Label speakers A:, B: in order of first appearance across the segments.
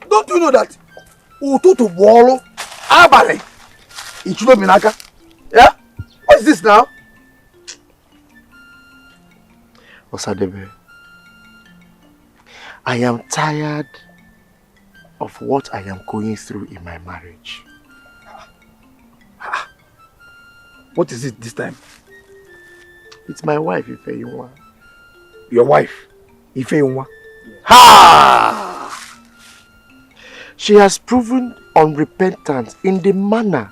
A: Don't you know that? Ututu bolo, abale, ichulo minaka. Yeah? What is this now?
B: Osadebe, I am tired of what I am going through in my marriage.
A: What is it this time?
B: It's my wife, Ifeyinwa.
A: Your wife, Ifeyinwa? Ha!
B: She has proven unrepentant in the manner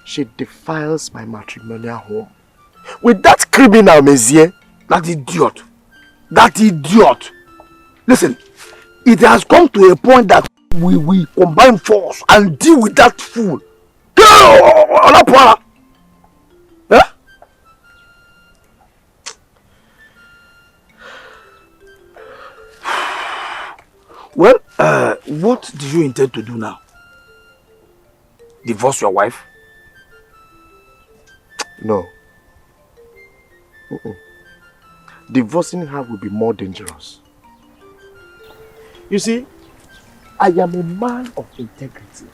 B: she defiles my matrimonial home. With that criminal, Mezier.
A: That idiot. That idiot. Listen, it has come to a point that we combine force and deal with that fool. Eh? Well, what do you intend to do now? Divorce your wife?
B: No. Divorcing her will be more dangerous. You see, I am a man of integrity.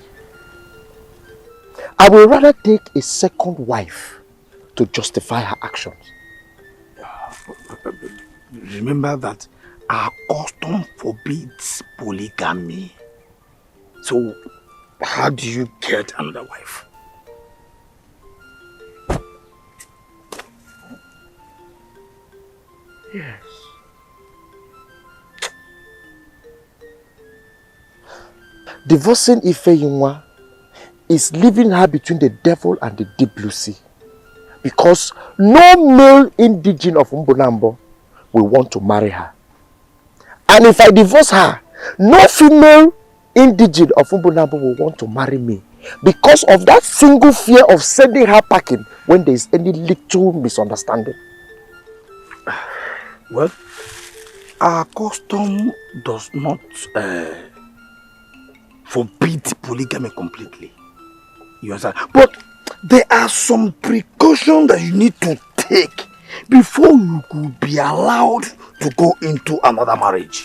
B: I will rather take a second wife to justify her actions.
A: Remember that our custom forbids polygamy. So, how do you get another wife?
B: Yes. Divorcing Ifeyinwa is leaving her between the devil and the deep blue sea. Because no male indigene of Mbonambo will want to marry her. And if I divorce her, no female indigene of Mbonambo will want to marry me. Because of that single fear of sending her packing when there is any little misunderstanding.
A: Well, our custom does not forbid polygamy completely. You understand? But there are some precautions that you need to take before you could be allowed to go into another marriage.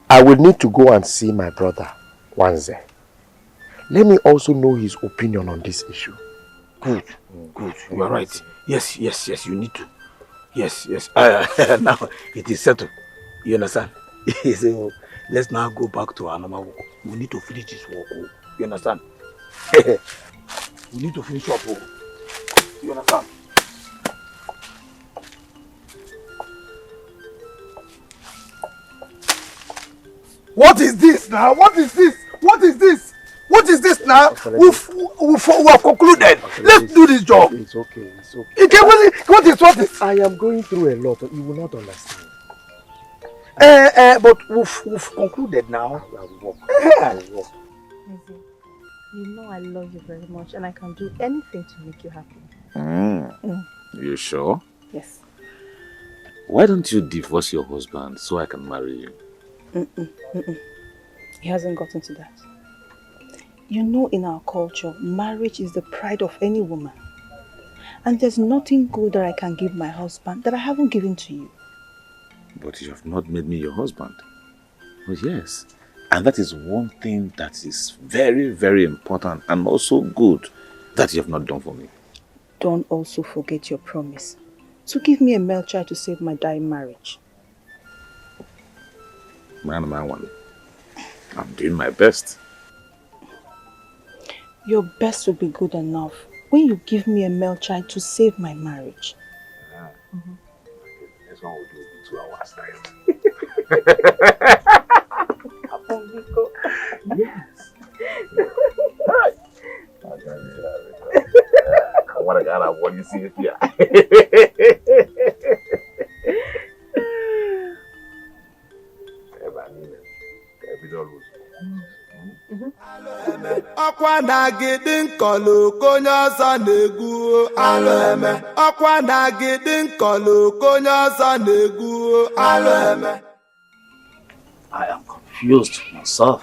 B: I will need to go and see my brother, Wanze. Let me also know his opinion on this issue.
A: Good, good. You are right. Yes, you need to. Yes. Now, it is settled. You understand? So, let's now go back to our normal work. We need to finish this work. You understand? We need to finish up. You understand? What is this now? What is this? What is this? What is this now? We have concluded. Let's do this job.
B: It's okay. Okay,
A: what is?
B: I am going through a lot. You will not understand.
A: But we've concluded now.
C: You know I love you very much and I can do anything to make you happy.
D: You sure?
C: Yes.
D: Why don't you divorce your husband so I can marry you?
C: He hasn't gotten to that. You know, in our culture, marriage is the pride of any woman. And there's nothing good that I can give my husband that I haven't given to you.
D: But you have not made me your husband. Oh yes. And that is one thing that is very, very important and also good that you have not done for me.
C: Don't also forget your promise to give me a male child to save my dying marriage.
D: Man, I'm doing my best.
C: Your best will be good enough when you give me a male child to save my marriage.
D: This one will do 2 hours time. Yes. What a guy, what you see here.
E: Ọkwa na-agịdị nkọlụ konye ọzọ na-egwu alụ eme. Ọkwa na-agịdị nkọlụ konye ọzọ na-egwu alụ eme.
D: I am confused myself.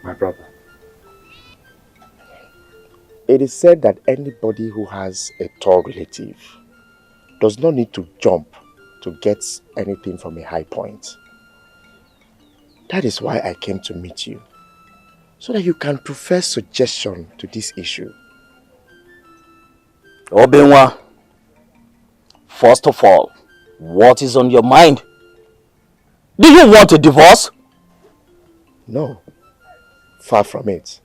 B: My brother, it is said that anybody who has a tall relative does not need to jump to get anything from a high point. That is why I came to meet you, so that you can prefer suggestion to this issue.
A: Obenwa, first of all, what is on your mind? Do you want a divorce?
B: No, far from it.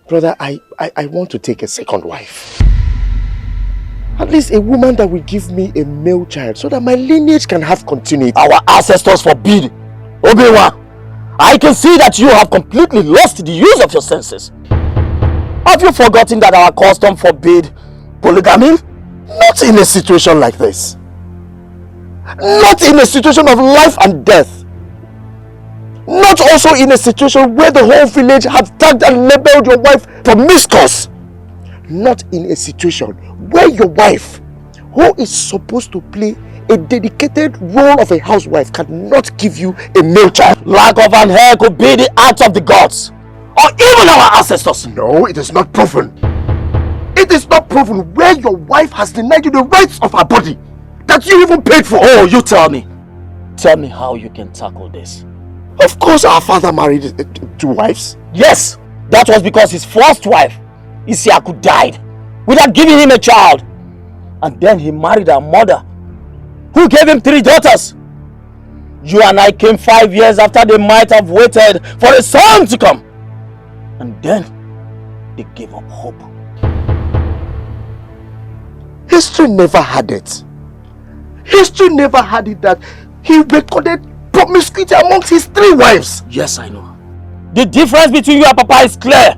B: Brother, I want to take a second wife. At least a woman that will give me a male child so that my lineage can have continuity.
A: Our ancestors forbid. Obenwa, I can see that you have completely lost the use of your senses. Have you forgotten that our custom forbid polygamy?
B: Not in a situation like this. Not in a situation of life and death. Not also in a situation where the whole village have tagged and labeled your wife promiscuous. Not in a situation where your wife, who is supposed to play a dedicated role of a housewife, cannot give you a male child.
A: Lack of an heir could be the act of the gods, or even our ancestors.
B: No, it is not proven. It is not proven where your wife has denied you the rights of her body that you even paid for.
A: Oh, you tell me. Tell me how you can tackle this.
B: Of course our father married 2 wives.
A: Yes, that was because his first wife, Isiaku, died without giving him a child. And then he married her mother, who gave him 3 daughters. You and I came 5 years after they might have waited for a son to come. And then they gave up hope.
B: History never had it. History never had it that he recorded promiscuity amongst his 3 wives.
A: Yes, I know. The difference between you and Papa is clear.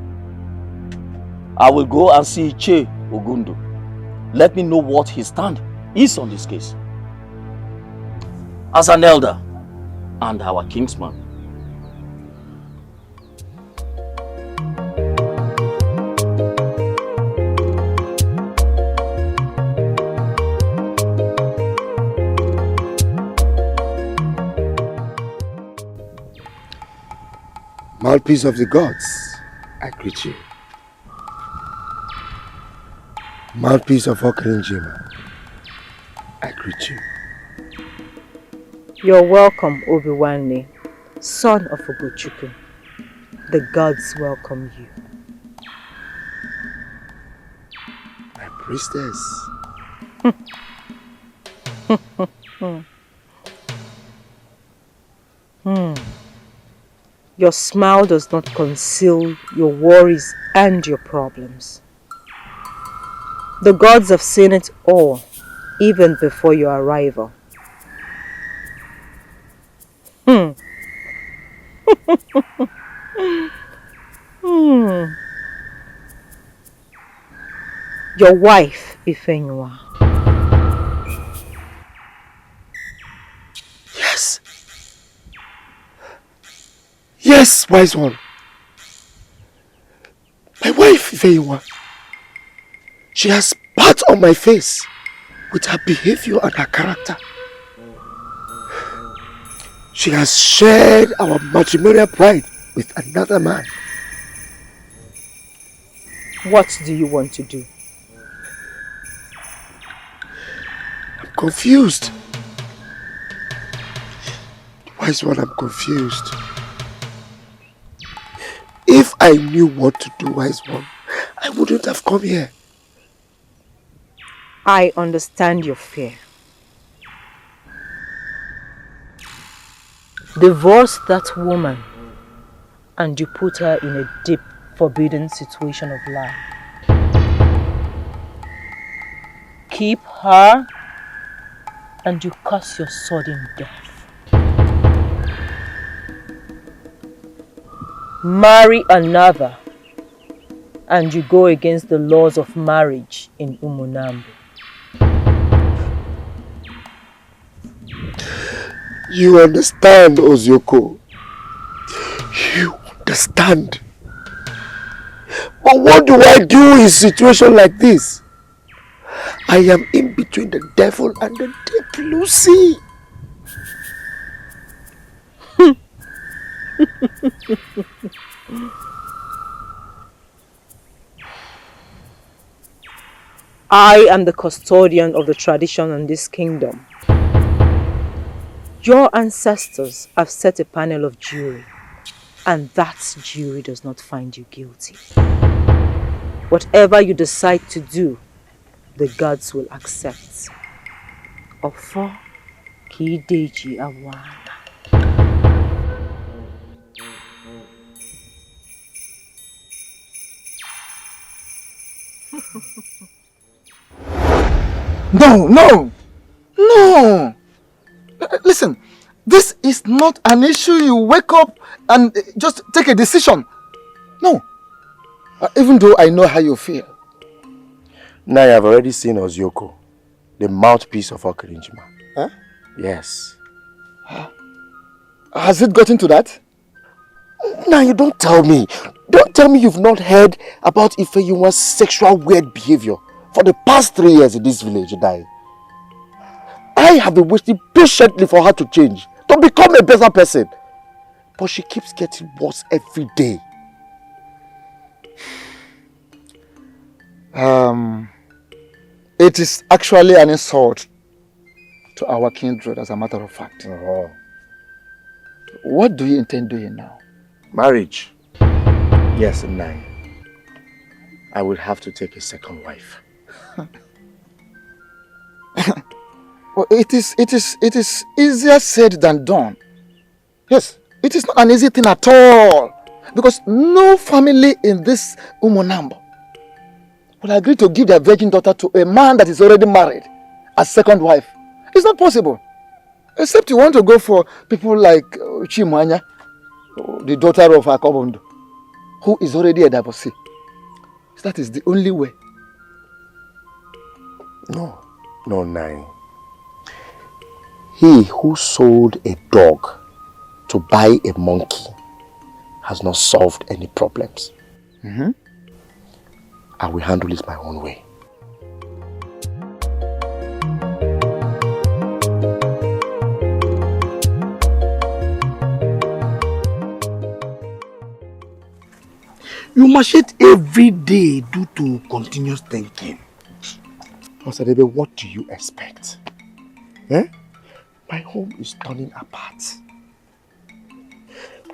A: I will go and see Che Ogundu. Let me know what his stand is on this case. As an elder and our kingsman.
B: Mouthpiece of the gods, I greet you. Mouthpiece of Okirinjima, I greet you.
F: You're welcome, Obiwanne, son of Ugochukwu. The gods welcome you.
B: My priestess.
F: Your smile does not conceal your worries and your problems. The gods have seen it all, even before your arrival. Your wife, Ifenywa.
B: Yes. Yes, wise one. My wife, Ifenywa. She has spat on my face with her behavior and her character. She has shared our matrimonial pride with another man.
F: What do you want to do?
B: I'm confused. Wise one, I'm confused. If I knew what to do, wise one, I wouldn't have come here.
F: I understand your fear. Divorce that woman and you put her in a deep, forbidden situation of life. Keep her and you cause your sudden death. Marry another and you go against the laws of marriage in Umunambu.
B: You understand, Ozioko. You understand. But what do I do in a situation like this? I am in between the devil and the deep blue sea.
F: I am the custodian of the tradition in this kingdom. Your ancestors have set a panel of jury, and that jury does not find you guilty. Whatever you decide to do, the gods will accept. Ofo Kideji Awana.
G: No! Listen, this is not an issue you wake up and just take a decision. No. Even though I know how you feel.
B: Now I've already seen Ozioko, the mouthpiece of Okirinjima.
G: Huh?
B: Yes.
G: Has it gotten to that?
B: Now you don't tell me. Don't tell me you've not heard about Ifeyinwa's sexual weird behavior for the past 3 years in this village, Dai. I have been waiting patiently for her to change, to become a better person. But she keeps getting worse every day.
G: It is actually an insult to our kindred, as a matter of fact. What do you intend doing now?
B: Marriage? Yes, 9. I will have to take a second wife.
G: Well, it is easier said than done. Yes, it is not an easy thing at all. Because no family in this Umonambo will agree to give their virgin daughter to a man that is already married as second wife. It's not possible. Except you want to go for people like Chimwanya, the daughter of Akobondo, who is already a divorcee. That is the only way.
B: No, 9. He who sold a dog to buy a monkey has not solved any problems. I will handle it my own way.
A: You must eat every day due to continuous thinking.
B: Osadebe, what do you expect? My home is turning apart.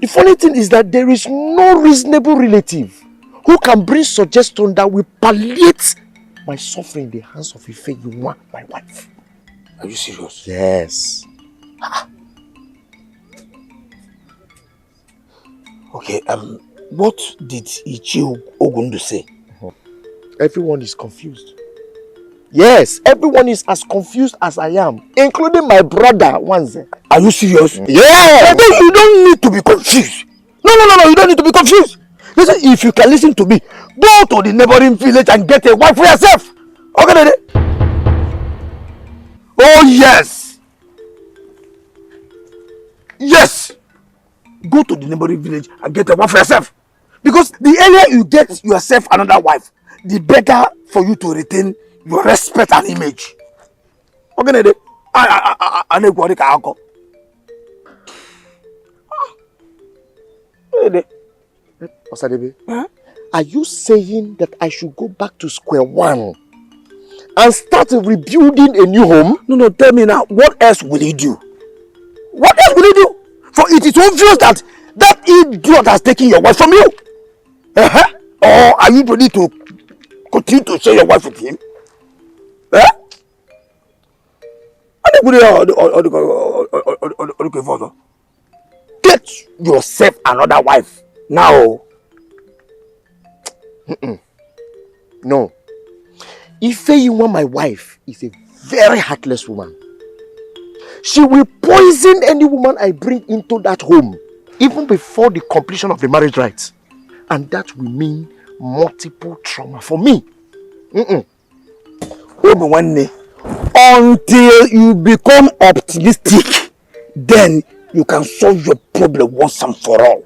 B: The funny thing is that there is no reasonable relative who can bring suggestion that will palliate my suffering in the hands of Ifeyinwa, my wife.
A: Are you serious?
B: Yes.
A: Okay, what did Ichi Ogundu say?
B: Everyone is confused. Yes, everyone is as confused as I am, including my brother, Wanze.
A: Are you serious?
B: Yes!
A: You don't need to be confused. No, you don't need to be confused. Listen, if you can listen to me, go to the neighboring village and get a wife for yourself. Okay, Dede? Oh, yes. Yes. Go to the neighboring village and get a wife for yourself. Because the earlier you get yourself another wife, the better for you to retain your respect and image. Okay, Dede?
B: Osadebe, are you saying that I should go back to square one and start rebuilding a new home?
A: No, tell me now, what else will he do? What else will he do? For it is obvious that that idiot has taken your wife from you. Or are you ready to continue to share your wife with him? Get yourself another wife now.
B: No. Ifeyinwa, my wife, is a very heartless woman. She will poison any woman I bring into that home, even before the completion of the marriage rites. And that will mean multiple trauma for me.
A: Until you become optimistic, then you can solve your problem once and for all.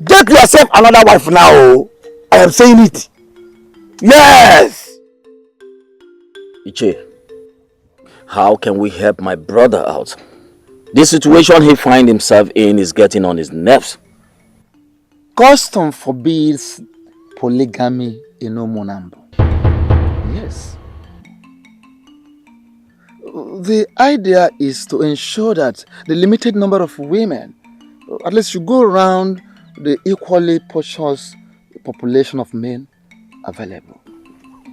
A: Get yourself another wife now. I am saying it. Yes.
H: Iche, how can we help my brother out? The situation he finds himself in is getting on his nerves.
G: Custom forbids polygamy in Umunambo. Yes. The idea is to ensure that the limited number of women, at least you go around the equally portioned population of men available.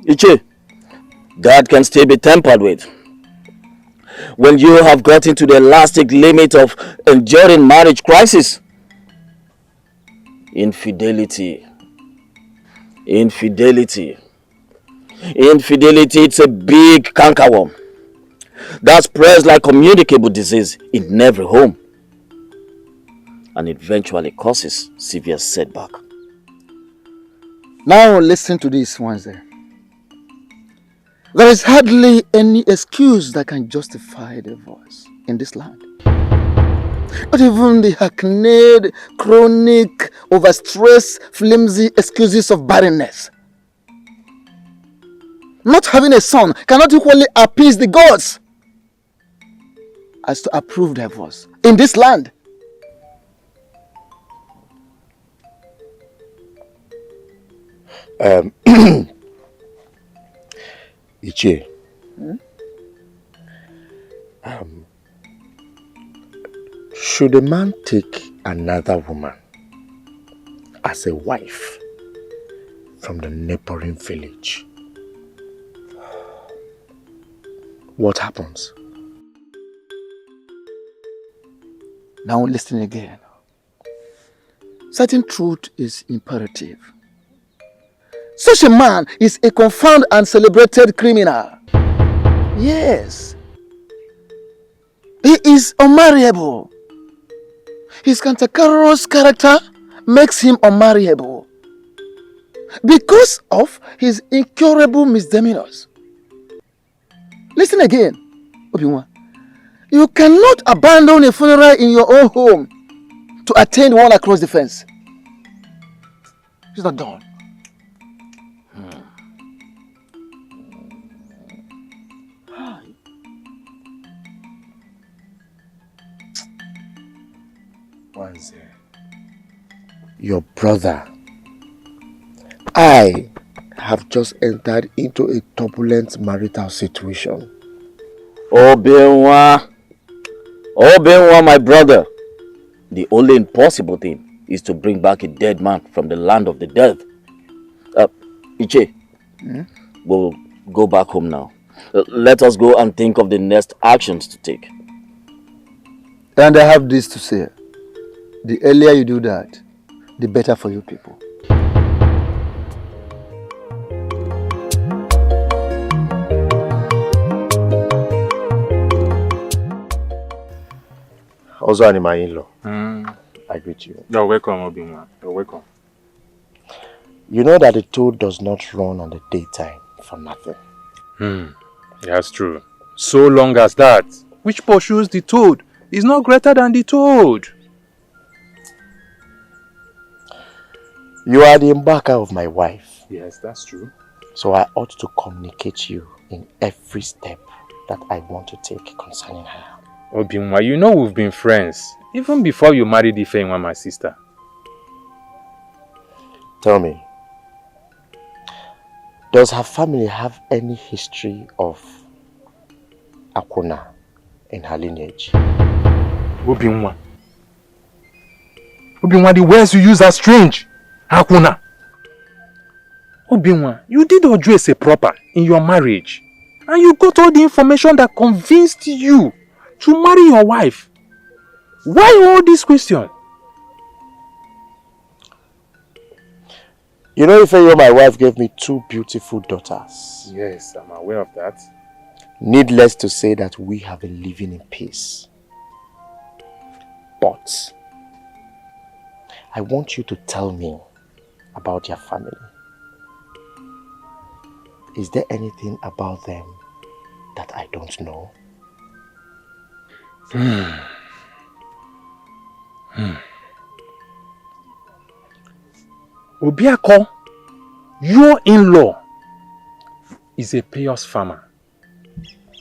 H: Iche, that can still be tampered with. When you have gotten to the elastic limit of enduring marriage crisis. Infidelity, it's a big cankerworm that spreads like communicable disease in every home and eventually causes severe setback.
G: Now listen to this once there. There is hardly any excuse that can justify divorce in this land. Not even the hackneyed, chronic, overstressed, flimsy excuses of barrenness. Not having a son cannot equally appease the gods as to approve divorce in this land.
B: Ichie, should a man take another woman as a wife from the neighboring village, what happens?
G: Now listen again. Certain truth is imperative. Such a man is a confirmed and celebrated criminal. Yes. He is unmarriable. His cantankerous character makes him unmarriable because of his incurable misdemeanors. Listen again, Obiwa. You cannot abandon a funeral in your own home to attend one across the fence. It's not done.
B: Your brother, I have just entered into a turbulent marital situation.
H: Obenwa, my brother. The only impossible thing is to bring back a dead man from the land of the dead. Iche, we'll go back home now. Let us go and think of the next actions to take.
G: And I have this to say. The earlier you do that, the better for you people.
B: Also, my in-law, I greet you.
I: You're welcome, Obinwa. You're welcome.
B: You know that the toad does not run on the daytime for nothing.
I: That's true. So long as that which pursues the toad is not greater than the toad.
B: You are the embarker of my wife.
I: Yes, that's true.
B: So I ought to communicate you in every step that I want to take concerning her.
I: Obinwa, you know we've been friends even before you married Ifeanyi, my sister.
B: Tell me, does her family have any history of Akuna in her lineage?
I: Obinwa, the words you use are strange. Akuna. Obinwa, you did your dress proper in your marriage. And you got all the information that convinced you to marry your wife. Why all this question?
B: You know, Ifeanyi, my wife gave me 2 beautiful daughters.
I: Yes, I'm aware of that.
B: Needless to say that we have been living in peace. But I want you to tell me about your family. Is there anything about them that I don't know?
I: Obiako, your in-law is a pious farmer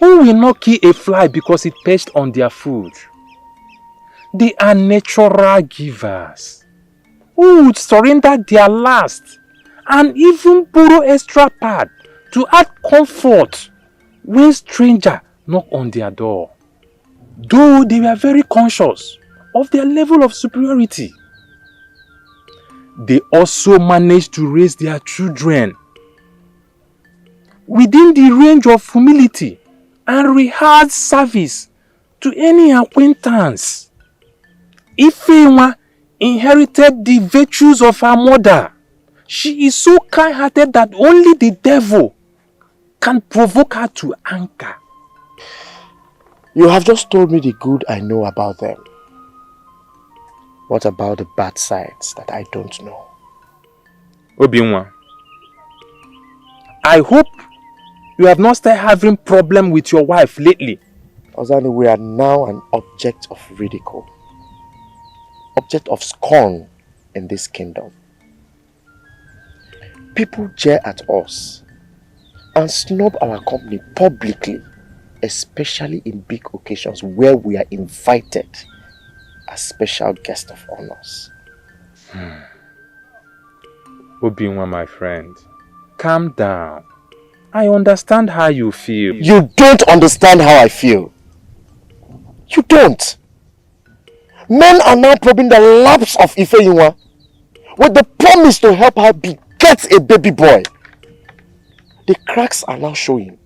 I: who will not kill a fly because it perched on their food. They are natural givers who would surrender their last and even borrow extra pad to add comfort when stranger knock on their door. Though they were very conscious of their level of superiority, they also managed to raise their children within the range of humility and rehearsed service to any acquaintance. Ifeanyi inherited the virtues of her mother. She is so kind-hearted that only the devil can provoke her to anger.
B: You have just told me the good I know about them. What about the bad sides that I don't know?
I: Obinwa, I hope you have not started having problem with your wife lately.
B: Ozani, we are now an object of ridicule, object of scorn in this kingdom. People jeer at us and snub our company publicly, especially in big occasions where we are invited as special guests of honors.
I: Obinwa, my friend, calm down. I understand how you feel.
B: You don't understand how I feel. You don't. Men are now probing the laps of Ifeanyi with the promise to help her beget a baby boy. The cracks are now showing.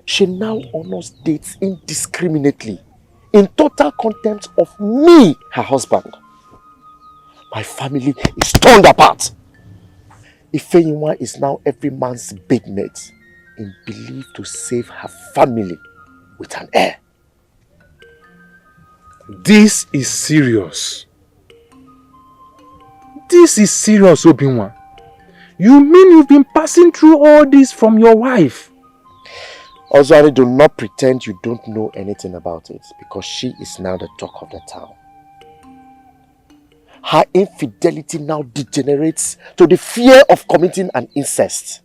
B: She now honors dates indiscriminately, in total contempt of me, her husband. My family is torn apart. Ifeanyi is now every man's bed mate in belief to save her family with an heir.
I: This is serious. This is serious, Obinwa. You mean you've been passing through all this from your wife?
B: Ozwari, do not pretend you don't know anything about it, because she is now the talk of the town. Her infidelity now degenerates to the fear of committing an incest.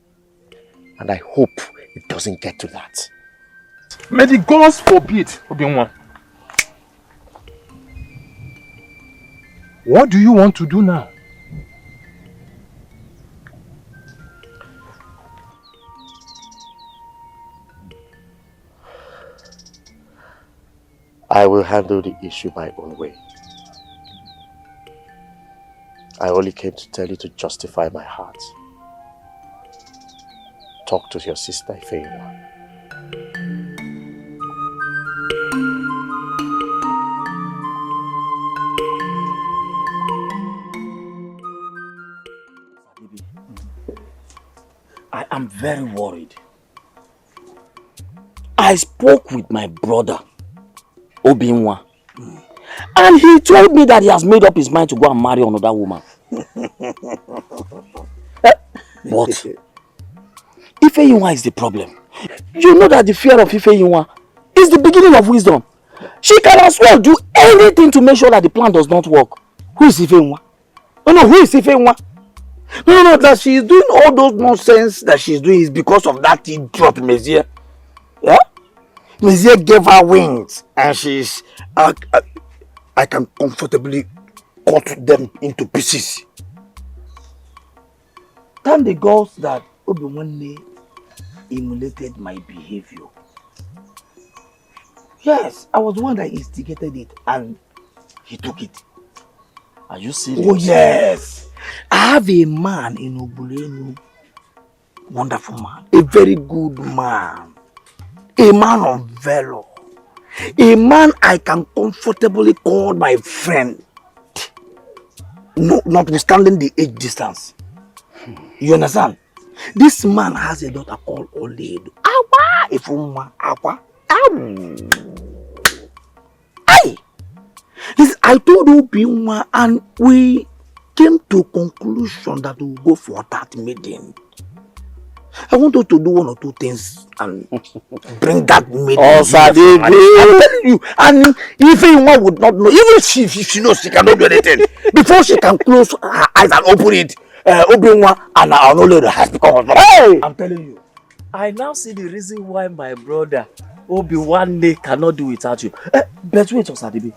B: And I hope it doesn't get to that.
I: May the gods forbid, Obinwa. What do you want to do now?
B: I will handle the issue my own way. I only came to tell you to justify my heart. Talk to your sister Ifeanyi.
H: I am very worried. I spoke with my brother, Obinwa, and he told me that he has made up his mind to go and marry another woman. But Ifeanyi is the problem. You know that the fear of Ifeanyi is the beginning of wisdom. She can as well do anything to make sure that the plan does not work. Who is Ifeanyi? No, who is Ifeanyi? No, that she is doing all those nonsense that she's doing is because of that idiot Messiah. Yeah? Messiah gave her wings and she's... I can comfortably cut them into pieces. Thank the gods that Obiwanne emulated my behavior. Yes, I was the one that instigated it and he took it. Are you serious? Oh yes! I have a man in Obulenu, wonderful man, a very good man, a man of valor, a man I can comfortably call my friend, no, notwithstanding the age distance. You understand? This man has a daughter called Oledo. Awa, Ifuma, Awa. Aye. Listen, I told Obinwa and we came to a conclusion that we will go for that meeting. I want us to do one or two things and bring that meeting. Oh, Sadiq, I'm telling you. And if anyone would not know, even if she knows she cannot do anything, before she can close her eyes and open it, Obinwa and our knowledge has become. Hey! I'm telling you.
J: I now see the reason why my brother Obi-Wan cannot do without you. But wait, Osadibi.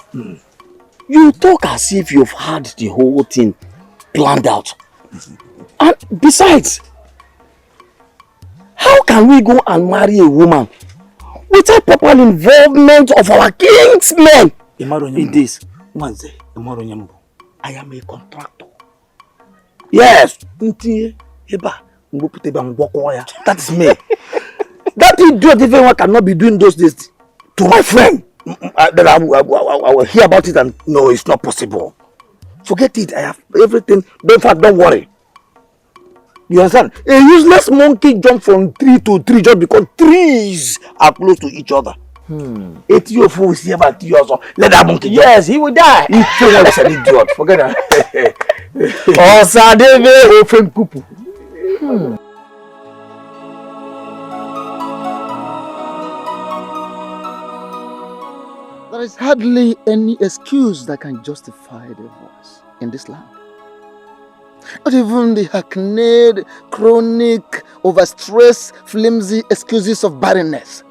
H: You talk as if you've had the whole thing planned out. And besides, how can we go and marry a woman without proper involvement of our kinsmen in this?
A: I am a contractor. Yes. That's me. That idiot even cannot be doing those things to my friend. That I will hear about it and no, it's not possible. Forget it. I have everything. Don't worry. You understand? A useless monkey jump from tree to tree just because trees are close to each other. Let that monkey jump.
H: Yes, he will die.
A: He was an idiot. Forget that.
G: There is hardly any excuse that can justify divorce in this land. Not even the hackneyed, chronic, overstressed, flimsy excuses of barrenness.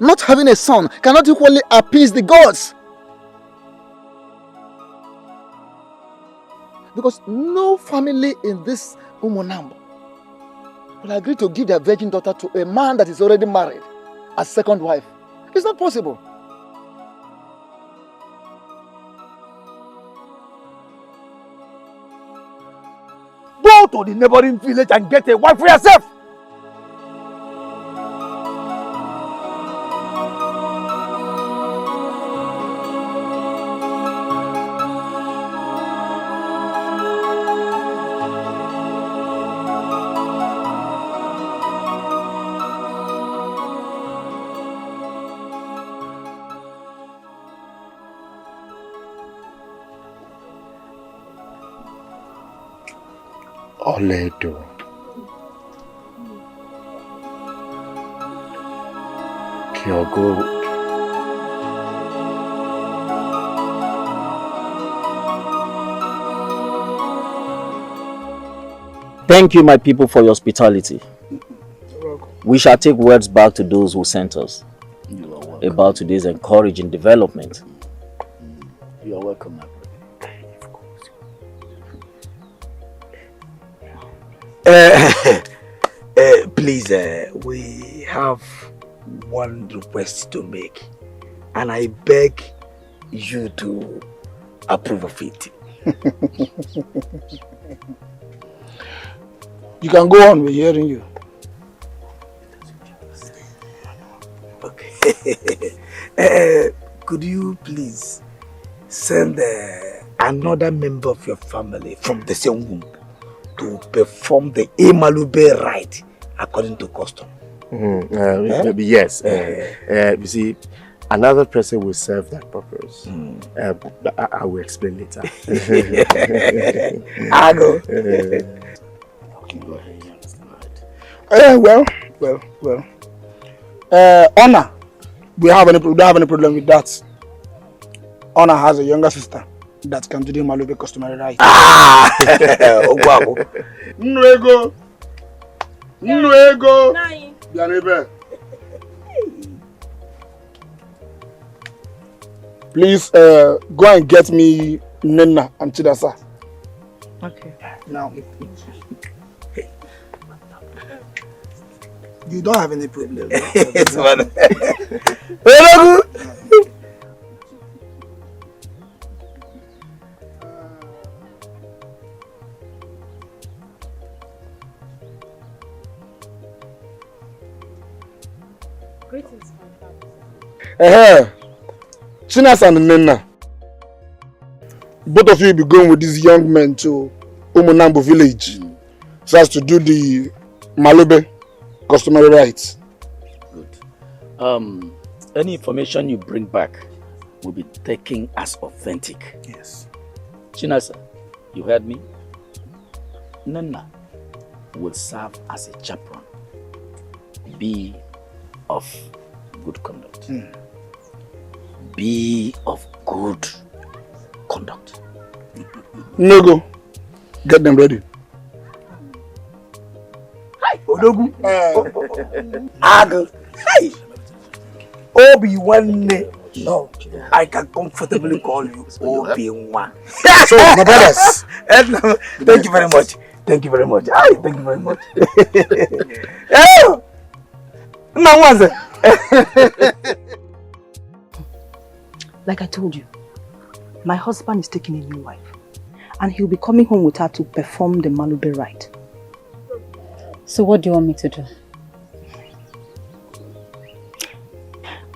G: Not having a son cannot equally appease the gods. Because no family in this Umunambo will agree to give their virgin daughter to a man that is already married as second wife. It's not possible.
A: Go to the neighboring village and get a wife for yourself.
B: Oledo. Pure gold.
H: Thank you, my people, for your hospitality. We shall take words back to those who sent us about today's encouraging development.
B: You are welcome, my brother.
A: Please, we have one request to make, and I beg you to approve of it.
K: You can go on, we're hearing you.
A: Okay. Could you please send another member of your family from the same womb to perform the Emalube rite according to custom?
B: Maybe yes. You see, another person will serve that purpose. I will explain later.
A: I go.
B: Okay, go ahead.
K: Well. Honor, we don't have any problem with that. Honor has a younger sister that can do the Malube customary rite. Nnuego. Please go and get me Nena and Chidasa.
C: Okay.
K: Now. You don't have any problem.
A: It's one.
F: Greetings, my father.
K: Chinas and Nena. Both of you will be going with these young men to Umunambo village so as to do the Malube customary rites.
J: Good. Any information you bring back will be taken as authentic.
K: Yes.
J: Chinasa, you heard me? Nana will serve as a chaperone. Be of good conduct. Be of good conduct.
K: Nego, get them ready.
A: Hi, Odogu. Ago. Hi. Obi-Wan No, I can comfortably call you Obi-Wan.
K: So, my brothers.
A: Thank you very much. Thank you very much. Thank you very much.
C: Like I told you, my husband is taking a new wife. And he'll be coming home with her to perform the Malube rite.
L: So what do you want me to do?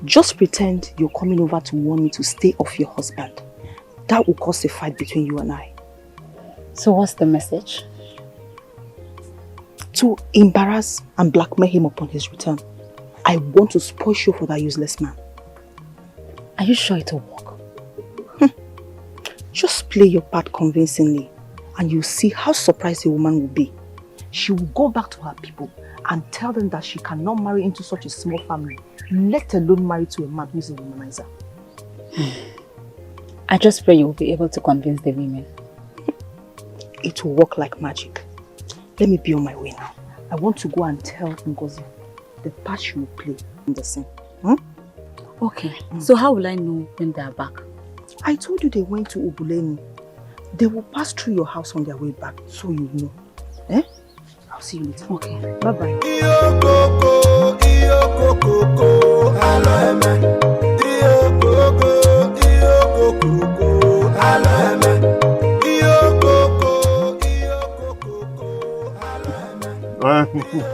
C: Just pretend you're coming over to warn me to stay off your husband. That will cause a fight between you and I.
L: So what's the message?
C: To embarrass and blackmail him upon his return. I want to spoil show for that useless man.
L: Are you sure it'll work?
C: Just play your part convincingly and you'll see how surprised the woman will be. She will go back to her people and tell them that she cannot marry into such a small family, let alone marry to a man who's a womanizer.
L: I just pray you'll be able to convince the women.
C: It will work like magic. Let me be on my way now. I want to go and tell Ngozi the part she will play in the scene.
L: Okay, so how will I know when they are back?
C: I told you they went to Ubuleni. They will pass through your house on their way back, so you know. I'll see you later.
L: Okay, bye-bye.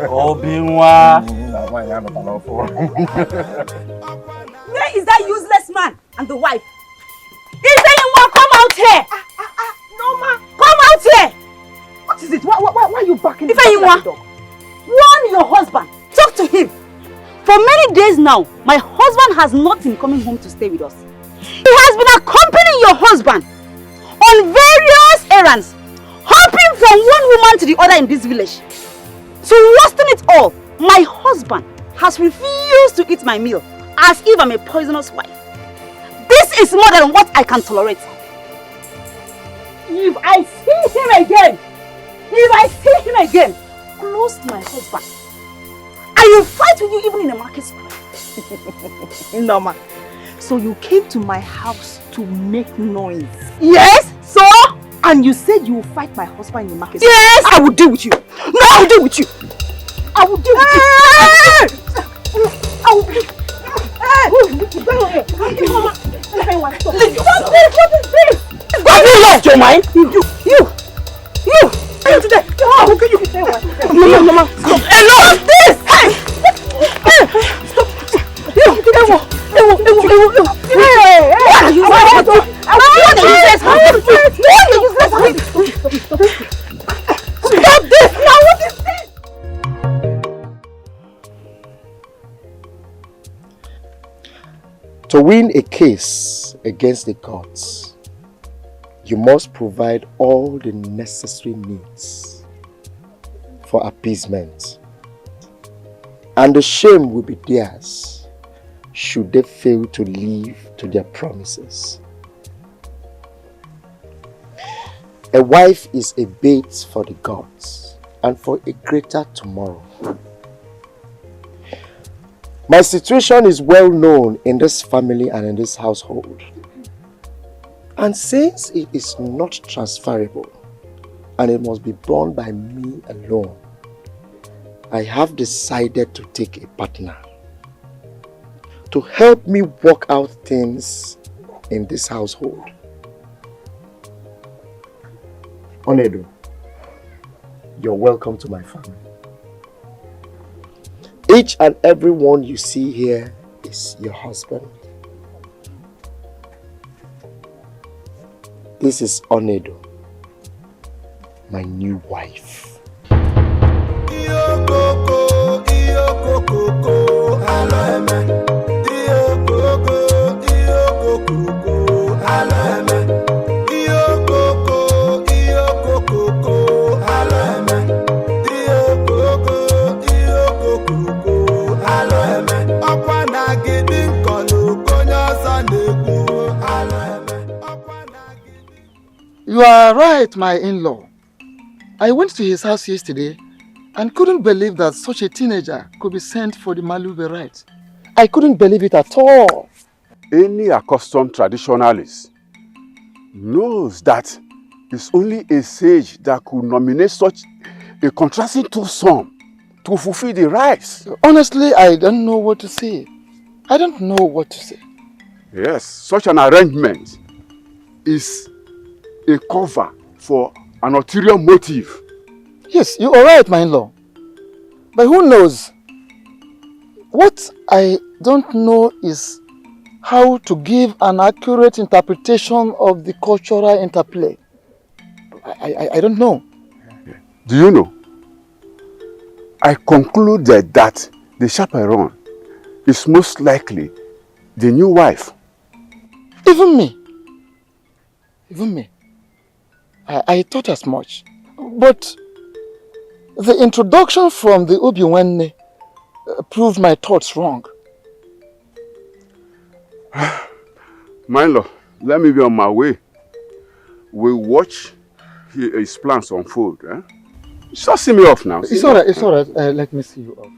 B: Obi-Wan.
M: Where is that useless man and the wife? Is anyone come out here?
C: No, ma.
M: Come out here!
C: What is it? Why are you backing?
M: If anyone, warn your husband. Talk to him. For many days now, my husband has not been coming home to stay with us. He has been accompanying your husband on various errands, hopping from one woman to the other in this village. To worsen it all, my husband has refused to eat my meal as if I'm a poisonous wife. This is more than what I can tolerate. If I see him again, close to my husband, I will fight with you even in a market square.
C: No, ma. So you came to my house to make noise?
M: Yes, so?
C: And you said you will fight my husband in the market square?
M: Yes! I will deal with you. No, I will deal with you. I will deal with you. I will deal with you. What is this?
J: Have you lost your mind?
M: You! Today! How can you say what? Mama, stop! Enough! This! Stop! Stop this! Now what is this?
B: To win a case against the gods, you must provide all the necessary needs for appeasement. And the shame will be theirs should they fail to live to their promises. A wife is a bait for the gods and for a greater tomorrow. My situation is well known in this family and in this household. And since it is not transferable and it must be borne by me alone, I have decided to take a partner to help me work out things in this household. Onedo, you're welcome to my family. Each and every one you see here is your husband. This is Onedo, my new wife.
G: You are right, my in-law. I went to his house yesterday and couldn't believe that such a teenager could be sent for the Malube rite.
B: I couldn't believe it at all.
N: Any accustomed traditionalist knows that it's only a sage that could nominate such a contrasting twosome to fulfill the rites.
G: Honestly, I don't know what to say. I don't know what to say.
N: Yes, such an arrangement is a cover for an ulterior motive.
G: Yes, you are right, my in-law. But who knows? What I don't know is how to give an accurate interpretation of the cultural interplay. I don't know.
N: Do you know? I concluded that the chaperone is most likely the new wife.
G: Even me. Even me. I thought as much. But the introduction from the Obiwanne proved my thoughts wrong.
N: My lord, let me be on my way. We'll watch his plans unfold. Eh? Just see me off now.
G: It's alright, it's alright. Let me see you off.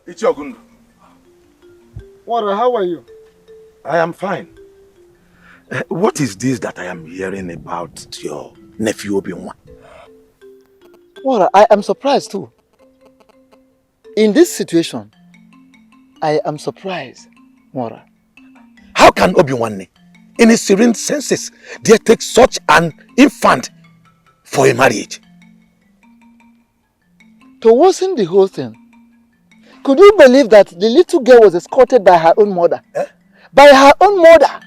A: Ichiogundu.
G: Wara, how are you?
A: I am fine. What is this that I am hearing about your nephew Obiwa?
G: Wara, I am surprised too. In this situation, I am surprised, Wara.
A: How can Obiwanne, in his serene senses, dare take such an infant for a marriage?
G: To worsen the whole thing, could you believe that the little girl was escorted by her own mother? Eh? By her own mother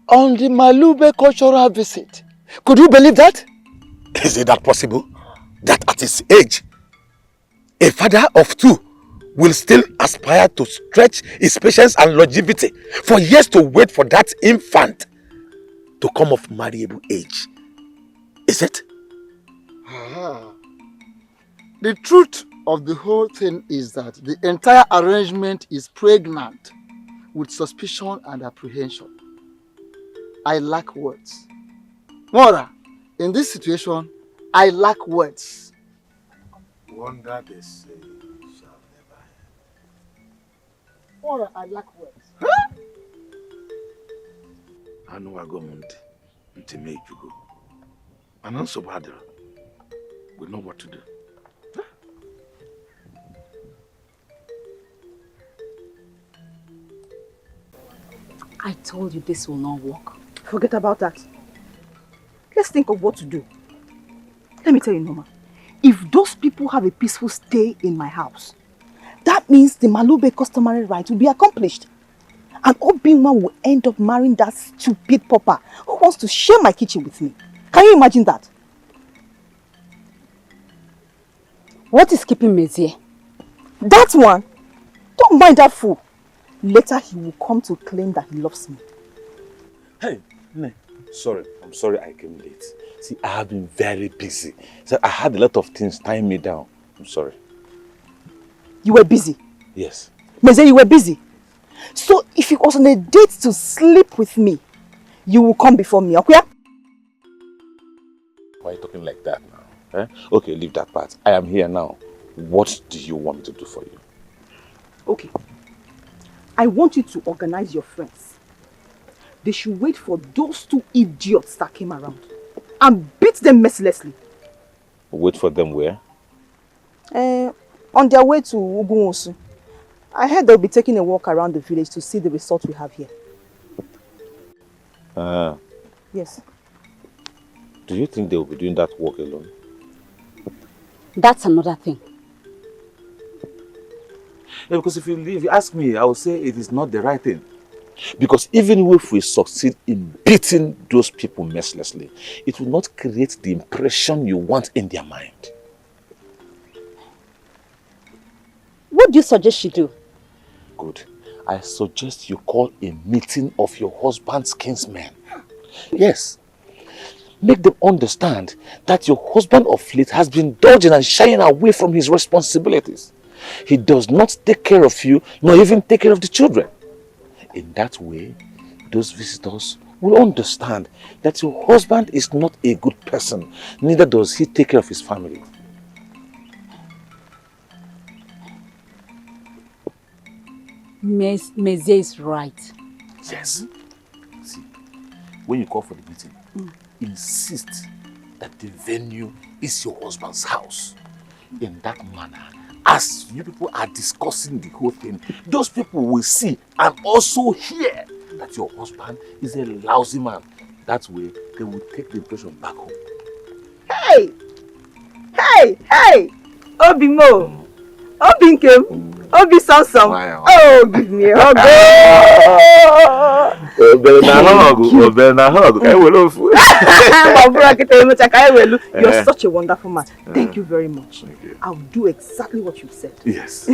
G: on the Malube cultural visit. Could you believe that?
A: Is it that possible? That at his age, a father of two will still aspire to stretch his patience and longevity for years to wait for that infant to come of marriable age. Is it?
G: The truth of the whole thing is that the entire arrangement is pregnant with suspicion and apprehension. I lack words. Mora, in this situation, I lack words.
A: Wonder they say shall never end.
G: Mora, I lack words.
A: I know I go to make you go. And also Badra, we know what to do.
M: I told you this will not work.
C: Forget about that. Let's think of what to do. Let me tell you, Norma. If those people have a peaceful stay in my house, that means the Malube customary right will be accomplished. And Obinwa will end up marrying that stupid papa who wants to share my kitchen with me. Can you imagine that?
M: What is keeping Mezie?
C: That one? Don't mind that fool. Later he will come to claim that he loves me.
D: Hey, Ne, sorry. I'm sorry I came late. See, I have been very busy. So I had a lot of things tying me down. I'm sorry.
C: You were busy?
D: Yes.
C: Mezie, you were busy? So if you was on a date to sleep with me, you will come before me, okay?
D: Why are you talking like that now? Eh? Okay, leave that part. I am here now. What do you want me to do for you?
C: Okay. I want you to organize your friends. They should wait for those two idiots that came around and beat them mercilessly.
D: Wait for them where?
C: On their way to Ugunwosu. I heard they'll be taking a walk around the village to see the resort we have here. Yes.
D: Do you think they will be doing that walk alone?
M: That's another thing.
D: Yeah, because if you ask me, I will say it is not the right thing. Because even if we succeed in beating those people mercilessly, it will not create the impression you want in their mind.
M: What do you suggest you do?
D: Good. I suggest you call a meeting of your husband's kinsmen. Yes. Make them understand that your husband of late has been dodging and shying away from his responsibilities. He does not take care of you, nor even take care of the children. In that way, those visitors will understand that your husband is not a good person, neither does he take care of his family.
L: Meze is right.
D: Yes. See, when you call for the meeting, insist that the venue is your husband's house. In that manner, as you people are discussing the whole thing, those people will see and also hear that your husband is a lousy man. That way, they will take the impression back home.
C: Hey! Hey! Hey! Obi Mo! Obi Nkem! Obi Samsung! Oh, give me a hug! You're such a wonderful man. Thank you very much. I'll do exactly what you said.
D: Yes.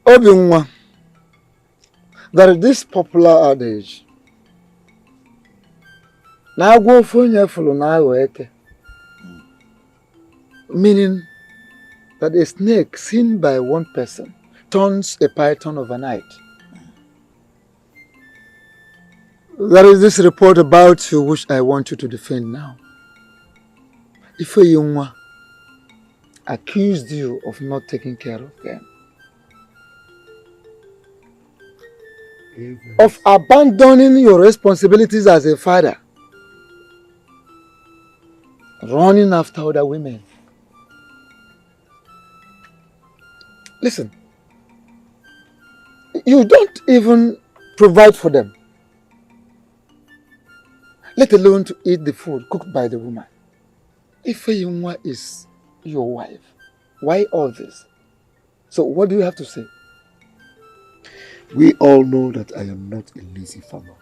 G: Obinwa, there is this popular adage. Na go fonye fulu na weke. Meaning that a snake seen by one person turns a python overnight. There is this report about you which I want you to defend now. Ifeyinwa accused you of not taking care of them. Of abandoning your responsibilities as a father. Running after other women. Listen, you don't even provide for them, let alone to eat the food cooked by the woman. Ifeyinwa is your wife. Why all this? So what do you have to say?
B: We all know that I am not a lazy farmer.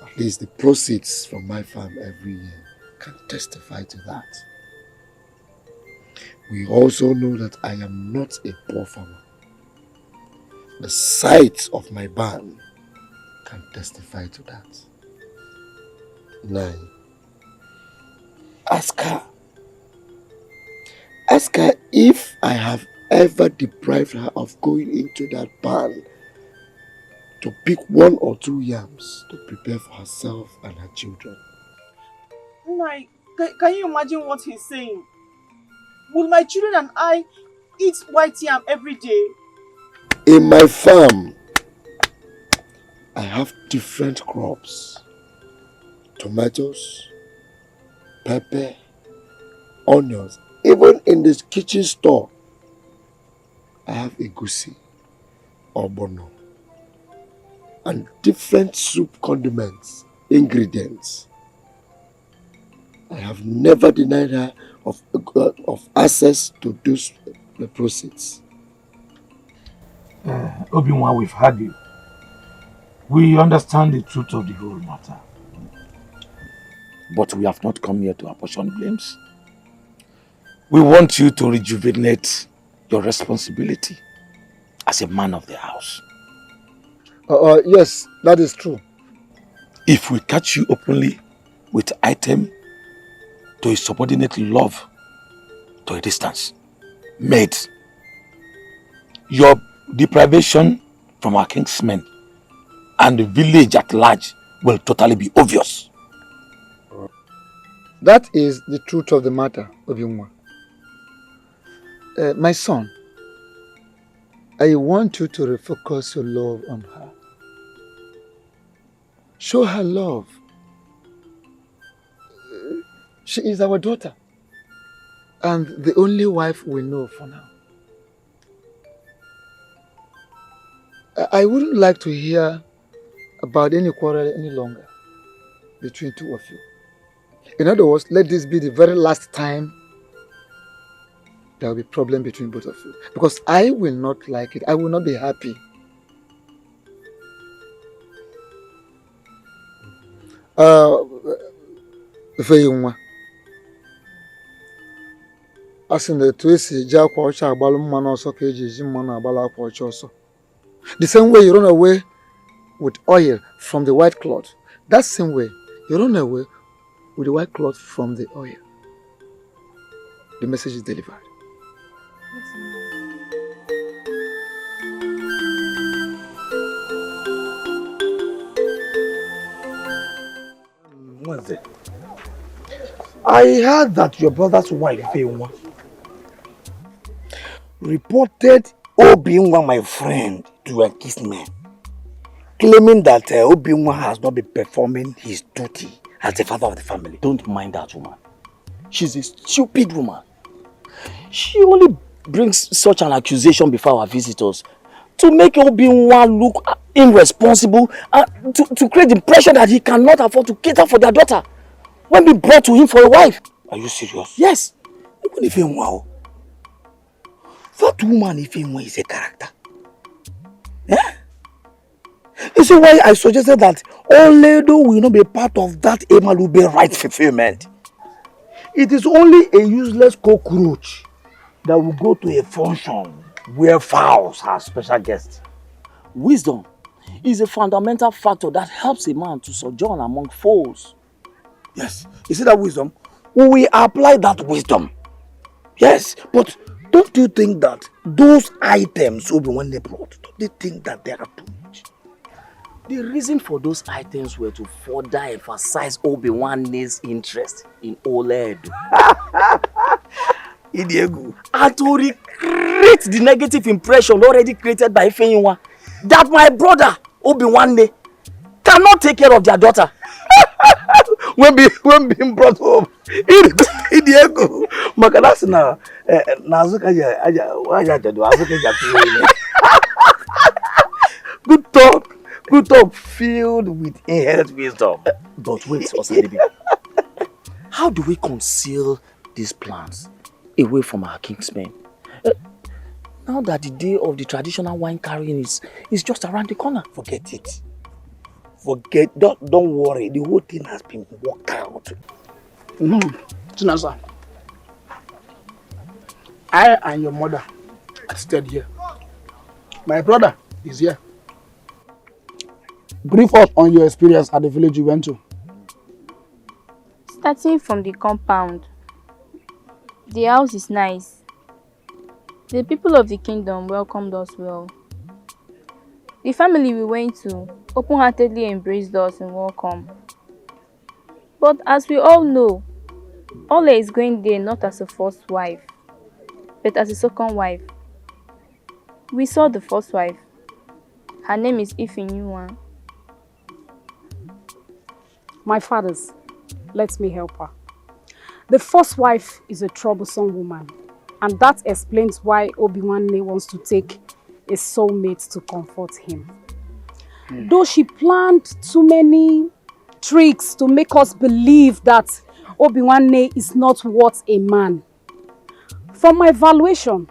B: At least the proceeds from my farm every year can testify to that. We also know that I am not a poor farmer. The sight of my barn can testify to that. 9. Ask her. Ask her if I have ever deprived her of going into that barn to pick 1 or 2 yams to prepare for herself and her children.
O: Can you imagine what he's saying? Will my children and I eat white yam every day?
B: In my farm, I have different crops. Tomatoes, pepper, onions. Even in this kitchen store, I have egusi, ogbono, and different soup condiments, ingredients. I have never denied her of access to those proceeds.
A: Obinwa, we've heard you. We understand the truth of the whole matter. But we have not come here to apportion blames. We want you to rejuvenate your responsibility as a man of the house.
G: Yes, that is true.
A: If we catch you openly with item to a subordinate love to a distance, maid, your deprivation from our king's men and the village at large will totally be obvious.
G: That is the truth of the matter, Obinwa. My son, I want you to refocus your love on her. Show her love. She is our daughter and the only wife we know for now. I wouldn't like to hear about any quarrel any longer between two of you. In other words, let this be the very last time there will be problem between both of you. Because I will not like it. I will not be happy. Ifeyinwa. Asị na etu esi eji akwa ọcha agbalụ mmanụ ọsọ ka eji eji mmanụ agbala akwa ọcha ọsọ. The same way you run away with oil from the white cloth, that same way you run away with the white cloth from the oil. The message is delivered.
A: What's it? I heard that your brother's wife, Ifeyinwa, reported Obinwa, my friend, to a kissman, claiming that Obinwa has not been performing his duty as the father of the family.
H: Don't mind that woman. She's a stupid woman. She only brings such an accusation before our visitors to make Obinwa look irresponsible and to create the impression that he cannot afford to cater for their daughter when being brought to him for a wife.
A: Are you serious?
H: Yes.
A: Even Ifeyinwa, that woman Ifeyinwa is a character. Yeah? This is why I suggested that Oledo will not be part of that Emalube right fulfillment. It is only a useless cockroach that will go to a function where fowls are special guests.
H: Wisdom is a fundamental factor that helps a man to sojourn among foes.
A: Yes, you see that wisdom? We will apply that wisdom. Yes, but don't you think that those items when they brought, don't you think that they are too much?
H: The reason for those items were to further emphasize Obi-Wan's interest in Oledo. And to recreate the negative impression already created by Ifeyinwa that my brother Obi-Wan cannot take care of their daughter.
A: when being brought home, Idiego, Makanasina, Nazuka, good talk filled with inherent wisdom.
H: But wait, Osadibi, how do we conceal these plans away from our kingsmen? Now that the day of the traditional wine carrying is just around the corner.
A: Forget it. Don't worry. The whole thing has been worked out.
K: Chinasa, I and your mother are stayed here. My brother is here. Brief us on your experience at the village you went to.
P: Starting from the compound, the house is nice. The people of the kingdom welcomed us well. The family we went to open-heartedly embraced us and welcome. But as we all know, Ole is going there not as a first wife, but as a second wife. We saw the first wife. Her name is Ifeyinwa.
Q: My fathers, let me help her. The first wife is a troublesome woman, and that explains why Obi-Wan wants to take a soulmate to comfort him. Though she planned too many tricks to make us believe that Obi-Wan is not worth a man. From my evaluation,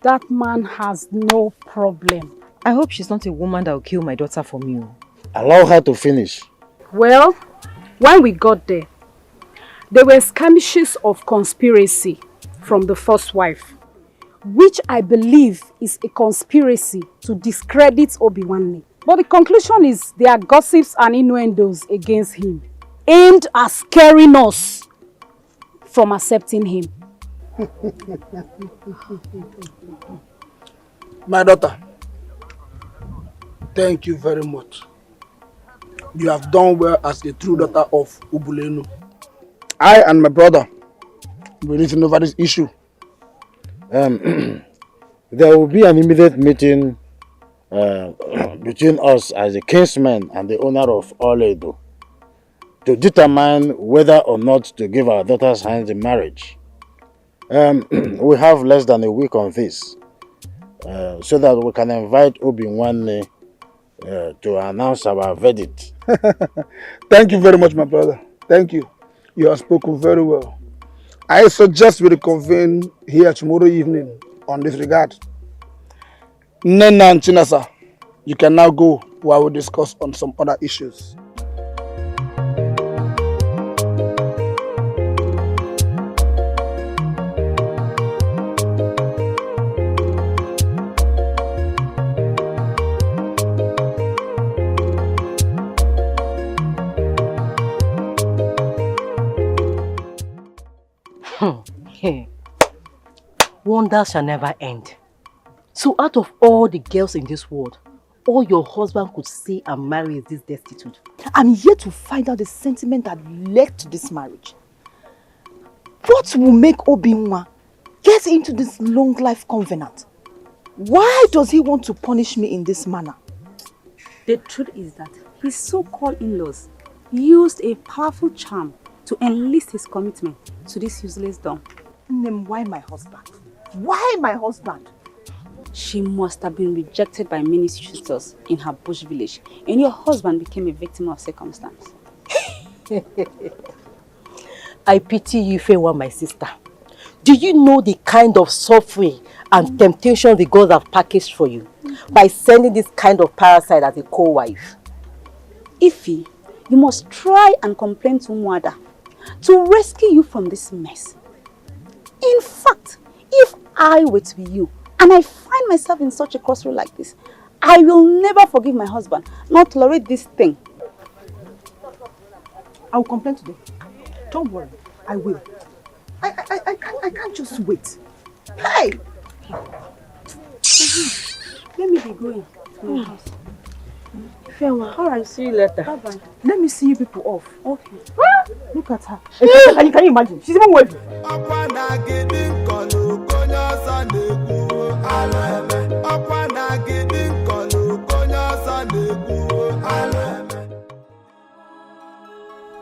Q: that man has no problem.
F: I hope she's not a woman that will kill my daughter for me.
B: Allow her to finish.
Q: Well, when we got there were skirmishes of conspiracy from the first wife, which I believe is a conspiracy to discredit Obi-Wan. But the conclusion is there are gossips and innuendos against him, aimed at scaring us from accepting him.
K: My daughter, thank you very much. You have done well as a true daughter of Ubulenu. I and my brother will listen over this issue.
B: There will be an immediate meeting between us as the kinsman and the owner of Oledo to determine whether or not to give our daughter's hand in marriage. We have less than a week on this, so that we can invite Obi-Wan to announce our verdict.
K: Thank you very much, my brother. Thank you. You have spoken very well. I suggest we reconvene here tomorrow evening on this regard. Nena and Chinasa, you can now go while we discuss on some other issues.
R: Wonder shall never end. So out of all the girls in this world, all your husband could say and marry is this destitute.
C: I'm here to find out the sentiment that led to this marriage. What will make Obinwa get into this long life covenant? Why does he want to punish me in this manner?
M: The truth is that his so-called in-laws used a powerful charm to enlist his commitment to this useless dom.
C: Then why my husband? Why my husband?
M: She must have been rejected by many suitors in her bush village, and your husband became a victim of circumstance.
R: I pity you, Ifewa, my sister. Do you know the kind of suffering and temptation the gods have packaged for you by sending this kind of parasite as a co-wife?
M: Ify, you must try and complain to Mwada to rescue you from this mess. In fact, if I were to be you and I find myself in such a crossroad like this, I will never forgive my husband, not tolerate this thing.
C: I will complain today. Don't worry, I will. I can't just wait. Hey!
M: Let me be going to my house.
R: Farewell. Alright, see you later.
M: Bye-bye.
C: Let me see you people off.
M: Okay.
C: Look at her. Can you imagine? She's even waving.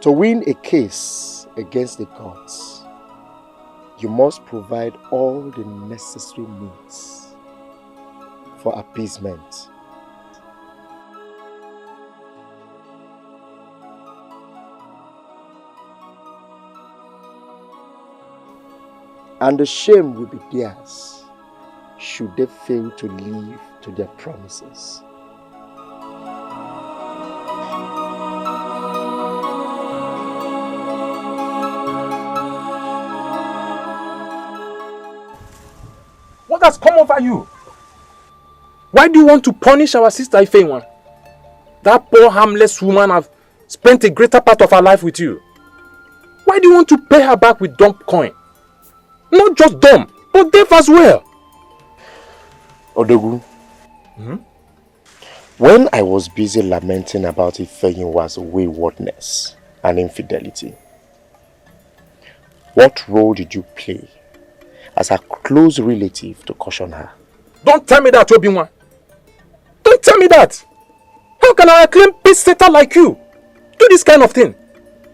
B: To win a case against the gods, you must provide all the necessary means for appeasement. And the shame will be theirs should they fail to live to their promises.
I: What has come over you? Why do you want to punish our sister Ifeanyi? That poor harmless woman has spent a greater part of her life with you. Why do you want to pay her back with dump coin? Not just dumb, but deaf as well.
B: Odogu, when I was busy lamenting about Ifeanyi's waywardness and infidelity, what role did you play as a close relative to caution her?
I: Don't tell me that, Obinwa. Don't tell me that. How can I claim peace setter like you do this kind of thing?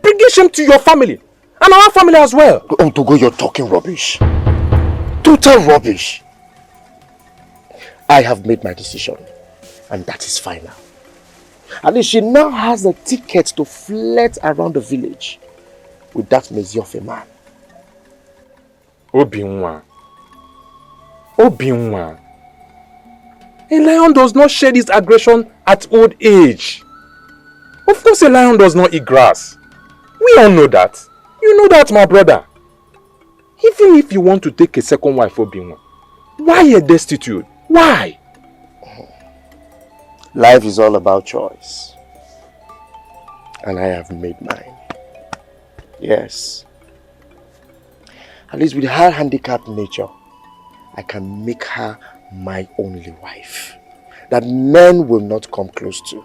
I: Bring shame to your family and our family as well.
B: Odogu, you're talking rubbish. Total rubbish. I have made my decision, and that is final. At least she now has a ticket to flirt around the village with that mezi of a man.
I: Obinwa. Obinwa. A lion does not shed its aggression at old age. Of course a lion does not eat grass. We all know that. You know that, my brother. Even if you want to take a second wife, Obinwa, why a destitute? Why?
B: Life is all about choice. And I have made mine. Yes. At least with her handicapped nature, I can make her my only wife. That men will not come close to.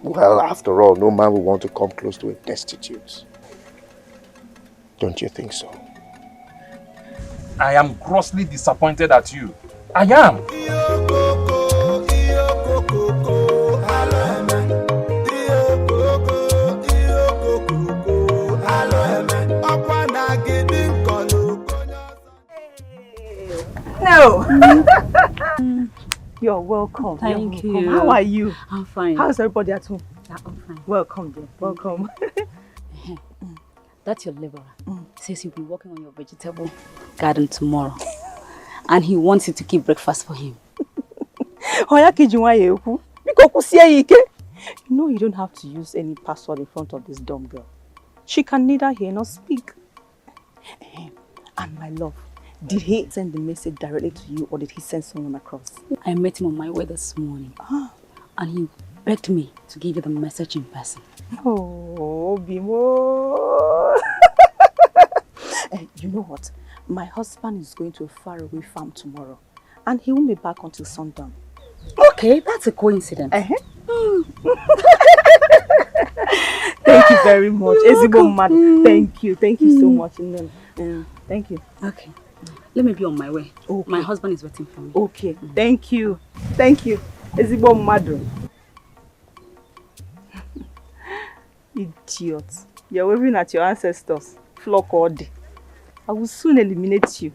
B: Well, after all, no man will want to come close to a destitute. Don't you think so?
I: I am grossly disappointed at you. I am.
C: No. You're welcome.
M: Thank
C: You're welcome.
M: you.
C: How are you?
M: I'm fine.
C: How's everybody at home?
M: Yeah, I'm fine.
C: Welcome, dear. Welcome.
M: That's your laborer. Says he'll be working on your vegetable garden tomorrow. And he wants you to keep breakfast for him.
C: You know you don't have to use any password in front of this dumb girl. She can neither hear nor speak. And my love, did he send the message directly to you or did he send someone across?
M: I met him on my way this morning. And he begged me to give you the message in person.
C: Oh, Bimo. You know what? My husband is going to a faraway farm tomorrow, and he won't be back until sundown.
L: Okay, that's a coincidence.
C: Thank you very much. Ezigbo mmadụ. Thank you so much. Thank you.
L: Okay, let me be on my way. Okay. My husband is waiting for me.
C: Okay, thank you. Ezigbo mmadụ. Idiot. You're waving at your ancestors. Flock ordi. I will soon eliminate you.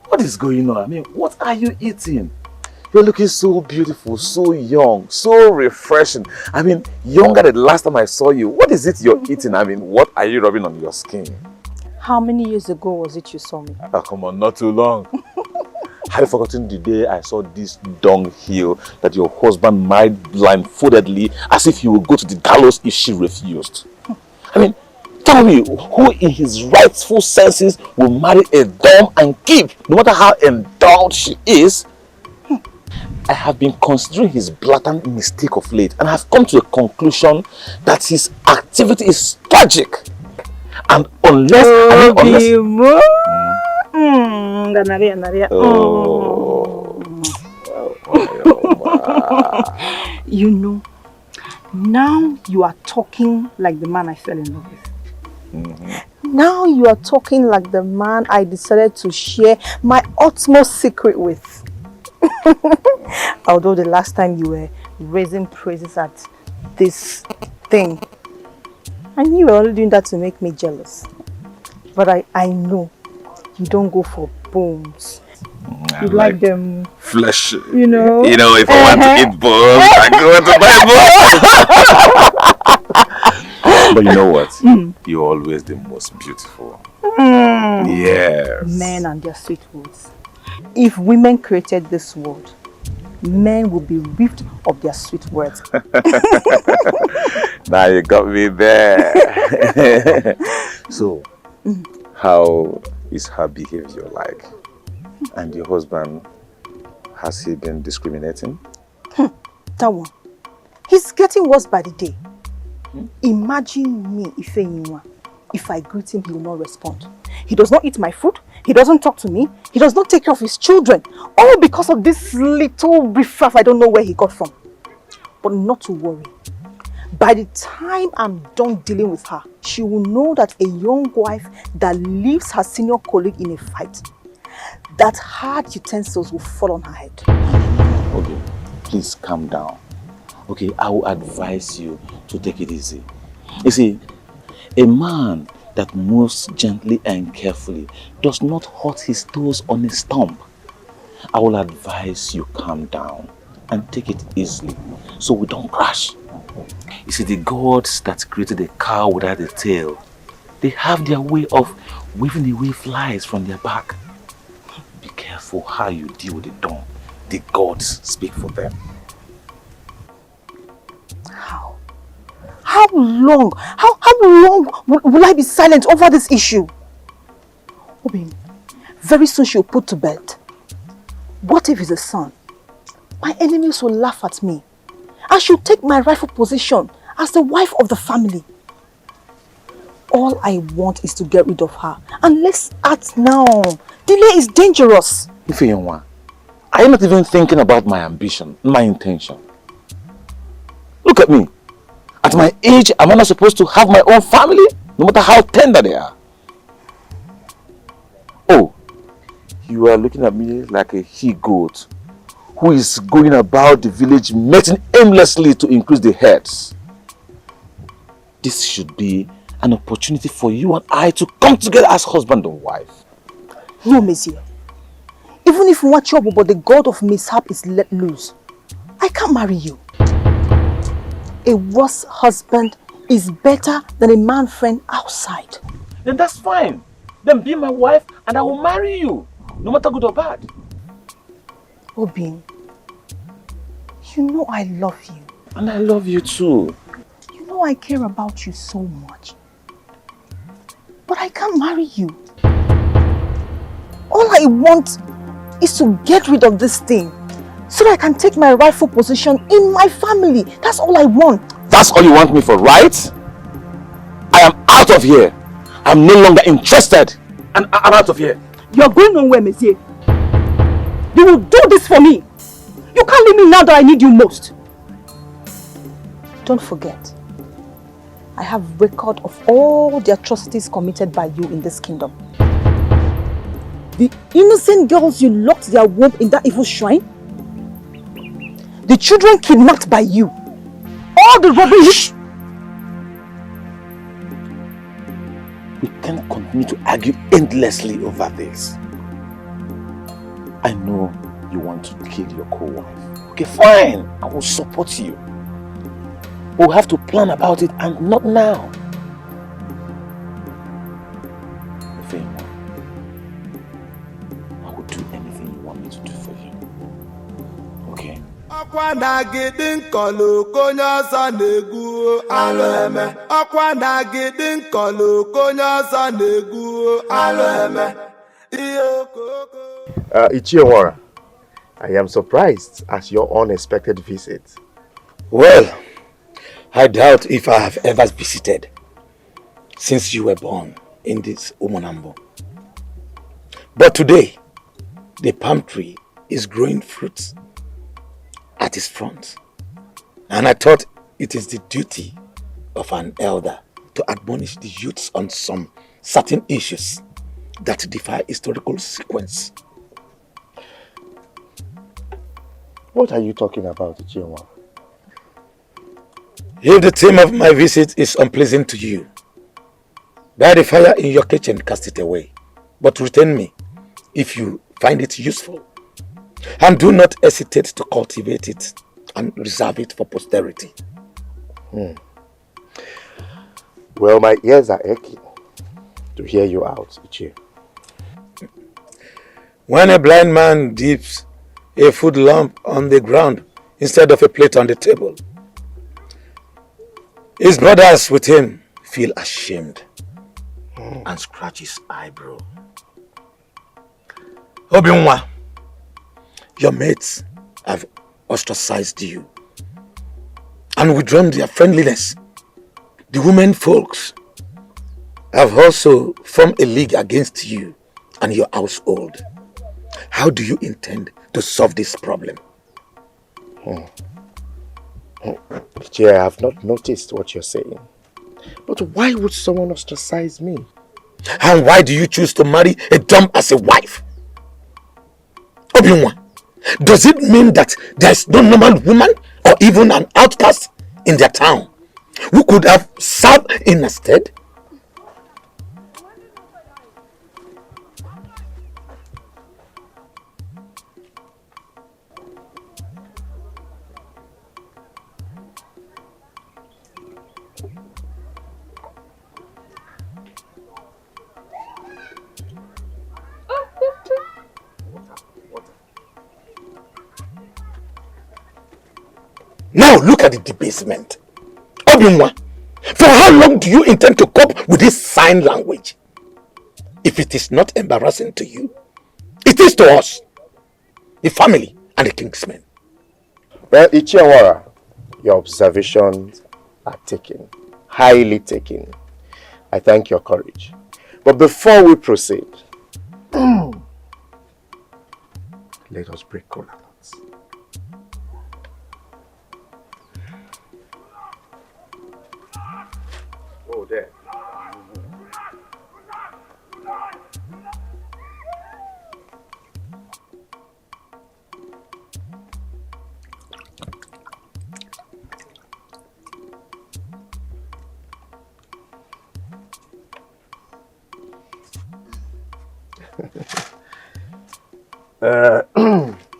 D: What is going on? I mean, what are you eating? You're looking so beautiful, so young, so refreshing. I mean, younger than the last time I saw you. What is it you're eating? I mean, what are you rubbing on your skin?
C: How many years ago was it you saw me?
D: Oh, come on, not too long. Have you forgotten the day I saw this dunghill that your husband married blindfoldedly as if he would go to the gallows if she refused? I mean, tell me, who in his rightful senses will marry a dumb and keep, no matter how endowed she is? I have been considering his blatant mistake of late and have come to a conclusion that his activity is tragic. And unless...
C: You know, now you are talking like the man I fell in love with. Now you are talking like the man I decided to share my utmost secret with. Although the last time you were raising praises at this thing, I knew you were only doing that to make me jealous. But I know you don't go for bones. You like them
D: flesh.
C: You know,
D: if I want to eat bones, I go to buy bones. But you know what? You're always the most beautiful. Yes.
C: Men and their sweet words. If women created this world, men will be ripped of their sweet words.
D: Now you got me there. So, how is her behavior like? And your husband, has he been discriminating?
C: That one. He's getting worse by the day. Imagine me, Ifeyinwa. If I greet him, he will not respond. He does not eat my food. He doesn't talk to me. He does not take care of his children. All because of this little riffraff I don't know where he got from. But not to worry. By the time I'm done dealing with her, she will know that a young wife that leaves her senior colleague in a fight, that hard utensils will fall on her head.
D: Okay, please calm down. Okay, I will advise you to take it easy. You see, a man that moves gently and carefully does not hurt his toes on a stump. I will advise you calm down and take it easily so we don't crash. You see, the gods that created a cow without a tail, they have their way of weaving away flies from their back. Be careful how you deal with the dumb. The gods speak for them.
C: How long will I be silent over this issue? Obin, very soon she'll put to bed. What if it's a son? My enemies will laugh at me. I should take my rightful position as the wife of the family. All I want is to get rid of her. And let's act now. Delay is dangerous.
D: Ifeanyi, are you not even thinking about my ambition, my intention? Look at me. At my age, am I not supposed to have my own family? No matter how tender they are. Oh, you are looking at me like a he-goat who is going about the village mating aimlessly to increase the herds. This should be an opportunity for you and I to come together as husband and wife.
C: No, Monsieur. Even if Nwachobo, but the god of mishap is let loose, I can't marry you. A worse husband is better than a man friend outside.
D: Then that's fine. Then be my wife and I will marry you, no matter good or bad.
C: Obin, you know I love you.
D: And I love you too.
C: You know I care about you so much. But I can't marry you. All I want is to get rid of this thing so that I can take my rightful position in my family. That's all I want.
D: That's all you want me for, right? I am out of here. I'm no longer interested. And I'm out of here.
M: You're going nowhere, Monsieur. You will do this for me. You can't leave me now that I need you most.
C: Don't forget, I have record of all the atrocities committed by you in this kingdom. The innocent girls you locked their womb in that evil shrine. The children kidnapped by you. All the rubbish.
D: We can't continue to argue endlessly over this. I know you want to kill your co-wife. Okay, fine. I will support you. We'll have to plan about it, and not now. I will do anything you want me to do for you. Okay?
E: Akwa na gidi nkolo konye ọsọ na-egwu alụ eme. Akwa na gidi nkolo konye ọsọ na-egwu alụ eme.
B: Ichiewara, I am surprised at your unexpected visit.
A: Well, I doubt if I have ever visited since you were born in this Umonambo. But today, the palm tree is growing fruits at its front. And I thought it is the duty of an elder to admonish the youths on some certain issues that defy historical sequence.
B: What are you talking about, Ichiewara?
A: If the theme of my visit is unpleasant to you, by the fire in your kitchen, cast it away. But return me if you find it useful. And do not hesitate to cultivate it and reserve it for posterity.
B: Well, my ears are aching to hear you out, Ichie.
A: When a blind man dips a food lump on the ground instead of a plate on the table, his brothers with him feel ashamed and scratch his eyebrow. Obinwa, your mates have ostracized you and withdrawn their friendliness. The women folks have also formed a league against you and your household. How do you intend to solve this problem?
B: Ichie, I have not noticed what you're saying. But why would someone ostracize me?
A: And why do you choose to marry a dumb as a wife? Obinwa, does it mean that there is no normal woman or even an outcast in their town who could have served in a stead? Now look at the debasement. Obinwa, for how long do you intend to cope with this sign language? If it is not embarrassing to you, it is to us, the family and the kingsmen.
B: Well, Ichiewara, your observations are taken, highly taken. I thank your courage. But before we proceed, let us break cola. Oh, there.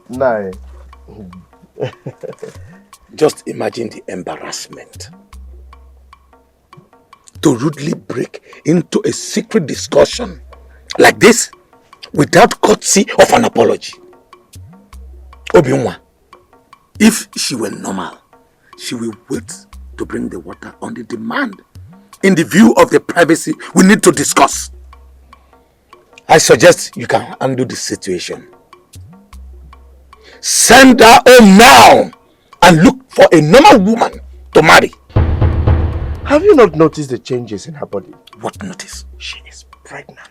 A: Nine. Just imagine the embarrassment. To rudely break into a secret discussion like this without courtesy of an apology. Obinwa, if she were normal, she will wait to bring the water on the demand in the view of the privacy we need to discuss. I suggest you can handle the situation. Send her home now and look for a normal woman to marry.
B: Have you not noticed the changes in her body?
A: What notice?
B: She is pregnant.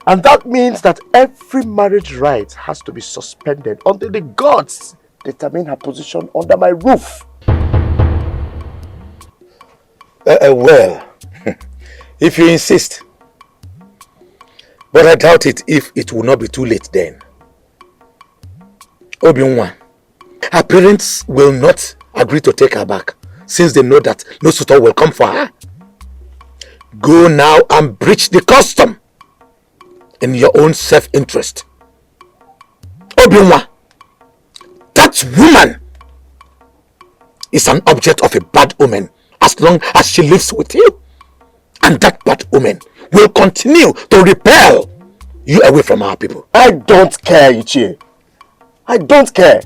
B: And that means that every marriage rite has to be suspended until the gods determine her position under my roof.
A: Well, if you insist. But I doubt it if it will not be too late then. Obiunwa, her parents will not agree to take her back since they know that no suitor will come for her. Go now and breach the custom in your own self-interest. Obiunwa, that woman is an object of a bad omen as long as she lives with you. And that bad omen will continue to repel you away from our people.
B: I don't care, Ichie. I don't care.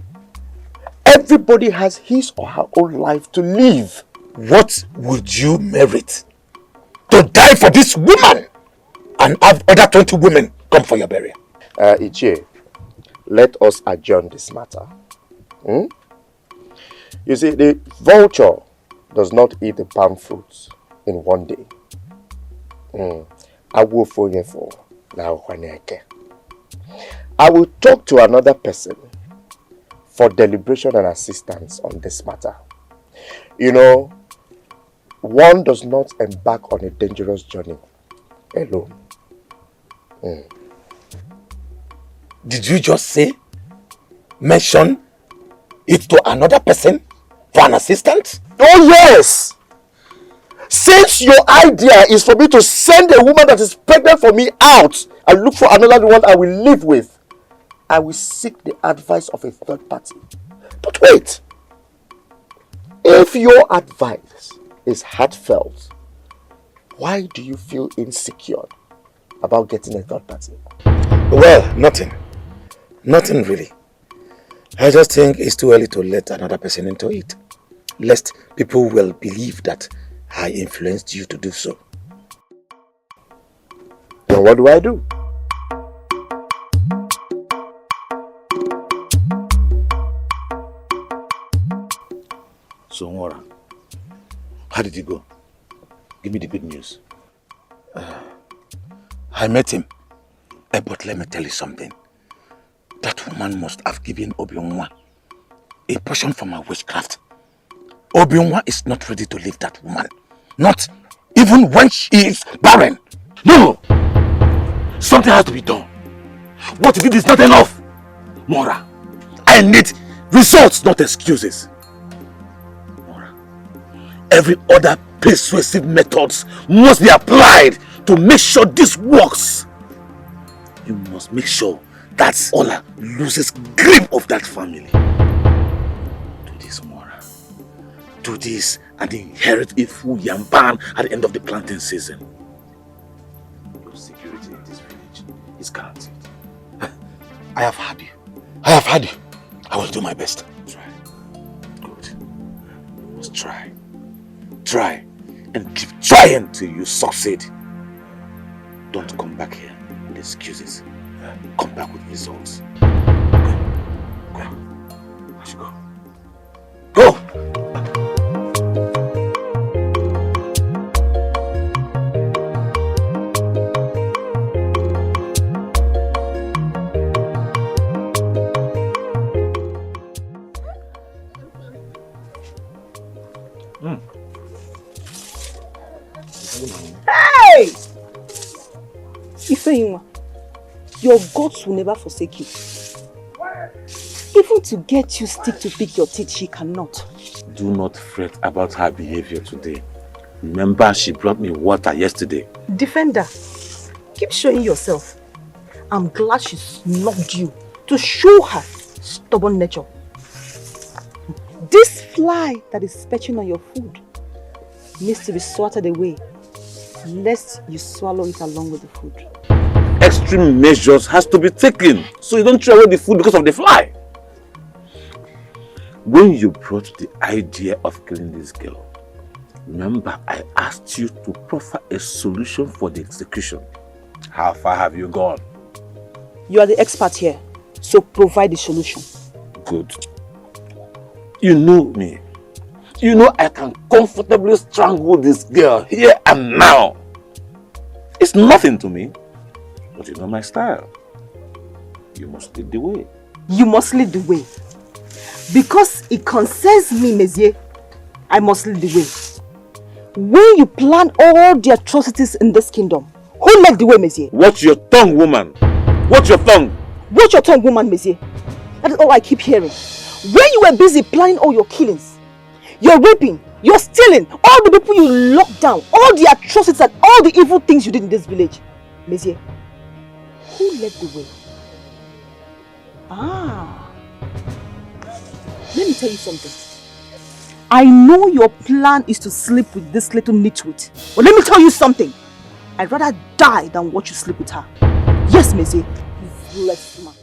B: Everybody has his or her own life to live.
A: What would you merit? To die for this woman and have other 20 women come for your burial?
B: Ichie, let us adjourn this matter. You see, the vulture does not eat the palm fruits in one day. I will talk to another person for deliberation and assistance on this matter. You know, one does not embark on a dangerous journey alone.
A: Did you just say, mention it to another person for an assistant?
B: Oh yes! Since your idea is for me to send a woman that is pregnant for me out and look for another one I will live with, I will seek the advice of a third party. But wait! If your advice is heartfelt, why do you feel insecure about getting a third party?
A: Well, nothing. Nothing really. I just think it's too early to let another person into it, lest people will believe that I influenced you to do so.
B: Then what do I do?
D: So, Nora, how did it go? Give me the good news.
A: I met him. But let me tell you something. That woman must have given Obiunwa a portion from her witchcraft. Obiunwa is not ready to leave that woman. Not even when she is barren. No! Something has to be done. What if it is not enough? Mora, I need results, not excuses. Mora, every other persuasive methods must be applied to make sure this works. You must make sure that Ola loses grip of that family. Do this, Mora. Do this and inherit a full yamban at the end of the planting season. Your security in this village is guaranteed. I have had you. I have had you. I will do my best. Try. Good. You must try. Try. And keep trying till you succeed. Don't come back here with excuses. Come back with results. Go. Let's go. Go!
C: Hey! Ifeyinwa, your gods will never forsake you. Even to get you stick to pick your teeth, she cannot.
D: Do not fret about her behavior today. Remember, she brought me water yesterday.
C: Defender, keep showing yourself. I'm glad she snubbed you to show her stubborn nature. This fly that is perching on your food needs to be swatted away, lest you swallow it along with the food.
D: Extreme measures has to be taken so you don't throw away the food because of the fly. when you brought the idea of killing this girl, remember I asked you to proffer a solution for the execution. How far have you gone?
C: You are the expert here, so provide the solution.
D: Good. You know me. You know I can comfortably strangle this girl here and now. It's nothing to me. But you know my style. You must lead the way.
C: You must lead the way. Because it concerns me, Monsieur, I must lead the way. When you plan all the atrocities in this kingdom, who led the way, Monsieur?
D: Watch your tongue, woman. Watch your tongue.
C: Watch your tongue, woman, Monsieur. That is all I keep hearing. When you were busy planning all your killings, your raping, your stealing, all the people you locked down, all the atrocities and all the evil things you did in this village, Monsieur, who led the way? Let me tell you something. I know your plan is to sleep with this little nitwit. But let me tell you something. I'd rather die than watch you sleep with her. Yes, Monsieur. Bless man.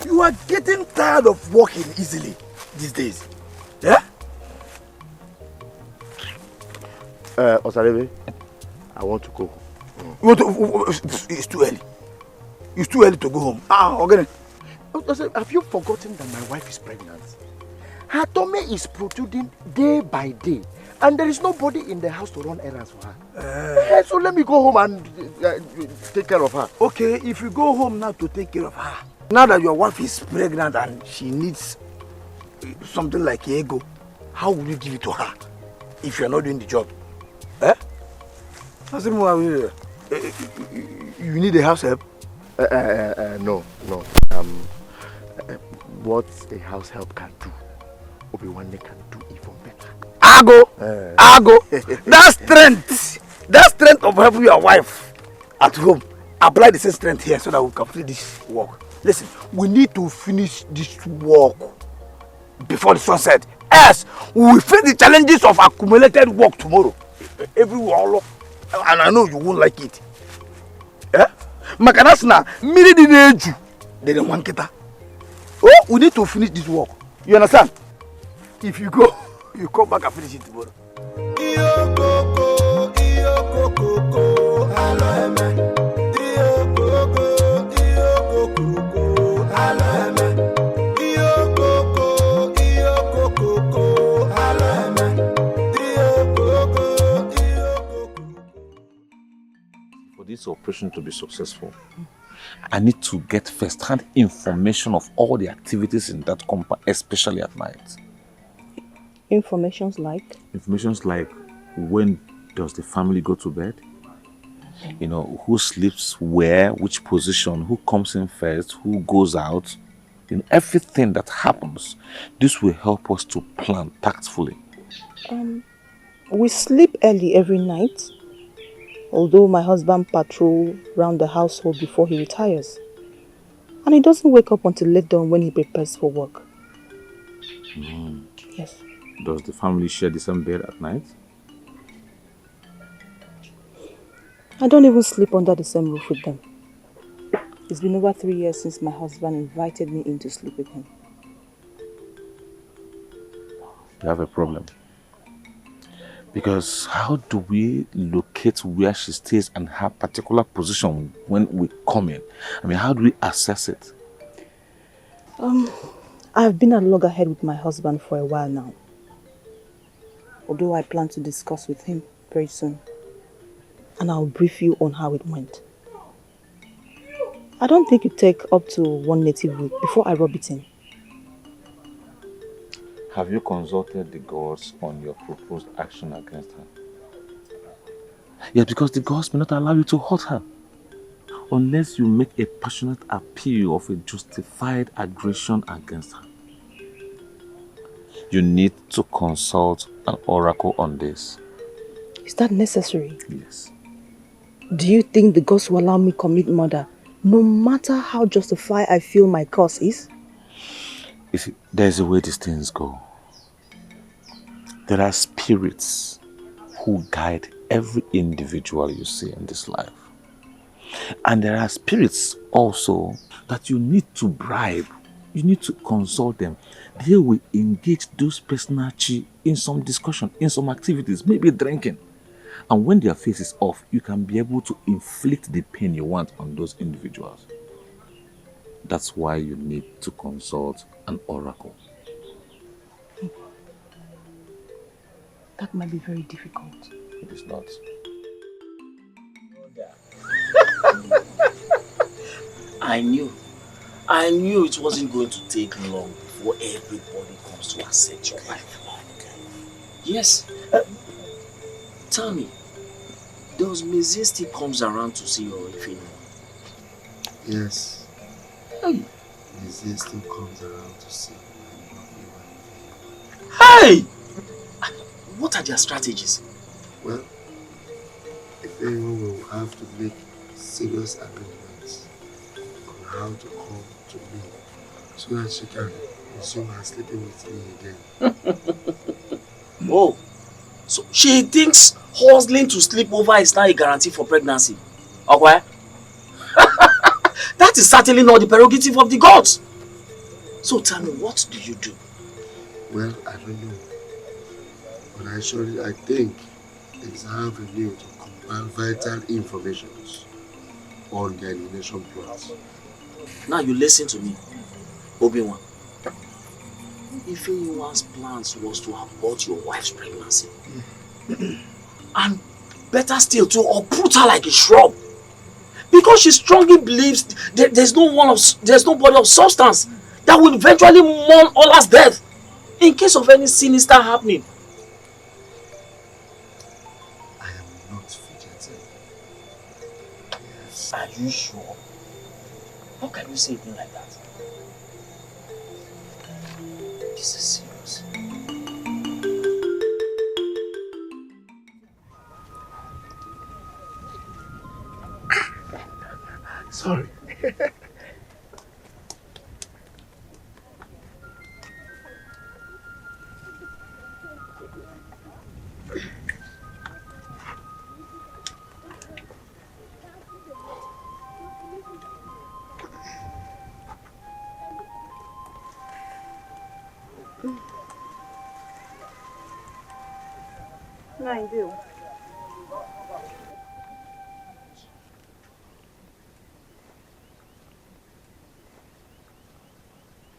A: You are getting tired of walking easily these days. Yeah?
B: Osarebe, I want to go home.
A: It's too early. It's too early to go home. Okay.
B: Have you forgotten that my wife is pregnant? Her tummy is protruding day by day. And there is nobody in the house to run errands for her. So let me go home and take care of her.
A: Okay, if you go home now to take care of her, now that your wife is pregnant and she needs something like ego, how will you give it to her if you are not doing the job? Eh? You need a house help?
B: No. What a house help can do, Obi-Wan can do even better.
A: Ago, that strength of helping your wife at home, apply the same strength here so that we complete this work. Listen, we need to finish this work before the sunset. Else, we will face the challenges of accumulated work tomorrow. Everyone, and I know you won't like it. Eh? Makanasna, miri di neju, they don't want kita. Oh, we need to finish this work. You understand? If you go, you come back and finish it tomorrow.
D: For this operation to be successful, I need to get first-hand information of all the activities in that compound, especially at night.
C: Informations like?
D: Informations like when does the family go to bed? You know, who sleeps where, which position, who comes in first, who goes out. You know, everything that happens. This will help us to plan tactfully.
C: We sleep early every night. Although my husband patrols around the household before he retires. And he doesn't wake up until late dawn when he prepares for work. Yes.
D: Does the family share the same bed at night?
C: I don't even sleep under the same roof with them. It's been over 3 years since my husband invited me in to sleep with him.
D: You have a problem. Because how do we locate where she stays and her particular position when we come in? I mean, how do we assess it?
C: I've been at loggerhead with my husband for a while now. Although I plan to discuss with him very soon. And I'll brief you on how it went. I don't think it take up to 1 native week before I rub it in.
D: Have you consulted the gods on your proposed action against her? Yes, because the gods may not allow you to hurt her unless you make a passionate appeal of a justified aggression against her. You need to consult an oracle on this.
C: Is that necessary?
D: Yes.
C: Do you think the gods will allow me commit murder, no matter how justified I feel my cause is?
D: You see, there's a way these things go. There are spirits who guide every individual you see in this life. And there are spirits also that you need to bribe. You need to consult them. They will engage those personal chi in some discussion, in some activities, maybe drinking. And when their face is off, you can be able to inflict the pain you want on those individuals. That's why you need to consult an oracle.
C: That might be very difficult.
D: It is not.
J: I knew it wasn't going to take long before everybody comes to accept your wife. Yes. Tell me, does Mizzy still comes around to see your wife?
B: Yes.
J: Hey!
B: Mizzy still comes around to see.
J: Hey! What are their strategies?
B: Well, if anyone will have to make serious agreements on how to come to me so that she can resume her sleeping with me again.
J: Oh, so she thinks hustling to sleep over is not a guarantee for pregnancy. Okay? That is certainly not the prerogative of the gods. So tell me, what do you do?
B: Well, I don't know. But I think it's our review to compile vital information on the elimination plans.
J: Now you listen to me, Obi-Wan. Ifeanyi's plans was to abort your wife's pregnancy. And better still, to uproot her like a shrub. Because she strongly believes there's nobody of substance that will eventually mourn Ola's death in case of any sinister happening.
B: I am not fidgeting. Yes.
J: Are you sure? How can you say a thing like that? This is serious.
B: Sorry.
C: No, I do.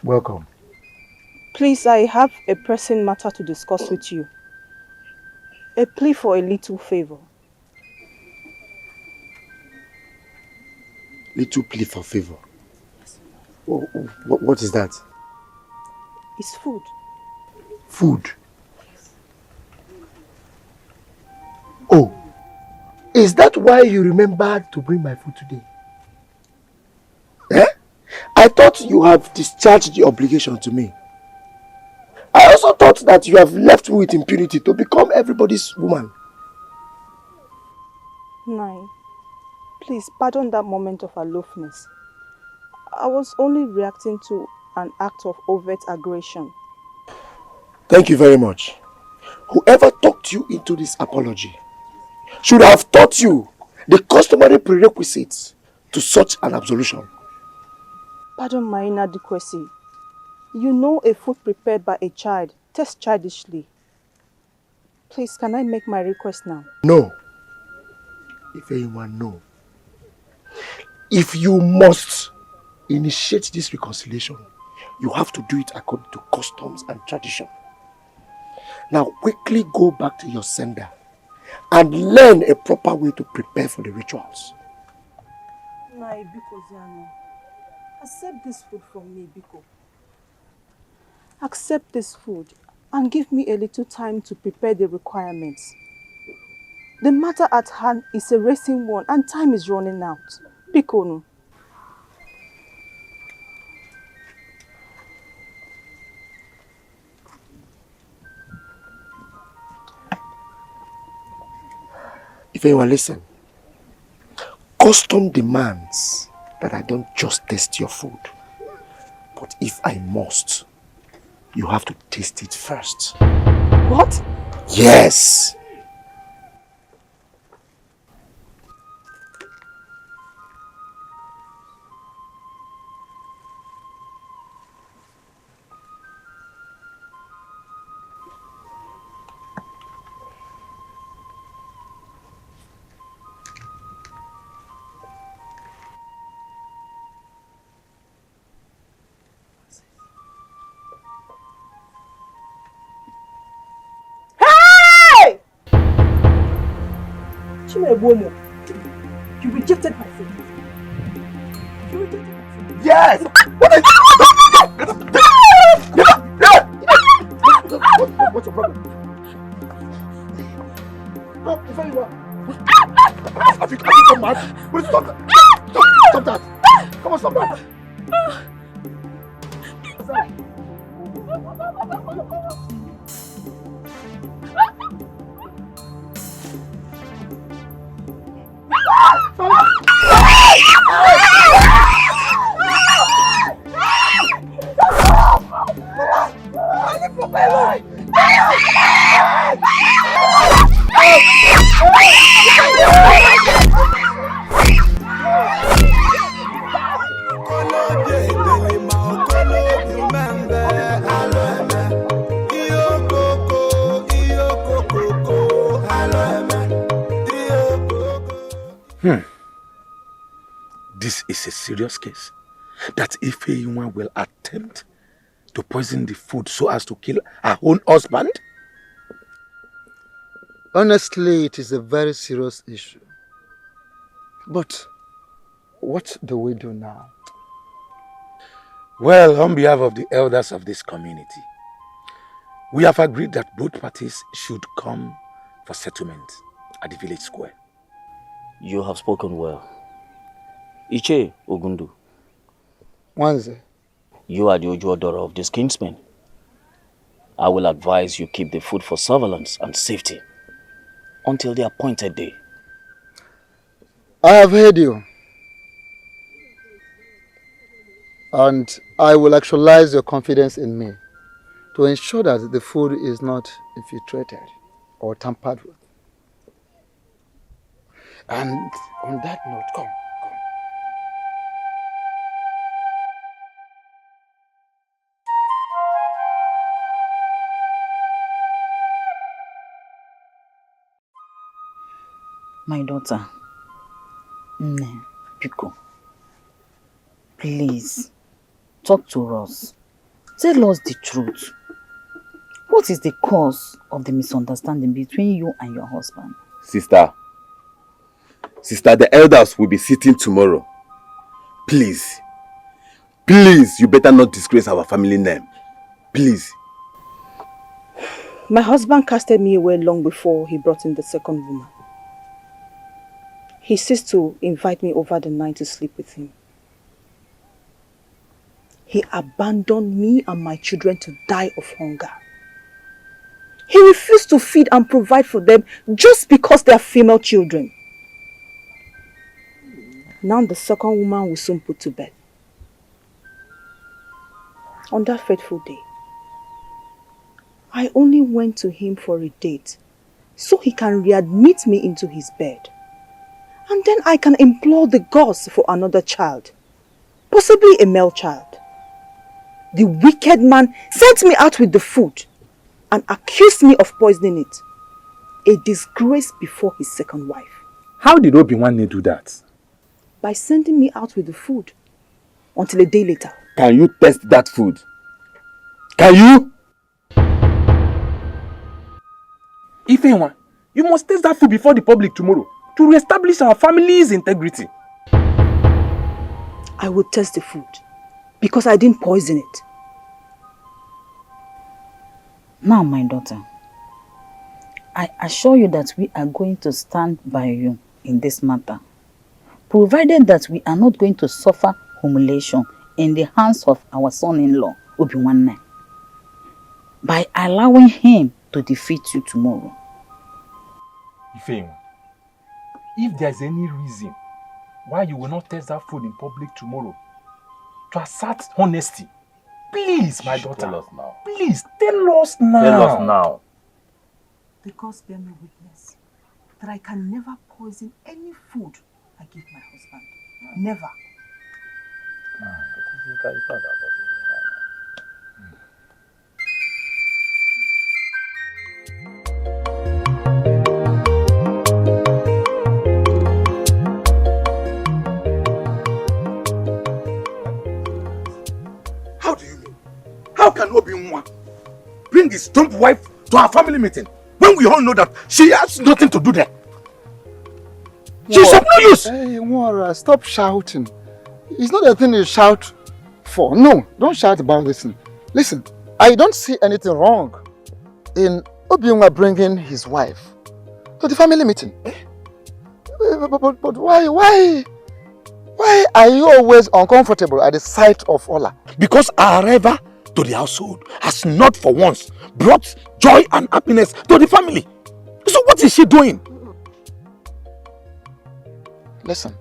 B: Welcome.
C: Please, I have a pressing matter to discuss with you. A plea for a little favor.
B: Little plea for favor. What is that?
C: It's food.
B: Food? Oh, is that why you remembered to bring my food today? Eh? I thought you have discharged the obligation to me. I also thought that you have left me with impunity to become everybody's woman.
C: Nine, please pardon that moment of aloofness. I was only reacting to an act of overt aggression.
B: Thank you very much. Whoever talked you into this apology should have taught you the customary prerequisites to such an absolution.
C: Pardon my inadequacy. You know a food prepared by a child tastes childishly. Please, can I make my request now?
B: No. If anyone know. If you must initiate this reconciliation, you have to do it according to customs and tradition. Now quickly go back to your sender and learn a proper way to prepare for the rituals.
C: Nai, Biko Ziano. Accept this food from me, Biko. Accept this food and give me a little time to prepare the requirements. The matter at hand is a racing one and time is running out. Biko no.
B: If you listen, custom demands that I don't just taste your food. But if I must, you have to taste it first.
C: What?
B: Yes!
C: Chimebomo, you rejected my faith. You rejected my faith.
B: Yes! What is What's your problem? No, it's very well. Have you come mad? Will you stop that? Stop that! Come on, stop that!
A: This is a serious case. That Ifeyinwa will attempt to poison the food so as to kill her own husband?
G: Honestly, it is a very serious issue. But what do we do now?
A: Well, on behalf of the elders of this community, we have agreed that both parties should come for settlement at the village square.
H: You have spoken well. Iche Ogundu.
G: Wanze.
H: You are the Ojuo daughter of this kinsman. I will advise you keep the food for surveillance and safety until the appointed day.
G: I have heard you. And I will actualize your confidence in me to ensure that the food is not infiltrated or tampered with. And on that note, come.
M: My daughter, Nne, Biko, please, talk to us. Tell us the truth. What is the cause of the misunderstanding between you and your husband?
N: Sister, the elders will be sitting tomorrow. Please, you better not disgrace our family name. Please.
C: My husband casted me away long before he brought in the second woman. He ceased to invite me over the night to sleep with him. He abandoned me and my children to die of hunger. He refused to feed and provide for them just because they are female children. Now the second woman will soon put to bed. On that fateful day, I only went to him for a date so he can readmit me into his bed. And then I can implore the gods for another child, possibly a male child. The wicked man sent me out with the food and accused me of poisoning it. A disgrace before his second wife.
I: How did Obiwanne do that?
C: By sending me out with the food until a day later.
N: Can you test that food? Can you?
I: Ifeyinwa, you must test that food before the public tomorrow to reestablish our family's integrity.
C: I will test the food because I didn't poison it.
M: Now, my daughter, I assure you that we are going to stand by you in this matter, provided that we are not going to suffer humiliation in the hands of our son-in-law, Obiwanne, by allowing him to defeat you tomorrow.
I: Ifeyinwa, if there's any reason why you will not test that food in public tomorrow to assert honesty, please, my daughter.
D: Tell us now.
I: Please, tell us now.
D: Tell us now.
C: The gods bear me witness that I can never poison any food I give my husband. Never.
A: How do you mean? How can Obi-Nwa bring his trump wife to our family meeting when we all know that she has nothing to do there? She's of no use!
G: Hey, Nwara, stop shouting. It's not a thing you shout for. No, don't shout about this thing. Listen, I don't see anything wrong in Obi-Nwa bringing his wife to the family meeting. But why are you always uncomfortable at the sight of Ola?
A: Because our arrival to the household has not for once brought joy and happiness to the family. So what is she doing?
G: Listen,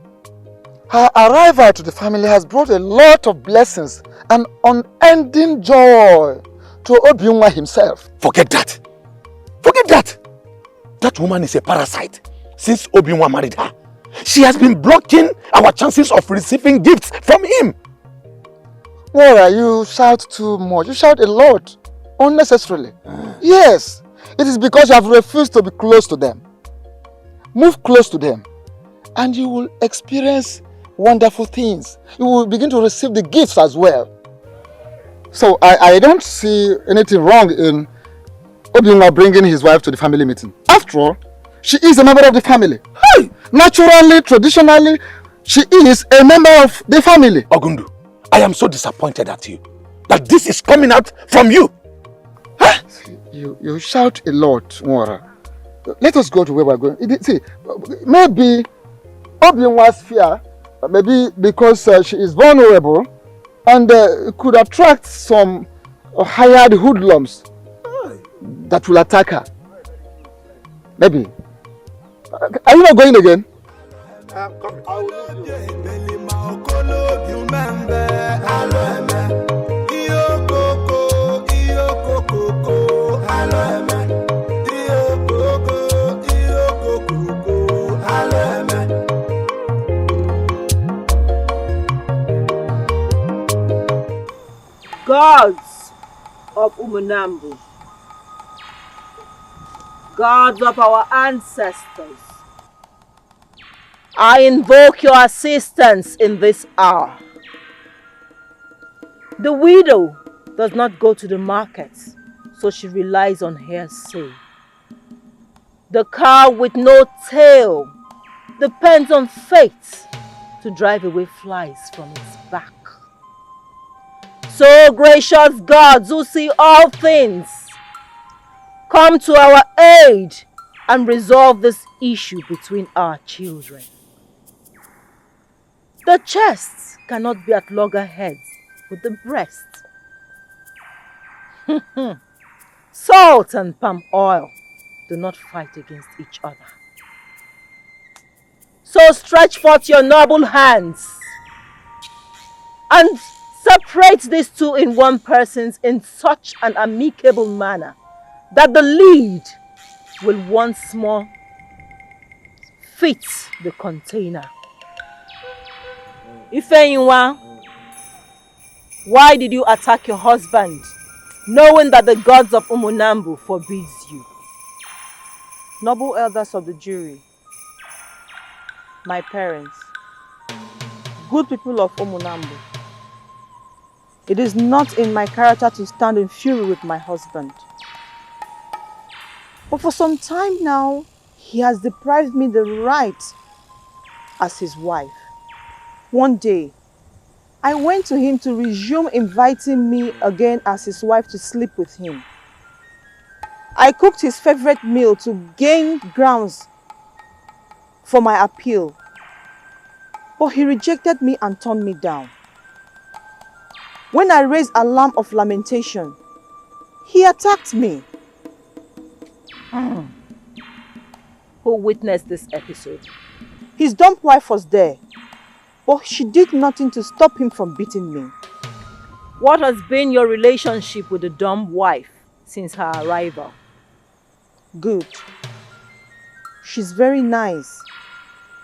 G: her arrival to the family has brought a lot of blessings and unending joy to Obi-Nwa himself.
A: Forget that. Forget that. That woman is a parasite. Since Obi-Nwa married her, she has been blocking our chances of receiving gifts from him.
G: Nora, you shout too much. You shout a lot, unnecessarily. Yes, it is because you have refused to be close to them. Move close to them, and you will experience wonderful things. You will begin to receive the gifts as well. So I don't see anything wrong in Obi-Nwa bringing his wife to the family meeting. After all, she is a member of the family. Hey! Naturally, traditionally, she is a member of the family.
A: Ogundu, I am so disappointed at you that this is coming out from you. Huh?
G: You shout a lot, Nwara. Let us go to where we're going. See, maybe Obi-Nwa's fear, maybe because she is vulnerable and could attract some hired hoodlums that will attack her. Maybe. Are you not going again?
F: Gods of Umunambu, gods of our ancestors, I invoke your assistance in this hour. The widow does not go to the market, so she relies on hearsay. The cow with no tail depends on fate to drive away flies from its back. So, gracious gods who see all things, come to our aid and resolve this issue between our children. The chests cannot be at loggerheads with the breast. Salt and palm oil do not fight against each other. So stretch forth your noble hands and separate these two in one person in such an amicable manner that the lead will once more fit the container. Ifeyinwa, why did you attack your husband, knowing that the gods of Umunambu forbids you?
C: Noble elders of the jury, my parents, good people of Umunambu, it is not in my character to stand in fury with my husband. But for some time now, he has deprived me the right as his wife. One day, I went to him to resume inviting me again as his wife to sleep with him. I cooked his favorite meal to gain grounds for my appeal, but he rejected me and turned me down. When I raised alarm of lamentation, he attacked me.
F: Who witnessed this episode?
C: His dumb wife was there, but she did nothing to stop him from beating me.
F: What has been your relationship with the dumb wife since her arrival?
C: Good. She's very nice.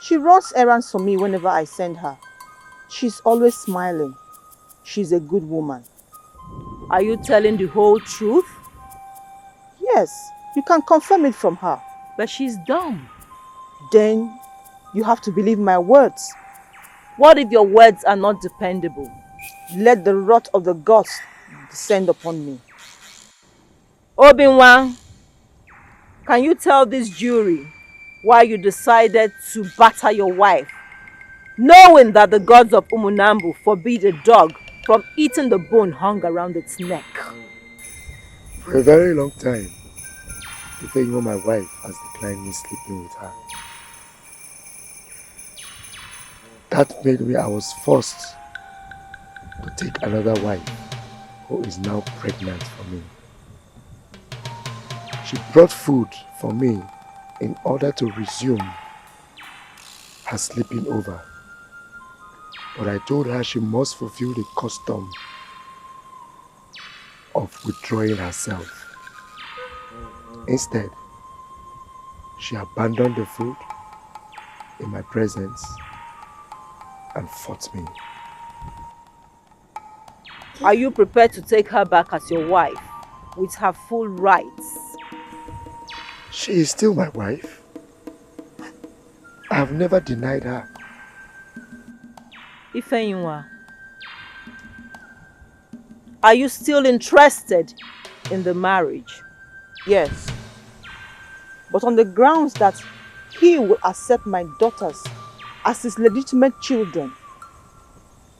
C: She runs errands for me whenever I send her. She's always smiling. She's a good woman.
F: Are you telling the whole truth?
C: Yes, you can confirm it from her.
F: But she's dumb.
C: Then you have to believe my words.
F: What if your words are not dependable?
C: Let the wrath of the gods descend upon me.
F: Obinwa, can you tell this jury why you decided to batter your wife, knowing that the gods of Umunambu forbid a dog from eating the bone hung around its neck?
B: For a very long time, Ifeyinwa, my wife, has declined me sleeping with her. That made me, I was forced to take another wife who is now pregnant for me. She brought food for me in order to resume her sleeping over. But I told her she must fulfill the custom of withdrawing herself. Instead, she abandoned the food in my presence and fought me.
F: Are you prepared to take her back as your wife with her full rights?
B: She is still my wife. I have never denied her.
F: Ifeyinwa, are you still interested in the marriage?
C: Yes. But on the grounds that he will accept my daughters as his legitimate children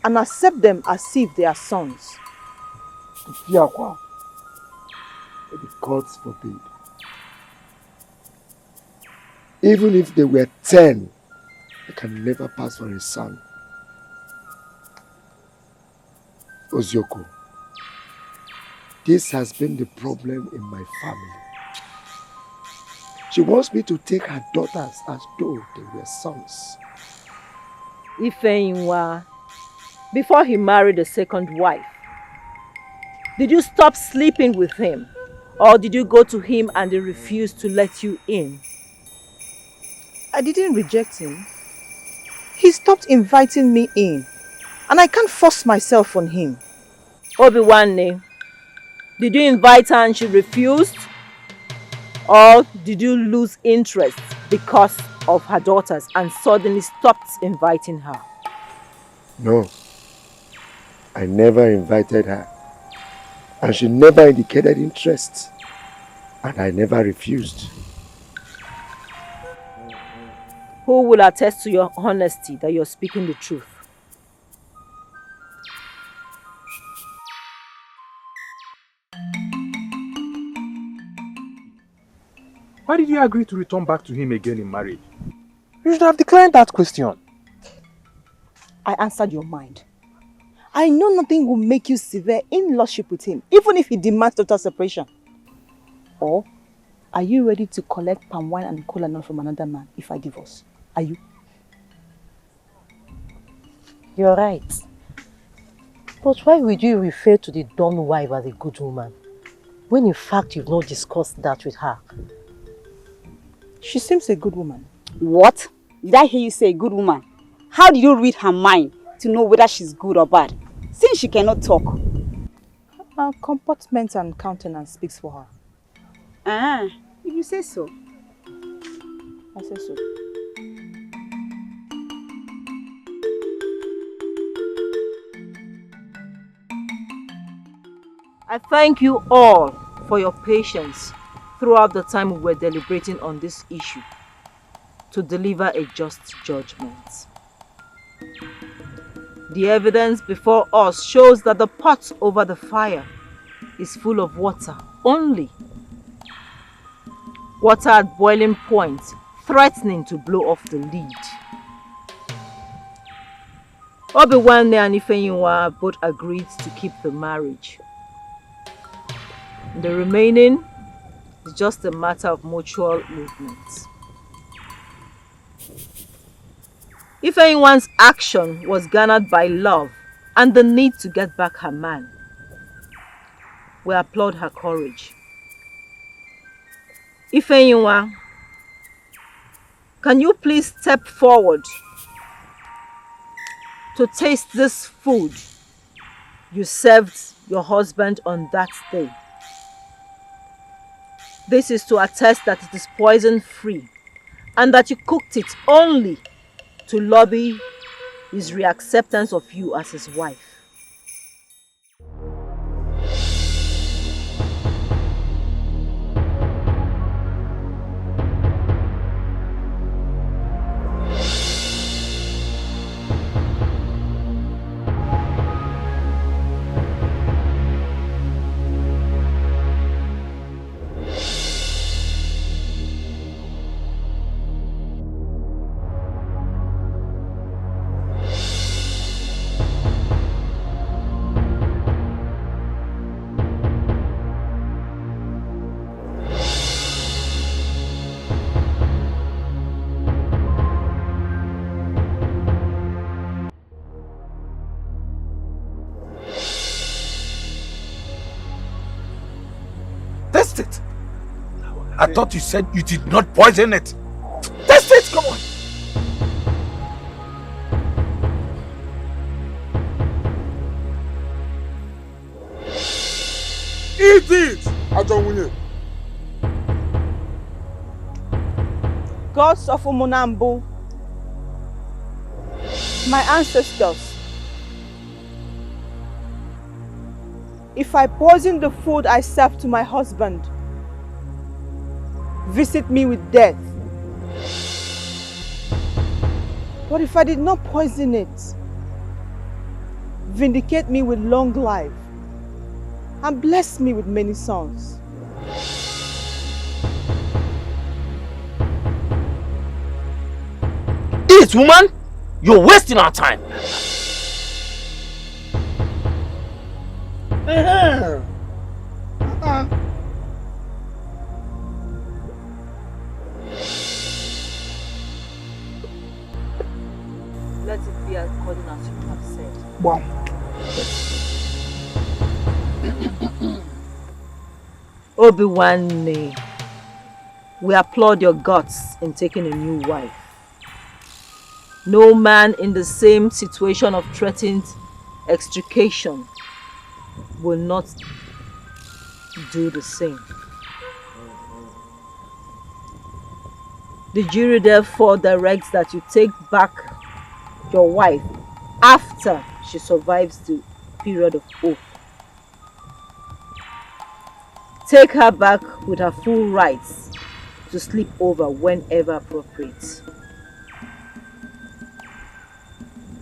C: and accept them as if they are sons.
B: The gods forbid. Even if they were 10, they can never pass for a son. Ozioko, this has been the problem in my family. She wants me to take her daughters as though they were sons.
F: Ifeyinwa, before he married a second wife, did you stop sleeping with him? Or did you go to him and he refused to let you in?
C: I didn't reject him. He stopped inviting me in, and I can't force myself on him.
F: Obiwanne, did you invite her and she refused? Or did you lose interest because of her daughters and suddenly stopped inviting her?
B: No, I never invited her, and she never indicated interest, and I never refused.
F: Who will attest to your honesty that you're speaking the truth?
I: Why did you agree to return back to him again in marriage? You should have declined that question.
C: I answered your mind. I know nothing will make you severe in lordship with him, even if he demands total separation. Or, are you ready to collect palm wine and cola nut from another man if I divorce? Are you?
R: You're right. But why would you refer to the dumb wife as a good woman, when in fact you've not discussed that with her?
C: She seems a good woman.
M: What? Did I hear you say a good woman? How did you read her mind to know whether she's good or bad, since she cannot talk?
C: Her comportment and countenance speaks for her.
M: Ah, if you say so.
C: I say so.
F: I thank you all for your patience throughout the time we were deliberating on this issue to deliver a just judgment. The evidence before us shows that the pot over the fire is full of water only. Water at boiling point, threatening to blow off the lid. Obiwanne and Ifeyinwa both agreed to keep the marriage. The remaining is just a matter of mutual movement. If anyone's action was garnered by love and the need to get back her man, we applaud her courage. If anyone, can you please step forward to taste this food you served your husband on that day? This is to attest that it is poison-free and that you cooked it only to lobby his reacceptance of you as his wife.
A: Test it. I thought you said you did not poison it. Test it, come on.
K: Eat it! Ajawunye.
C: Gods of Umunambu, my ancestors, if I poison the food I serve to my husband, visit me with death. But if I did not poison it, vindicate me with long life and bless me with many sons.
J: Eat, woman! You're wasting our time.
F: Let it be according as you have said.
K: Wow.
F: Obi-Wan, we applaud your guts in taking a new wife. No man in the same situation of threatened extrication will not do the same. The jury therefore directs that you take back your wife after she survives the period of oath. Take her back with her full rights to sleep over whenever appropriate.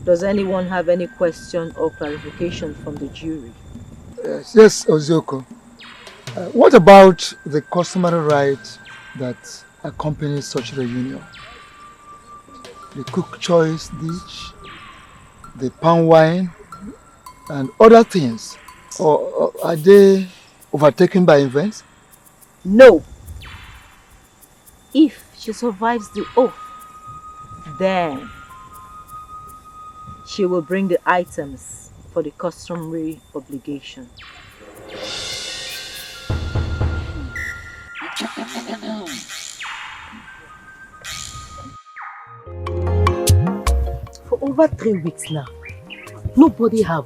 F: Does anyone have any question or clarification from the jury?
G: Yes, Ozioko. What about the customary right that accompanies such reunion? The cook choice dish, the palm wine, and other things? Or are they overtaken by events?
F: No. If she survives the oath, then she will bring the items for the customary obligation.
R: For over 3 weeks now, nobody have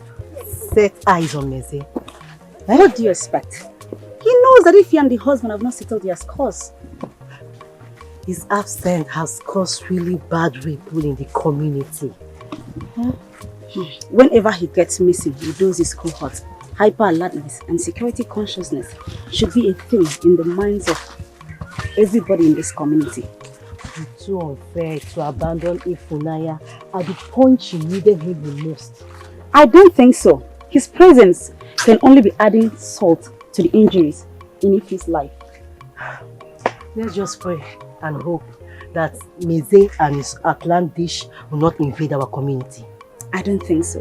R: set eyes on Meze.
M: What do you expect? He knows that if he and the husband have not settled their scores.
R: His absence has caused really bad ripple in the community.
M: Whenever he gets missing, he does his cohort. Hyper alertness and security consciousness should be a thing in the minds of everybody in this community.
R: It's too unfair to abandon Ifunaya at the point she needed him the most.
M: I don't think so. His presence can only be adding salt to the injuries in Ife's life.
R: Let's just pray and hope that Meze and his outlandish will not invade our community.
M: I don't think so.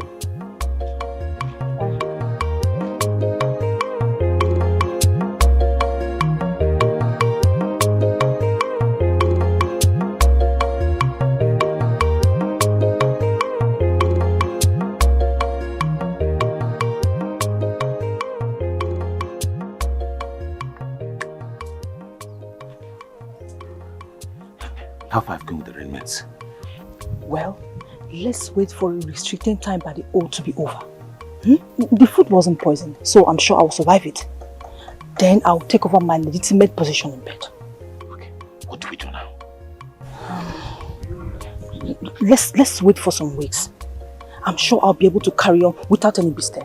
A: How far have gone with the arrangements?
C: Well, let's wait for a restricted time by the oath to be over. The food wasn't poisoned, so I'm sure I'll survive it. Then I'll take over my legitimate position in bed.
A: Okay, what do we do now?
C: Let's wait for some weeks. I'm sure I'll be able to carry on without any mistake.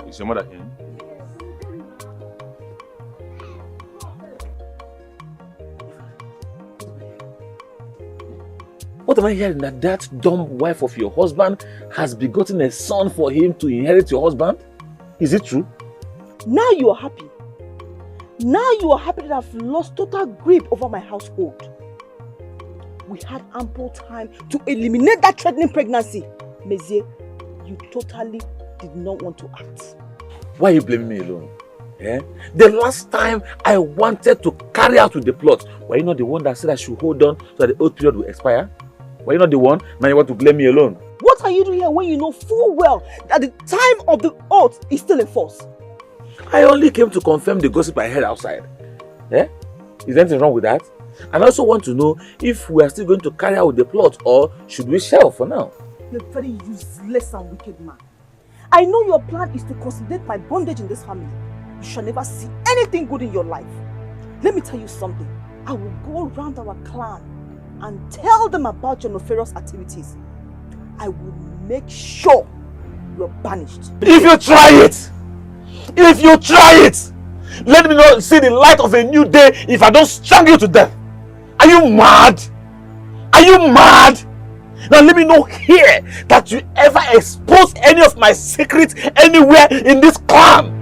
D: Is your mother in? What am I hearing? That dumb wife of your husband has begotten a son for him to inherit your husband? Is it true?
C: Now you are happy. Now you are happy that I've lost total grip over my household. We had ample time to eliminate that threatening pregnancy. Mezie, you totally did not want to act.
D: Why are you blaming me alone? Eh? The last time I wanted to carry out with the plot, were you not the one that said I should hold on so that the oath period will expire? Were you not the one? Now you want to blame me alone?
C: What are you doing here when you know full well that the time of the oath is still in force?
D: I only came to confirm the gossip I heard outside. Eh? Is there anything wrong with that? And I also want to know if we are still going to carry out with the plot or should we shelve for now?
C: You're a very useless and wicked man. I know your plan is to consolidate my bondage in this family. You shall never see anything good in your life. Let me tell you something. I will go around our clan and tell them about your nefarious activities. I will make sure you're banished.
D: If you try it! If you try it! Let me not see the light of a new day if I don't strangle you to death. Are you mad? Are you mad? Now let me know here that you ever expose any of my secrets anywhere in this clan.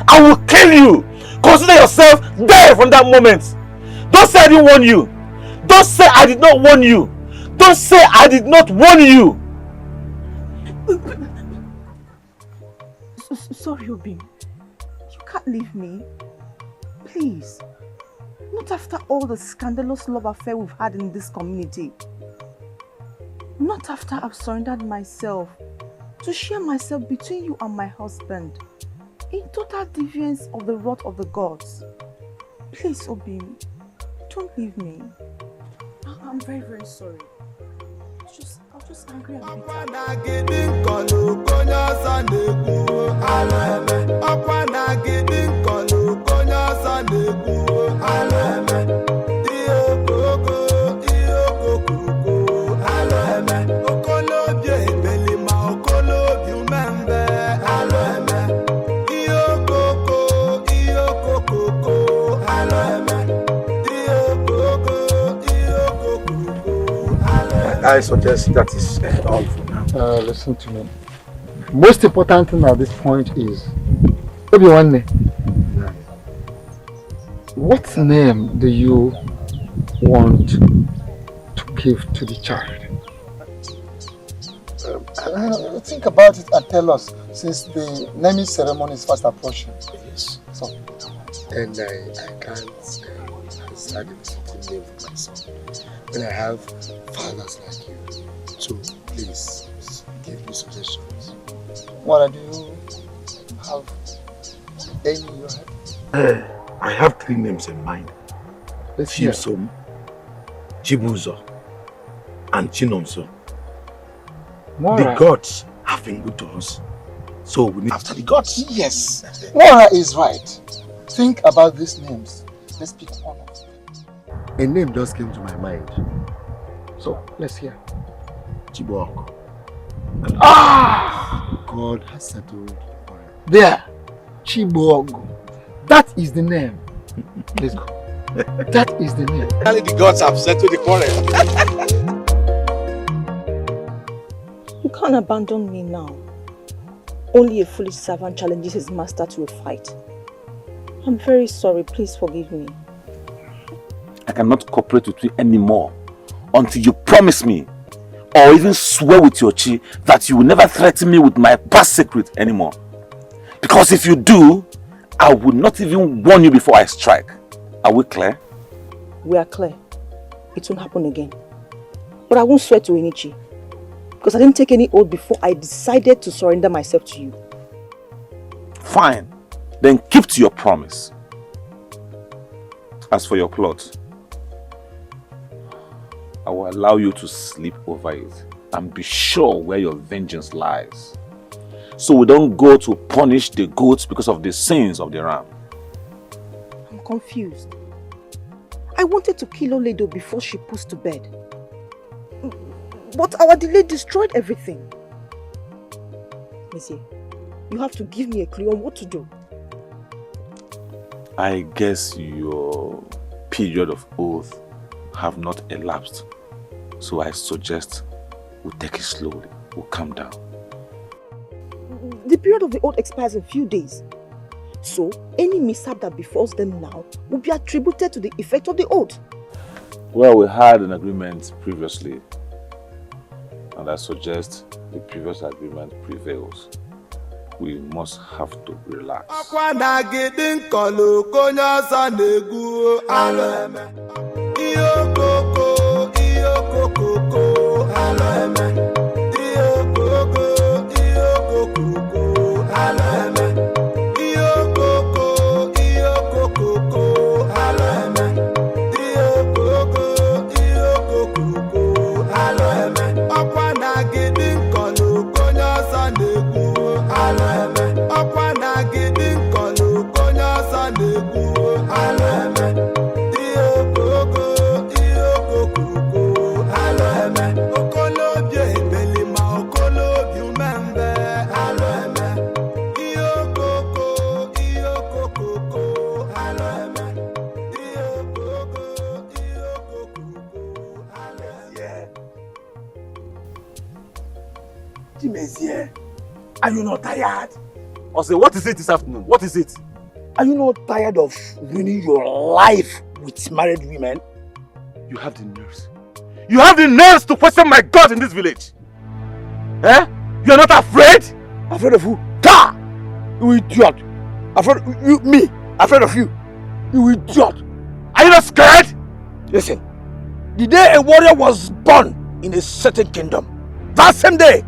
D: I will kill you. Consider yourself dead from that moment. Don't say I didn't warn you. Don't say I did not warn you. Don't say I did not warn you.
C: Sorry, Obi. You can't leave me. Please. Not after all the scandalous love affair we've had in this community. Not after I've surrendered myself to share myself between you and my husband in total defiance of the wrath of the gods. Please, Obi, don't leave me. I'm very, very sorry. I'm just angry and
A: I suggest that is all for now.
G: Listen to me. Most important thing at this point is, what name do you want to give to the child? Think about it and tell us, since the naming ceremony is fast approaching.
A: Yes.
G: So,
B: and I can't decide a certain name for my son when I have fathers like you. So please give me suggestions.
G: What do you have any in your head?
A: I have 3 names in mind.
G: Let's hear.
A: Chibsom, Chibuzo, and Chinomso. The gods have been good to us. So we need after the gods.
G: Yes. Nora is right. Think about these names. Let's pick one of them.
B: A name just came to my mind.
G: So, let's hear.
B: Chibok.
G: God has settled. There. Chibok. That is the name. Let's go. That is the name.
A: Only the gods have settled the quarrel.
C: You can't abandon me now. Only a foolish servant challenges his master to a fight. I'm very sorry. Please forgive me.
D: I cannot cooperate with you anymore until you promise me or even swear with your chi that you will never threaten me with my past secret anymore. Because if you do, I will not even warn you before I strike. Are we clear?
C: We are clear. It won't happen again. But I won't swear to Enichi. Because I didn't take any oath before I decided to surrender myself to you.
D: Fine. Then keep to your promise. As for your plot, I will allow you to sleep over it and be sure where your vengeance lies. So we don't go to punish the goats because of the sins of the ram.
C: I'm confused. I wanted to kill Oledo before she puts to bed. But our delay destroyed everything. Monsieur, you have to give me a clue on what to do.
D: I guess your period of oath have not elapsed. So I suggest we take it slowly. We'll calm down.
C: The period of the oath expires in a few days. So any mishap that befalls them now will be attributed to the effect of the oath.
D: Well, we had an agreement previously. And I suggest the previous agreement prevails. We must have to relax.
A: Are you not tired?
D: I say, what is it this afternoon? What is it?
A: Are you not tired of ruining your life with married women?
D: You have the nerves. You have the nerves to question my God in this village. Eh? You are not afraid?
A: Afraid of who? Ta! You idiot! Afraid of you, me? Afraid of you? You idiot!
D: Are you not scared?
A: Listen, the day a warrior was born in a certain kingdom, that same day,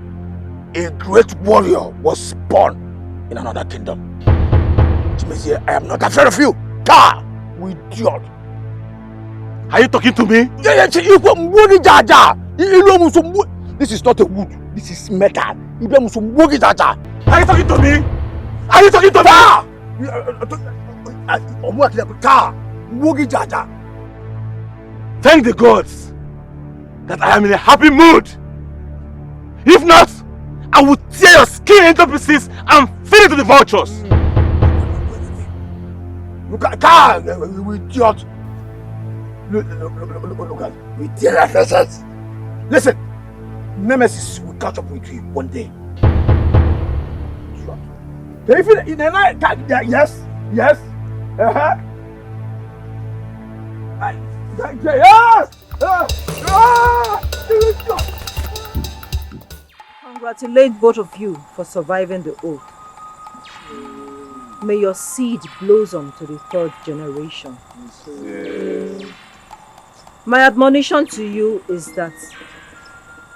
A: a great warrior was born in another kingdom. Chimezie, I am not afraid of you. Ta! You idiot!
D: Are you talking to me?
A: Yeah, this is not a wood. This is metal. Are you
D: talking to me? Are you talking to me? Thank the gods that I am in a happy mood. If not, I will tear your skin into pieces and feed it to the vultures.
A: Look at you idiot. Look at we tear our faces. Listen, Nemesis will catch up with you one day. If in the night, yes. Yes.
F: Congratulate both of you for surviving the oath. May your seed blossom to the 3rd generation. My admonition to you is that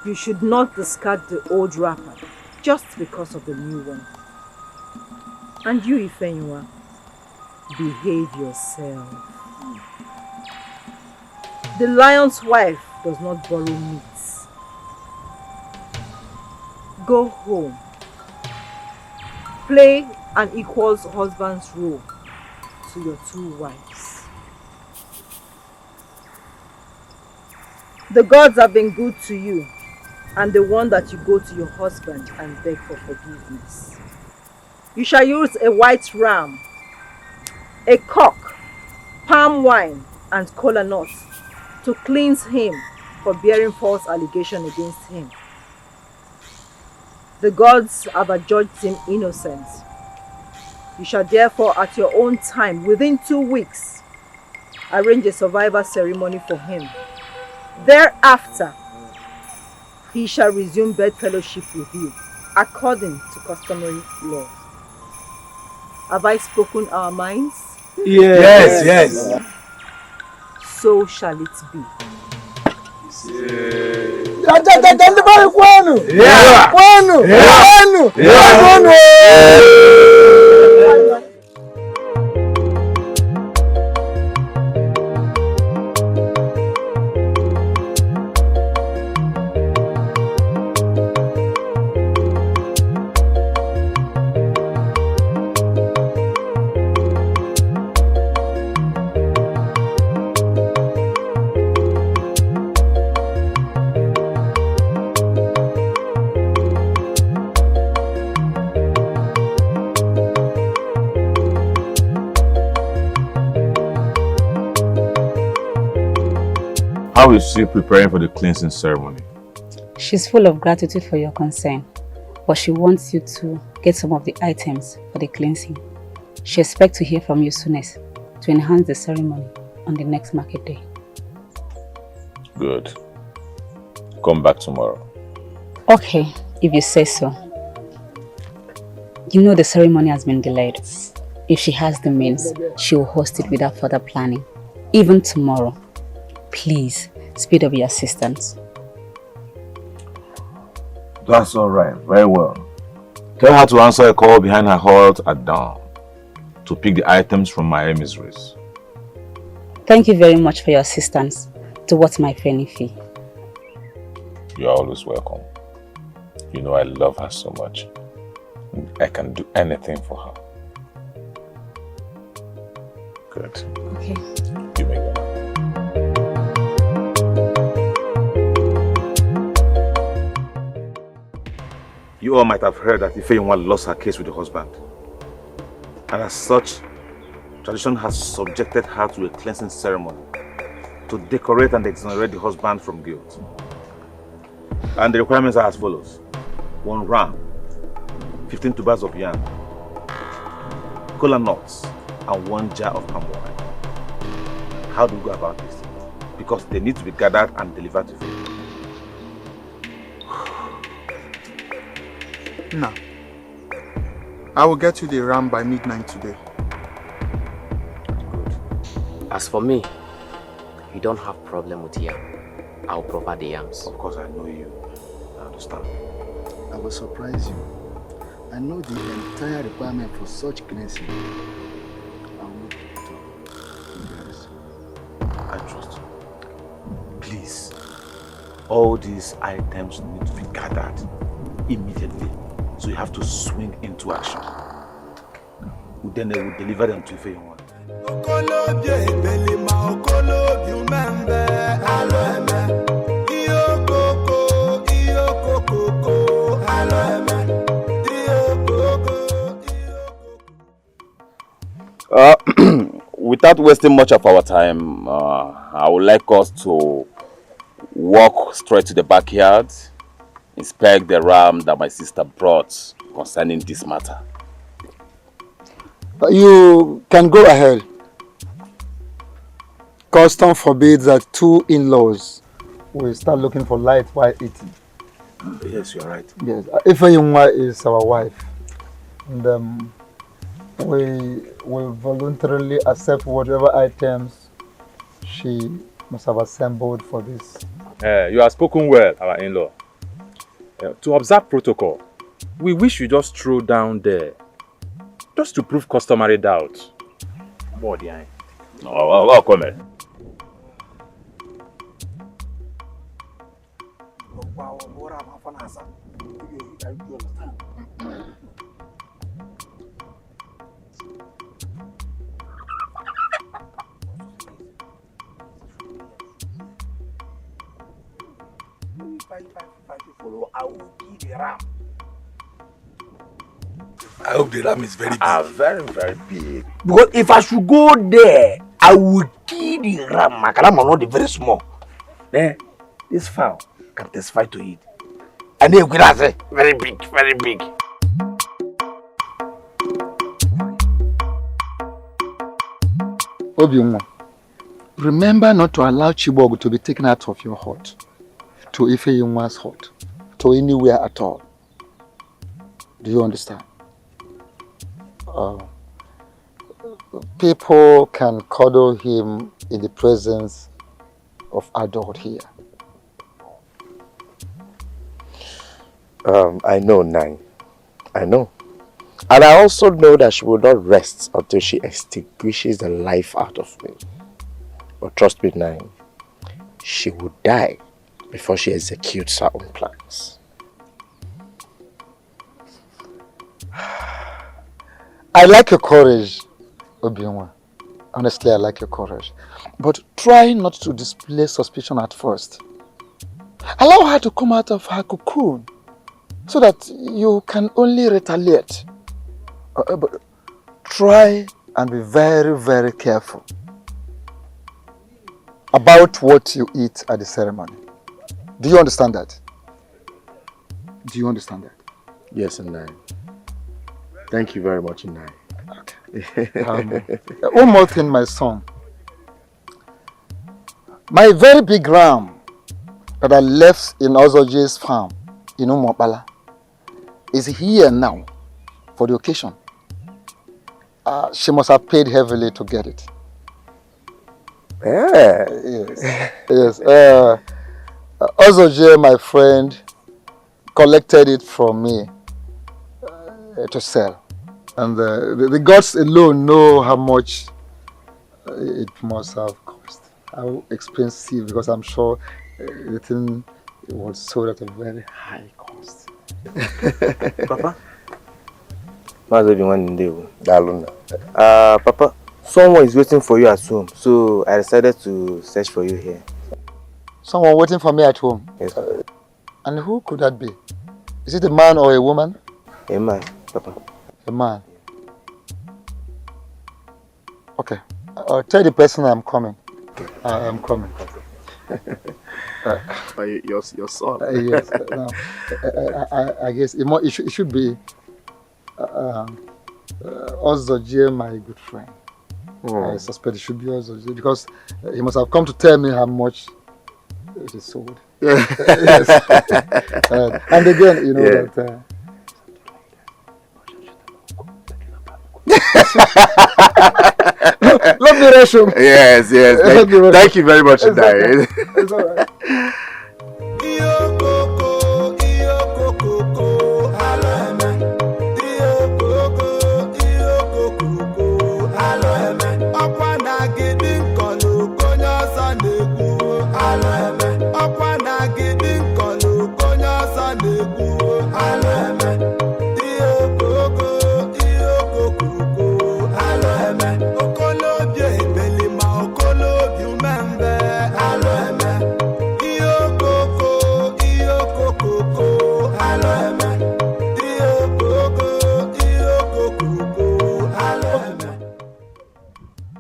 F: you should not discard the old wrapper just because of the new one. And you, Ifenywa, behave yourself. The lion's wife does not borrow meat. Go home. Play an equal husband's role to your 2 wives. The gods have been good to you, and they want that you go to your husband and beg for forgiveness. You shall use a white ram, a cock, palm wine, and kola nuts to cleanse him for bearing false allegation against him. The gods have adjudged him innocent. You shall therefore at your own time, within 2 weeks, arrange a survivor ceremony for him. Thereafter, he shall resume bedfellowship with you, according to customary laws. Have I spoken our minds?
A: Yes.
F: So shall it be.
D: How is she preparing for the cleansing ceremony?
L: She's full of gratitude for your concern, but she wants you to get some of the items for the cleansing. She expects to hear from you soonest to enhance the ceremony on the next market day.
D: Good. Come back tomorrow.
L: Okay, if you say so. You know the ceremony has been delayed. If she has the means, she will host it without further planning. Even tomorrow. Please, speed up your assistance.
D: That's all right. Very well. Tell her to answer a call behind her hut at dawn to pick the items from my emissaries.
L: Thank you very much for your assistance towards my penny fee.
D: You're always welcome. You know I love her so much. I can do anything for her. Good.
L: Okay.
D: You may go now. You all might have heard that Ifeyinwa lost her case with her husband. And as such, tradition has subjected her to a cleansing ceremony to decorate and exonerate the husband from guilt. And the requirements are as follows. 1 ram, 15 tubers of yam, kola nuts, and 1 jar of palm wine. How do we go about this? Because they need to be gathered and delivered to you.
K: Now, I will get you the ram by midnight today.
S: As for me, you don't have problem with yam. I'll provide the yams.
D: Of course, I know you. I understand.
G: I will surprise you. I know the entire requirement for such cleansing.
D: I trust you. Please, all these items need to be gathered immediately. So you have to swing into action. Then they will deliver them to Ifeyinwa.
H: Without wasting much of our time, I would like us to walk straight to the backyard, inspect the ram that my sister brought concerning this matter.
G: You can go ahead. Custom forbids that 2 in-laws will start looking for light while eating.
D: Yes, you are right.
G: Yes, Ifeyinwa is our wife. And we will voluntarily accept whatever items she must have assembled for this.
I: You have spoken well, our in-law. To observe protocol, we wish you just throw down there, just to prove customary doubt. Body,
H: I'll come in.
A: follow, I will be the ram. I hope the ram is very big.
B: Very, very big.
A: Because if I should go there, I will kill the ram. My ram are not very small. Then this fowl can testify to it. And then you can say, very big, very big.
G: Obiunwa, remember not to allow Chibog to be taken out of your heart, to Ifeyunwa's heart, to anywhere at all. Do you understand? People can cuddle him in the presence of adult here.
B: I know, Nine. I know. And I also know that she will not rest until she extinguishes the life out of me. But trust me, Nine, she will die before she executes her own plans.
G: I like your courage, Obiunwa. Honestly, I like your courage. But try not to display suspicion at first. Allow her to come out of her cocoon so that you can only retaliate. But try and be very, very careful about what you eat at the ceremony. Do you understand that? Do you understand that?
B: Yes, Nine. Thank you very much, Nai.
G: Okay. One more thing, my son. My very big ram that I left in Ozoje's farm in Umopala is here now for the occasion. She must have paid heavily to get it.
B: Yeah.
G: Yes. Ozoje, my friend, collected it from me to sell. And the gods alone know how much it must have cost. How expensive, because I'm sure the thing was sold at a very high cost.
S: Papa? Papa, someone is waiting for you at home, so I decided to search for you here.
G: Someone waiting for me at home?
S: Yes.
G: And who could that be? Is it a man or a woman?
S: A man, Papa.
G: A man. Okay. Tell the person I'm coming. I'm coming.
B: Your son.
G: Yes. No, I guess it should be Ozoje, my good friend. I suspect it should be Ozoje because he must have come to tell me how much it is sold. Yes. And again, you know that. Let me rush him.
B: Yes. Thank you very much, Nai.
G: It's all right.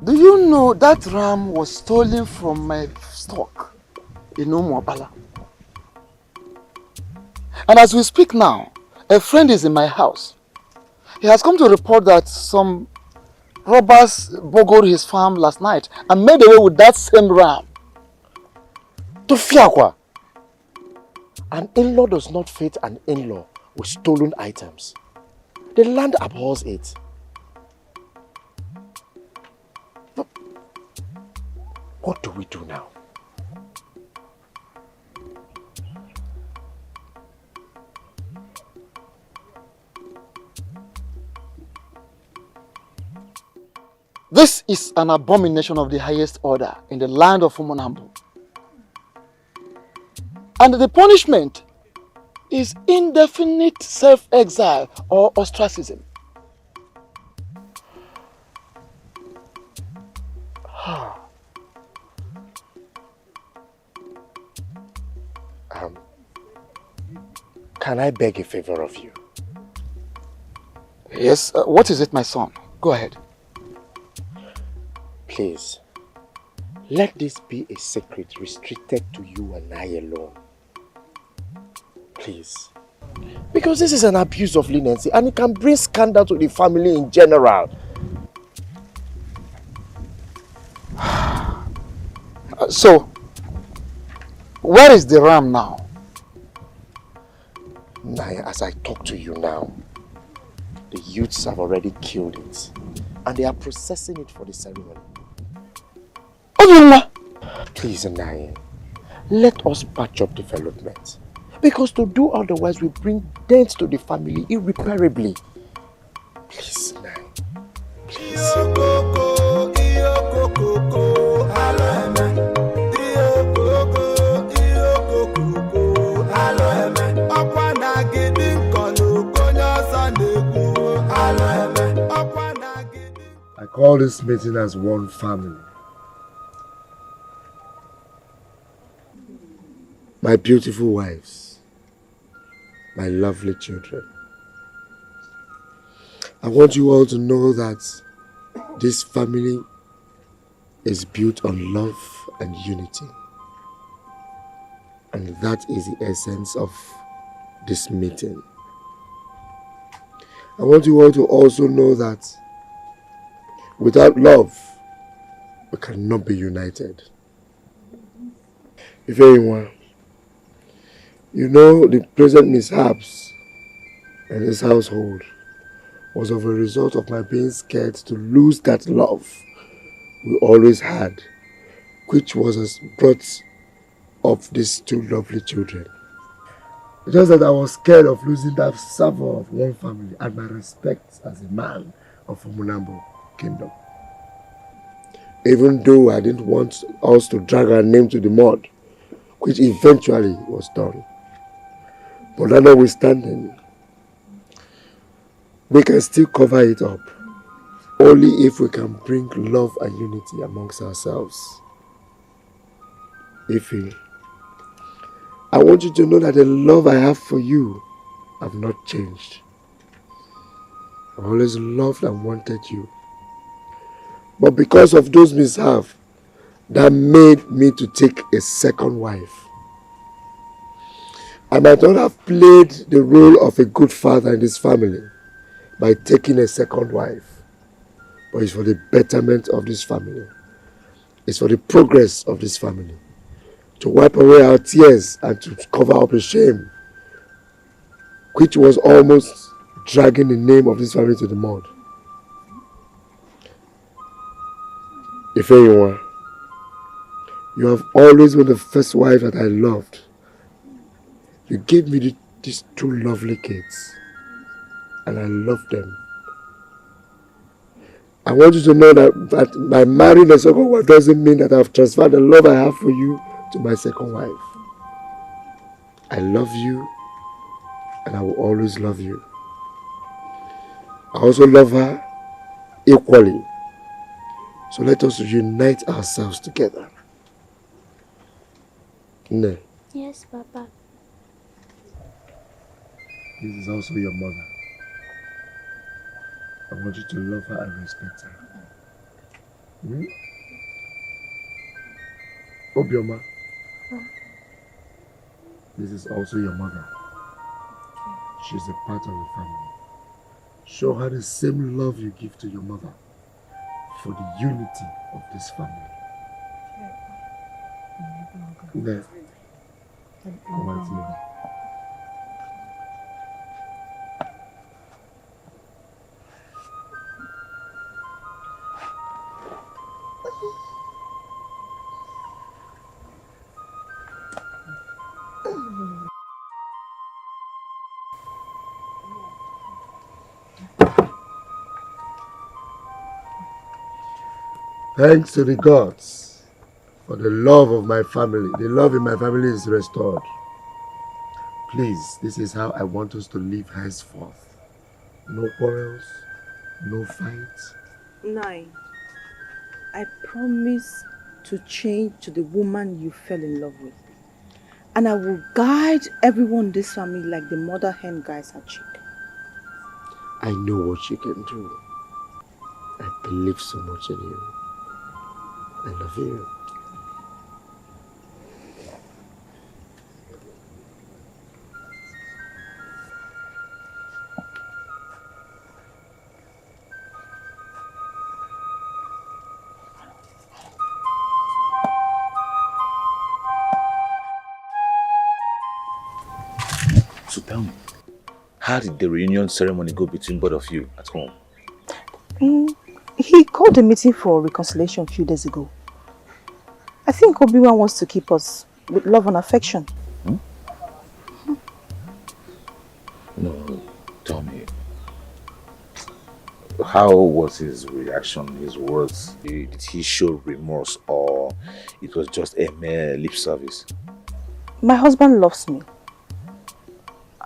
G: Do you know that ram was stolen from my stock in Umuabala? And as we speak now, a friend is in my house. He has come to report that some robbers burgled his farm last night and made away with that same ram.
B: To Fiakwa, an in-law does not fit an in-law with stolen items. The land abhors it. What do we do now?
G: This is an abomination of the highest order in the land of Umonambo. And the punishment is indefinite self-exile or ostracism.
B: can I beg a favor of you?
G: Yes, what is it, my son? Go ahead.
B: Please, let this be a secret restricted to you and I alone. Please. Because this is an abuse of leniency and it can bring scandal to the family in general.
G: So, where is the ram now?
B: Naya, as I talk to you now, the youths have already killed it and they are processing it for the ceremony. Please, Naya, let us patch up development. Because to do otherwise will bring dent to the family irreparably. Please, Naya. Please.
T: I call this meeting as one family. My beautiful wives, my lovely children. I want you all to know that this family is built on love and unity. And that is the essence of this meeting. I want you all to also know that without love, we cannot be united. If anyone, you know the present mishaps in this household was of a result of my being scared to lose that love we always had, which was as brought of these two lovely children. Just that I was scared of losing that savor of one family and my respect as a man of Umunambo kingdom. Even though I didn't want us to drag our name to the mud, which eventually was done. But that notwithstanding, we can still cover it up, only if we can bring love and unity amongst ourselves. Ify, I want you to know that the love I have for you have not changed. I've always loved and wanted you. But because of those mishaps, that made me to take a second wife. I might not have played the role of a good father in this family by taking a second wife. But it's for the betterment of this family. It's for the progress of this family. To wipe away our tears and to cover up the shame, which was almost dragging the name of this family to the mud. If anyone, you have always been the first wife that I loved. You gave me these two lovely kids, and I love them. I want you to know that by marrying a second wife doesn't mean that I've transferred the love I have for you to my second wife. I love you, and I will always love you. I also love her equally. So let us unite ourselves together. Ne.
U: Yes, Papa.
T: This is also your mother. I want you to love her and respect her. Obioma. This is also your mother. She's a part of the family. Show her the same love you give to your mother for the unity of this family. Ne. Come on, Tina. Thanks to the gods for the love of my family. The love in my family is restored. Please, this is how I want us to live henceforth. No quarrels, no fights.
C: Nine, I promise to change to the woman you fell in love with. And I will guide everyone in this family like the mother hen guides her chick.
T: I know what you can do. I believe so much in you. I love you.
D: So tell me, how did the reunion ceremony go between both of you at home?
C: He called a meeting for reconciliation a few days ago. I think Obi-Wan wants to keep us with love and affection.
D: No, tell me. How was his reaction, his words? Did he show remorse or it was just a mere lip service?
C: My husband loves me.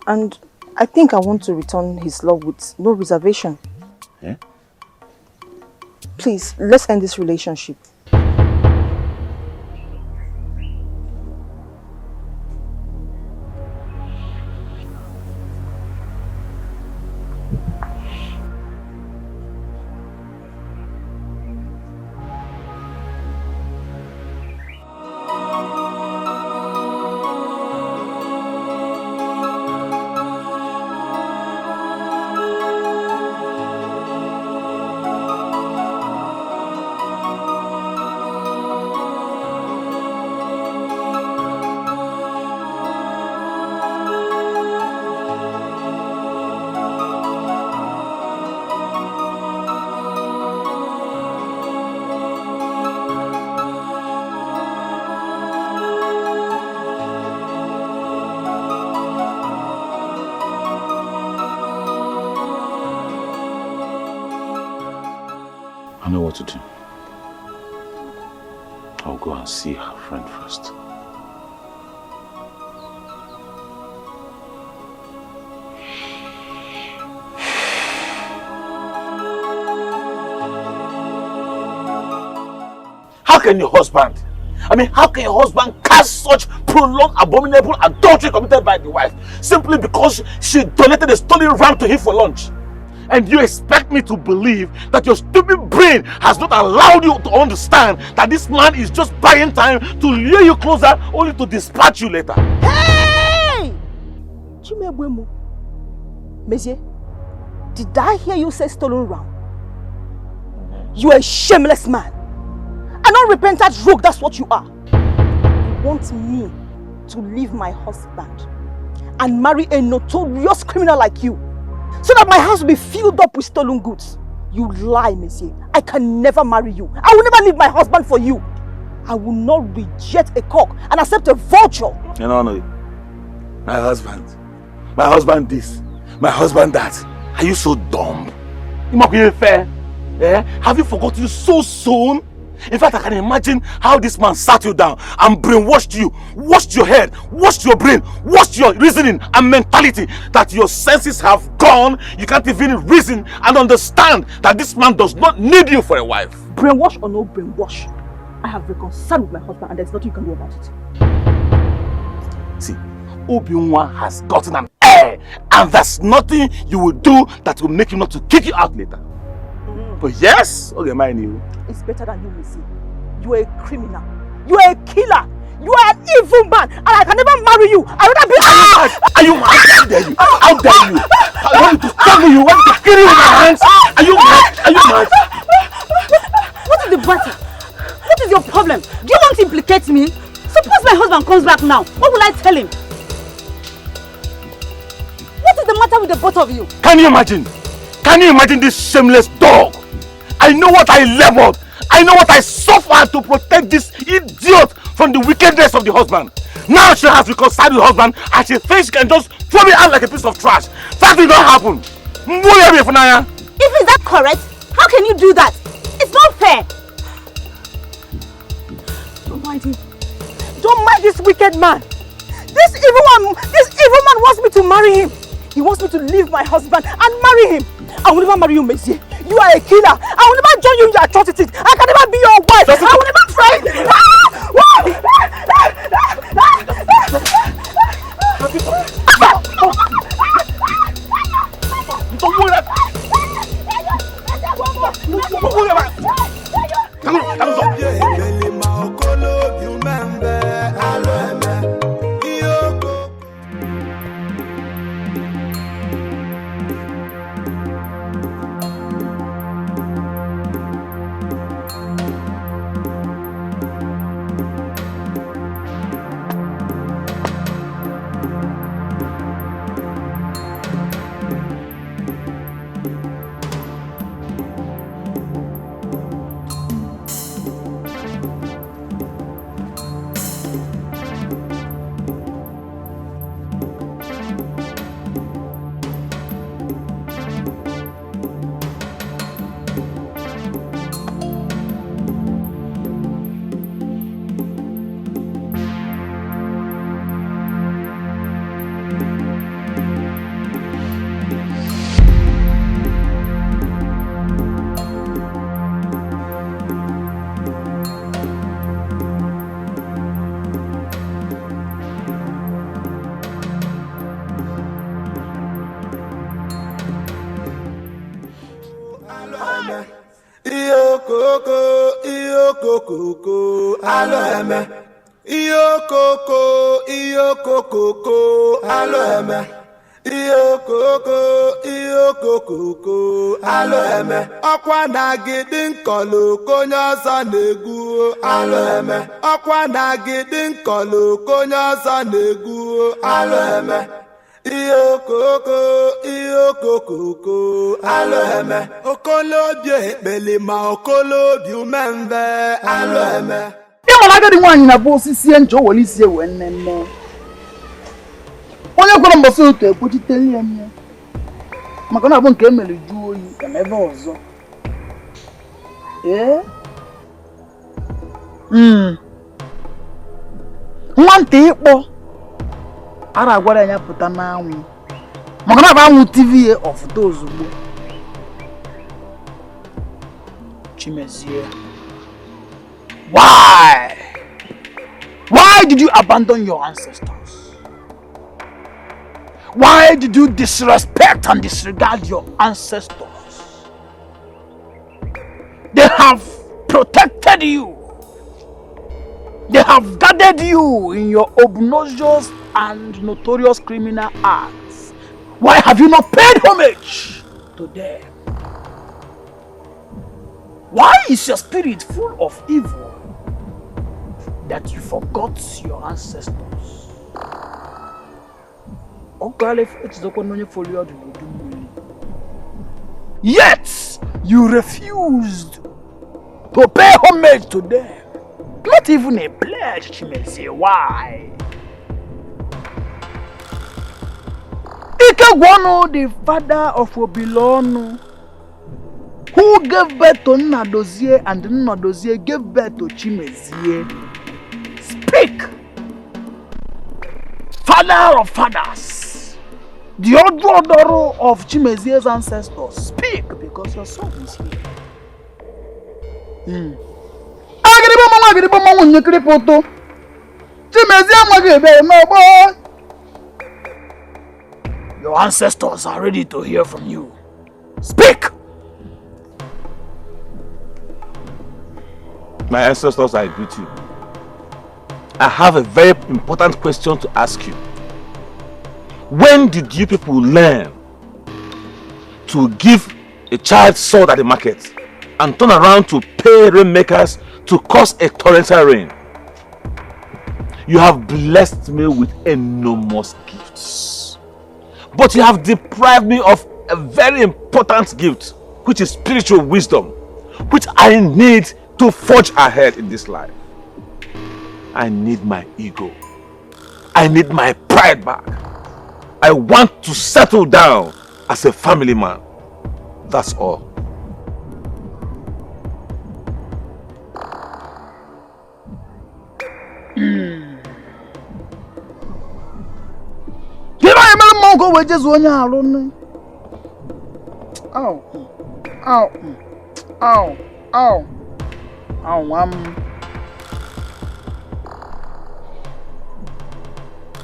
C: And I think I want to return his love with no reservation.
D: Eh?
C: Please, let's end this relationship.
D: I know what to do. I'll go and see her friend first.
A: How can your husband, how can your husband cast such prolonged abominable adultery committed by the wife simply because she donated a stolen ram to him for lunch? And you expect me to believe that your stupid brain has not allowed you to understand that this man is just buying time to lure you closer only to dispatch you later?
C: Hey! Chimebwemu. Mezie, did I hear you say stolen ram? You are a shameless man. An unrepentant rogue, that's what you are. You want me to leave my husband and marry a notorious criminal like you, so that my house will be filled up with stolen goods. You lie, Monsieur. I can never marry you. I will never leave my husband for you. I will not reject a cock and accept a vulture.
A: No. My husband this, my husband that. Are you so dumb? You must be fair. Eh? Have you forgotten so soon? In fact, I can imagine how this man sat you down and brainwashed you, washed your head, washed your brain, washed your reasoning and mentality, that your senses have gone. You can't even reason and understand that this man does not need you for a wife.
C: Brainwash or no brainwash, I have reconciled with my husband and there's nothing you can do about it.
A: See, Obi-Wan has gotten an heir, and there's nothing you will do that will make him not to kick you out later. But yes, okay, mind you.
C: It's better than you, Missy. You are a criminal. You are a killer. You are an evil man, and I can never marry you. I would not be.
A: Are you mad? How dare you? How dare you? I want to stab you. I want to kill you with my hands. Are you mad? Are you mad?
M: What is the matter? What is your problem? Do you want to implicate me? Suppose my husband comes back now. What will I tell him? What is the matter with the both of you?
A: Can you imagine? Can you imagine this shameless dog? I know what I leveled. I know what I suffered to protect this idiot from the wickedness of the husband. Now she has reconciled with the husband and she thinks she can just throw me out like a piece of trash. That will not happen.
M: If is that correct, how can you do that? It's not fair.
C: Don't mind him. Don't mind this wicked man. This evil man wants me to marry him. He wants me to leave my husband and marry him. I will never marry you, Messier. You are a killer. I will never join you in your atrocities. I can never be your wife. I will never try.
E: Koko, alo eme. Iyo koko, alo eme. Iyo koko, alo eme. Ọkwa na gidi nkọlụ konye ọzọ na-egwu, alo eme. Ọkwa na gidi nkọlụ konye ọzọ na-egwu, alo eme. Iyo koko, alo eme. Okolobi ekpeli ma okolobi umembe, alo eme.
G: Ịmara agadi nwaanyị na bụ osisi nje o were isi ewe nnenne. Onye kwere mbọsị otu ekpochiteli ya nye. Maka na abụ nke emere ju oyi emebe ọzọ. Nwata ịkpọ ara agwara ya pụta n'anwụ. Maka na abụ anwụ TV ya ọfụta ozugbo. Chimezie. Why? Why did you abandon your ancestors? Why did you disrespect and disregard your ancestors? They have protected you. They have guarded you in your obnoxious and notorious criminal acts. Why have you not paid homage to them? Why is your spirit full of evil that you forgot your ancestors? Yet you refused to pay homage to them. Not even a pledge, Chimezie. Why? Ikegwano, the father of Obilono, who gave birth to Nnadozie and Nnadozie gave birth to Chimezie. Speak! Father of fathers, the Odoro of Chimezie's ancestors, speak, because your son is here. Your ancestors are ready to hear from you. Speak!
D: My ancestors, I greet you. I have a very important question to ask you. When did you people learn to give a child sword at the market and turn around to pay rainmakers to cause a torrential rain? You have blessed me with enormous gifts, but you have deprived me of a very important gift, which is spiritual wisdom, which I need to forge ahead in this life. I need my ego. I need my pride back. I want to settle down as a family man. That's all.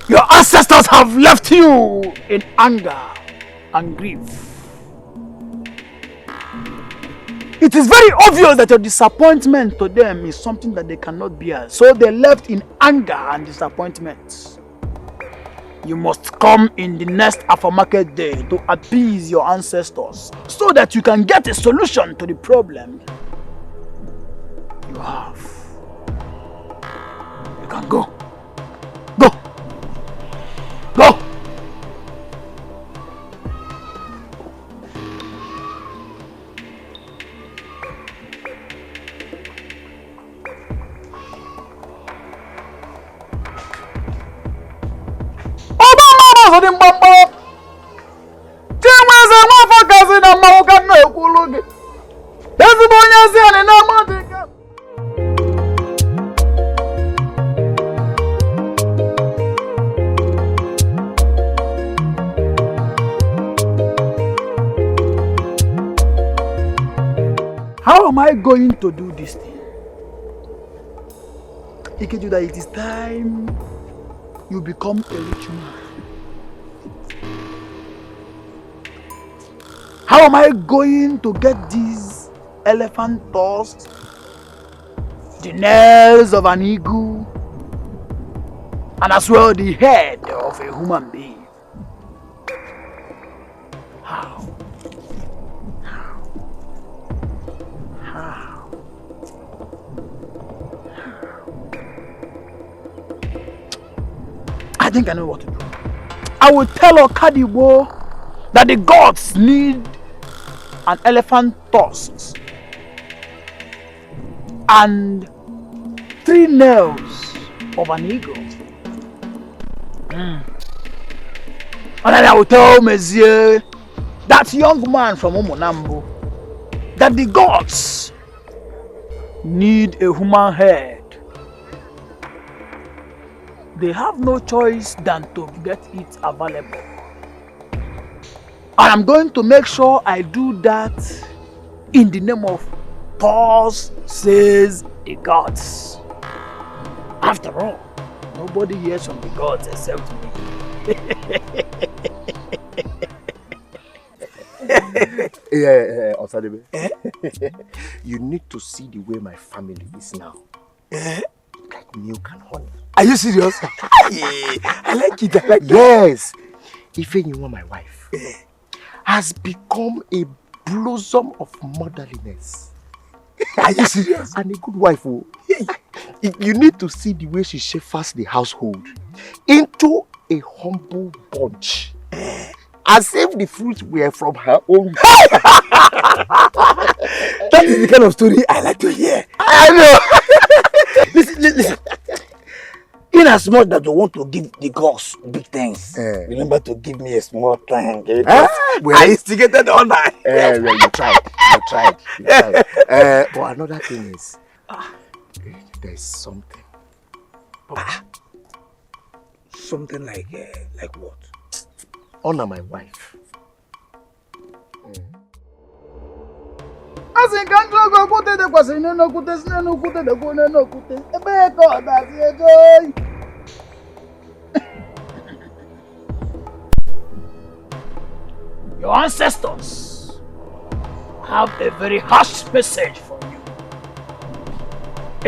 G: Your ancestors have left you in anger and grief. It is very obvious that your disappointment to them is something that they cannot bear. So they left in anger and disappointment. You must come in the next aftermarket day to appease your ancestors so that you can get a solution to the problem you have.
A: can go. Go. Go. How am I going to do this thing? Ikejuda, it is time you become a rich man. How am I going to get these elephant tusks, the nails of an eagle, and as well the head of a human being? How? I think I know what to do. I will tell Okadibo that the gods need an elephant tusk and 3 nails of an eagle. And then I will tell Monsieur, that young man from Umunambo, that the gods need a human head. They have no choice than to get it available. And I'm going to make sure I do that in the name of Thus says the gods. After all, nobody hears from the gods except me.
B: Osadebe. You need to see the way my family is now. Like milk and honey.
A: Are you serious? I like it. I like it.
B: Yes. Ifenyinwa, my wife, has become a blossom of motherliness.
A: Are you serious?
B: And a good wife. Oh. You need to see the way she shepherds the household into a humble bunch. As if the fruit were from her own.
A: That is the kind of story I like to hear.
B: I know.
A: Listen. In as much that you want to give the gods big things, remember to give me a small thing.
B: Well,
A: I instigated all that.
B: Well, you tried. But another thing is, there's something.
A: Something like what?
B: Honor my wife.
A: Your ancestors have a very harsh message for you.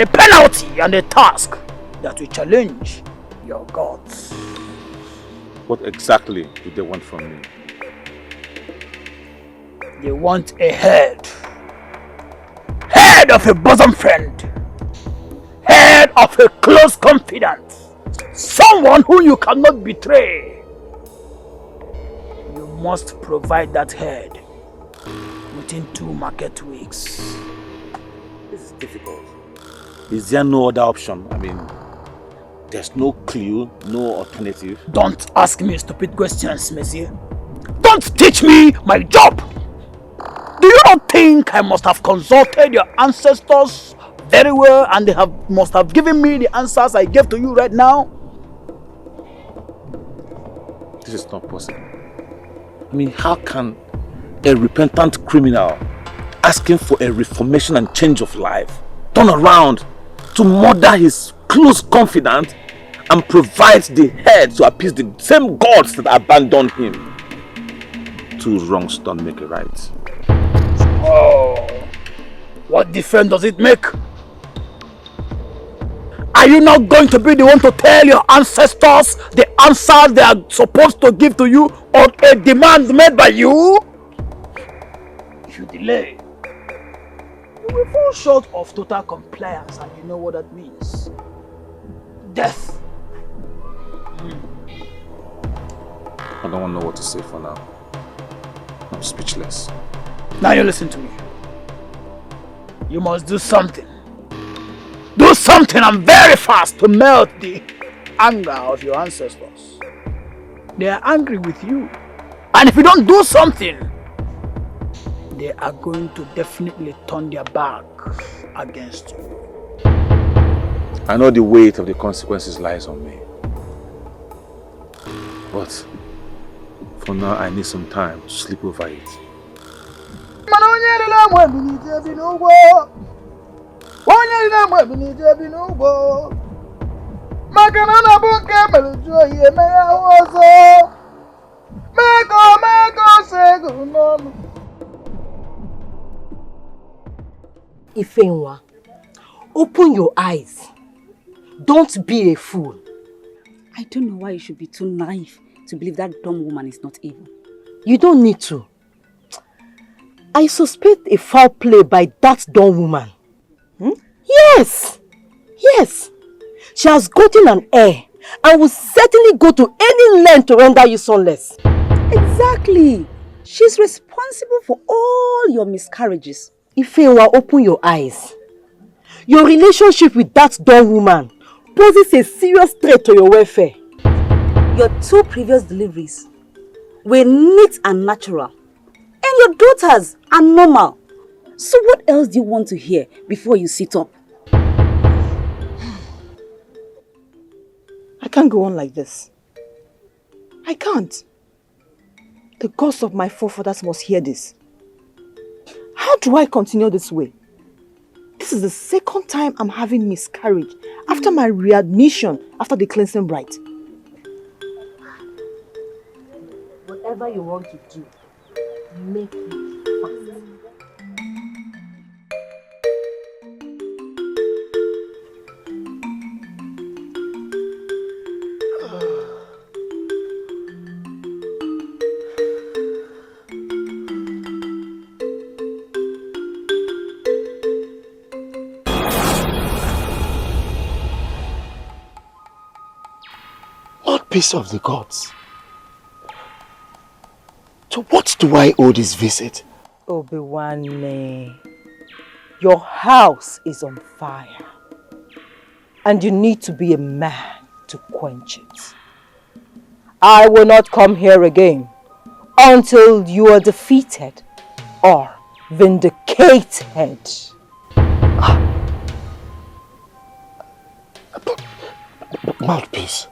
A: A penalty and a task that will challenge your gods.
D: What exactly do they want from me?
A: They want a head. Head of a bosom friend. Head of a close confidant. Someone who you cannot betray. You must provide that head within 2 market weeks.
D: This is difficult. Is there no other option? I mean, there's no clue, no alternative.
A: Don't ask me stupid questions, Monsieur. Don't teach me my job. Do you not think I must have consulted your ancestors very well and they must have given me the answers I gave to you right now?
D: This is not possible. I mean, how can a repentant criminal asking for a reformation and change of life turn around to murder his close confidant and provide the head to appease the same gods that abandoned him? 2 wrongs don't make a right.
A: Oh, what difference does it make? Are you not going to be the one to tell your ancestors the answers they are supposed to give to you on a demand made by you? If you delay, you will fall short of total compliance, and you know what that means. death.
D: I don't know what to say for now. I'm speechless.
A: Now you listen to me. You must do something. Do something and very fast to melt the anger of your ancestors. They are angry with you. And if you don't do something, they are going to definitely turn their back against you.
D: I know the weight of the consequences lies on me. But for now, I need some time to sleep over it.
R: Ifenwa, open your eyes. Don't be a fool.
M: I don't know why you should be too naive to believe that dumb woman is not evil.
R: You don't need to. I suspect a foul play by that dumb woman. Yes! Yes! She has gotten an heir and will certainly go to any length to render you sonless.
M: Exactly! She's responsible for all your miscarriages.
R: Ifewa, open your eyes. Your relationship with that dumb woman poses a serious threat to your welfare.
M: Your 2 previous deliveries were neat and natural. And your daughters are normal. So what else do you want to hear before you sit up?
C: I can't go on like this. I can't. The ghosts of my forefathers must hear this. How do I continue this way? This is the 2nd time I'm having miscarriage after my readmission after the cleansing rite.
R: Whatever you want to do, make it fast.
B: Peace of the gods. To what do I owe this visit?
R: Obi-Wan, your house is on fire. And you need to be a man to quench it. I will not come here again until you are defeated or vindicated.
B: Mouthpiece,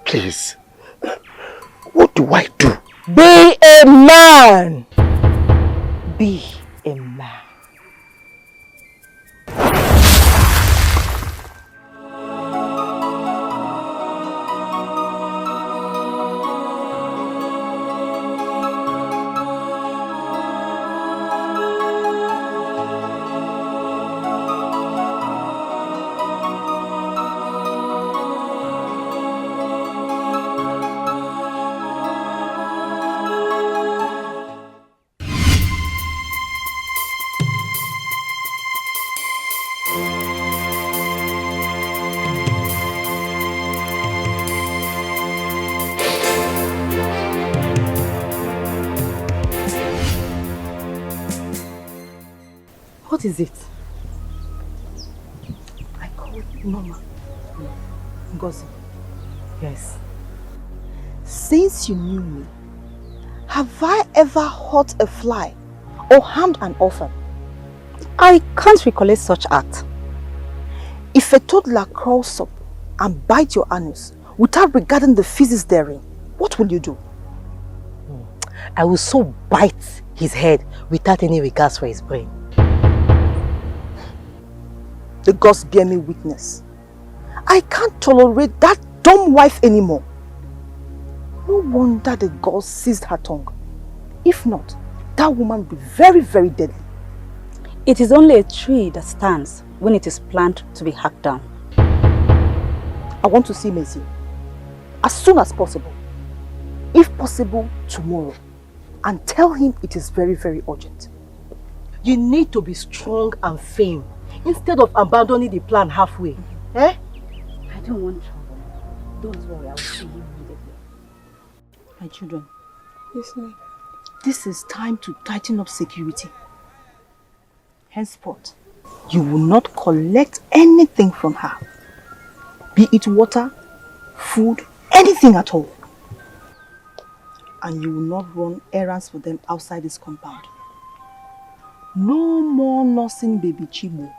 B: please, what do I do?
R: Be a man! Be a man. What is it?
C: I called Mama. Ngozi.
R: Yes.
C: Since you knew me, have I ever hurt a fly or harmed an orphan?
M: I can't recollect such act.
C: If a toddler crawls up and bites your anus without regarding the feces therein, what will you do?
R: I will so bite his head without any regards for his brain.
C: The gods bear me witness. I can't tolerate that dumb wife anymore. No wonder the gods seized her tongue. If not, that woman would be very, very deadly.
M: It is only a tree that stands when it is planned to be hacked down.
C: I want to see Messi as soon as possible. If possible, tomorrow. And tell him it is very, very urgent.
R: You need to be strong and firm instead of abandoning the plan halfway. Eh?
M: I
L: don't want trouble. Don't worry, I will see him immediately.
C: My children,
U: Yes, ma'am.
C: this is time to tighten up security. Henceforth, you will not collect anything from her. Be it water, food, anything at all. And you will not run errands for them outside this compound. No more nursing baby Chibo.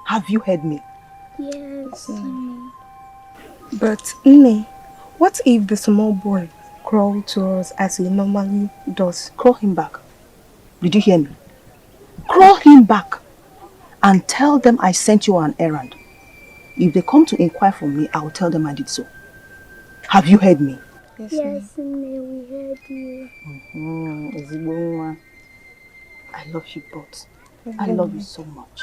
C: Have you heard me?
U: Yes, ma'am. But, Nne, what if the small boy crawled to us as he normally does?
C: Crawl him back. Did you hear me? Crawl him back and tell them I sent you on an errand. If they come to inquire from me, I will tell them I did so. Have you heard me?
U: Yes, Nne, we heard you.
C: I love you both. I love you so much.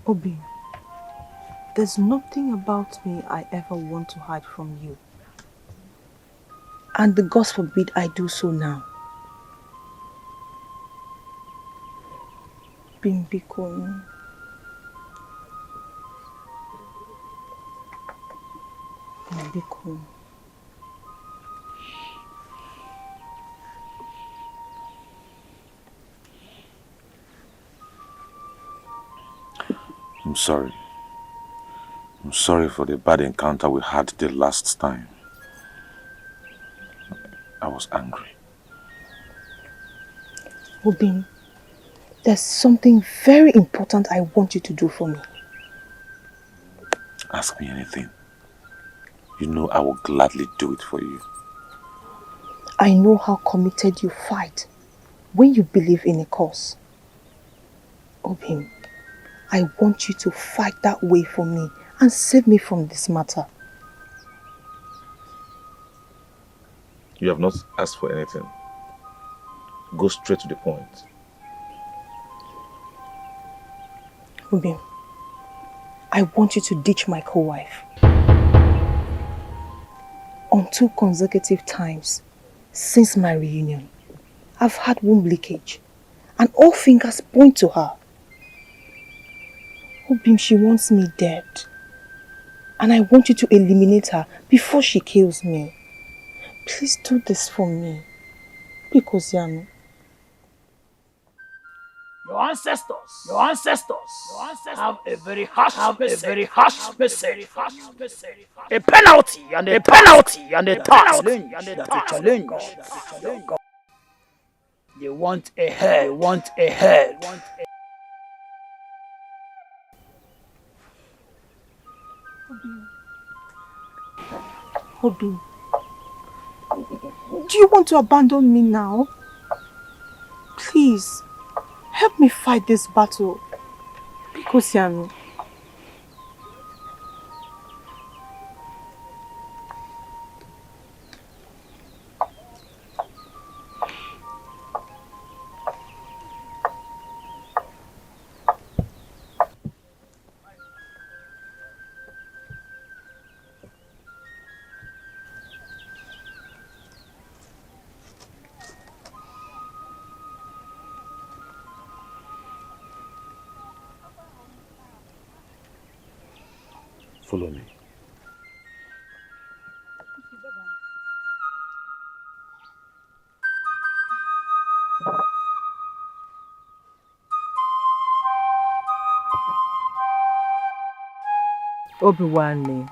C: Obi, there's nothing about me I ever want to hide from you. And the gods forbid I do so now. Bimbiko. Bimbiko.
D: I'm sorry. I'm sorry for the bad encounter we had the last time. I was angry.
C: Obin, there's something very important I want you to do for me.
D: Ask me anything. You know I will gladly do it for you.
C: I know how committed you fight when you believe in a cause. Obin, I want you to fight that way for me and save me from this matter.
D: You have not asked for anything. Go straight to the point.
C: Obin, I want you to ditch my co-wife. On 2 consecutive times since my reunion, I've had womb leakage and all fingers point to her. Obim, she wants me dead. And I want you to eliminate her before she kills me. Please do this for me. Because, Yano.
J: Your ancestors have a very harsh message. A penalty and a task that to challenge. They want a head.
C: Obin, do you want to abandon me now? Please, help me fight this battle. Because, Yano.
D: Follow me.
R: Obi-Wan,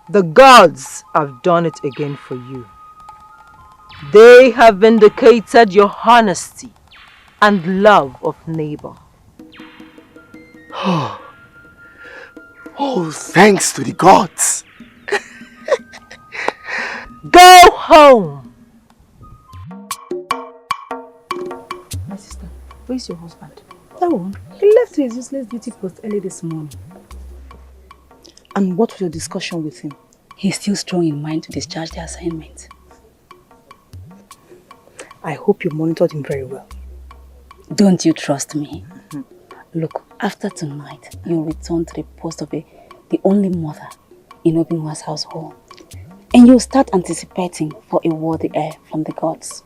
R: the gods have done it again for you. They have vindicated your honesty and love of neighbor.
B: Oh, thanks to the gods.
R: Go home.
L: My sister, where's your husband?
Q: Oh, he left to his useless duty post early this morning.
C: And what was your discussion with him?
L: He's still strong in mind to discharge the assignment.
C: I hope you monitored him very well.
L: Don't you trust me? Look, after tonight, you'll return to the post of the only mother in Obinwa's household. And you'll start anticipating for a worthy heir from the gods.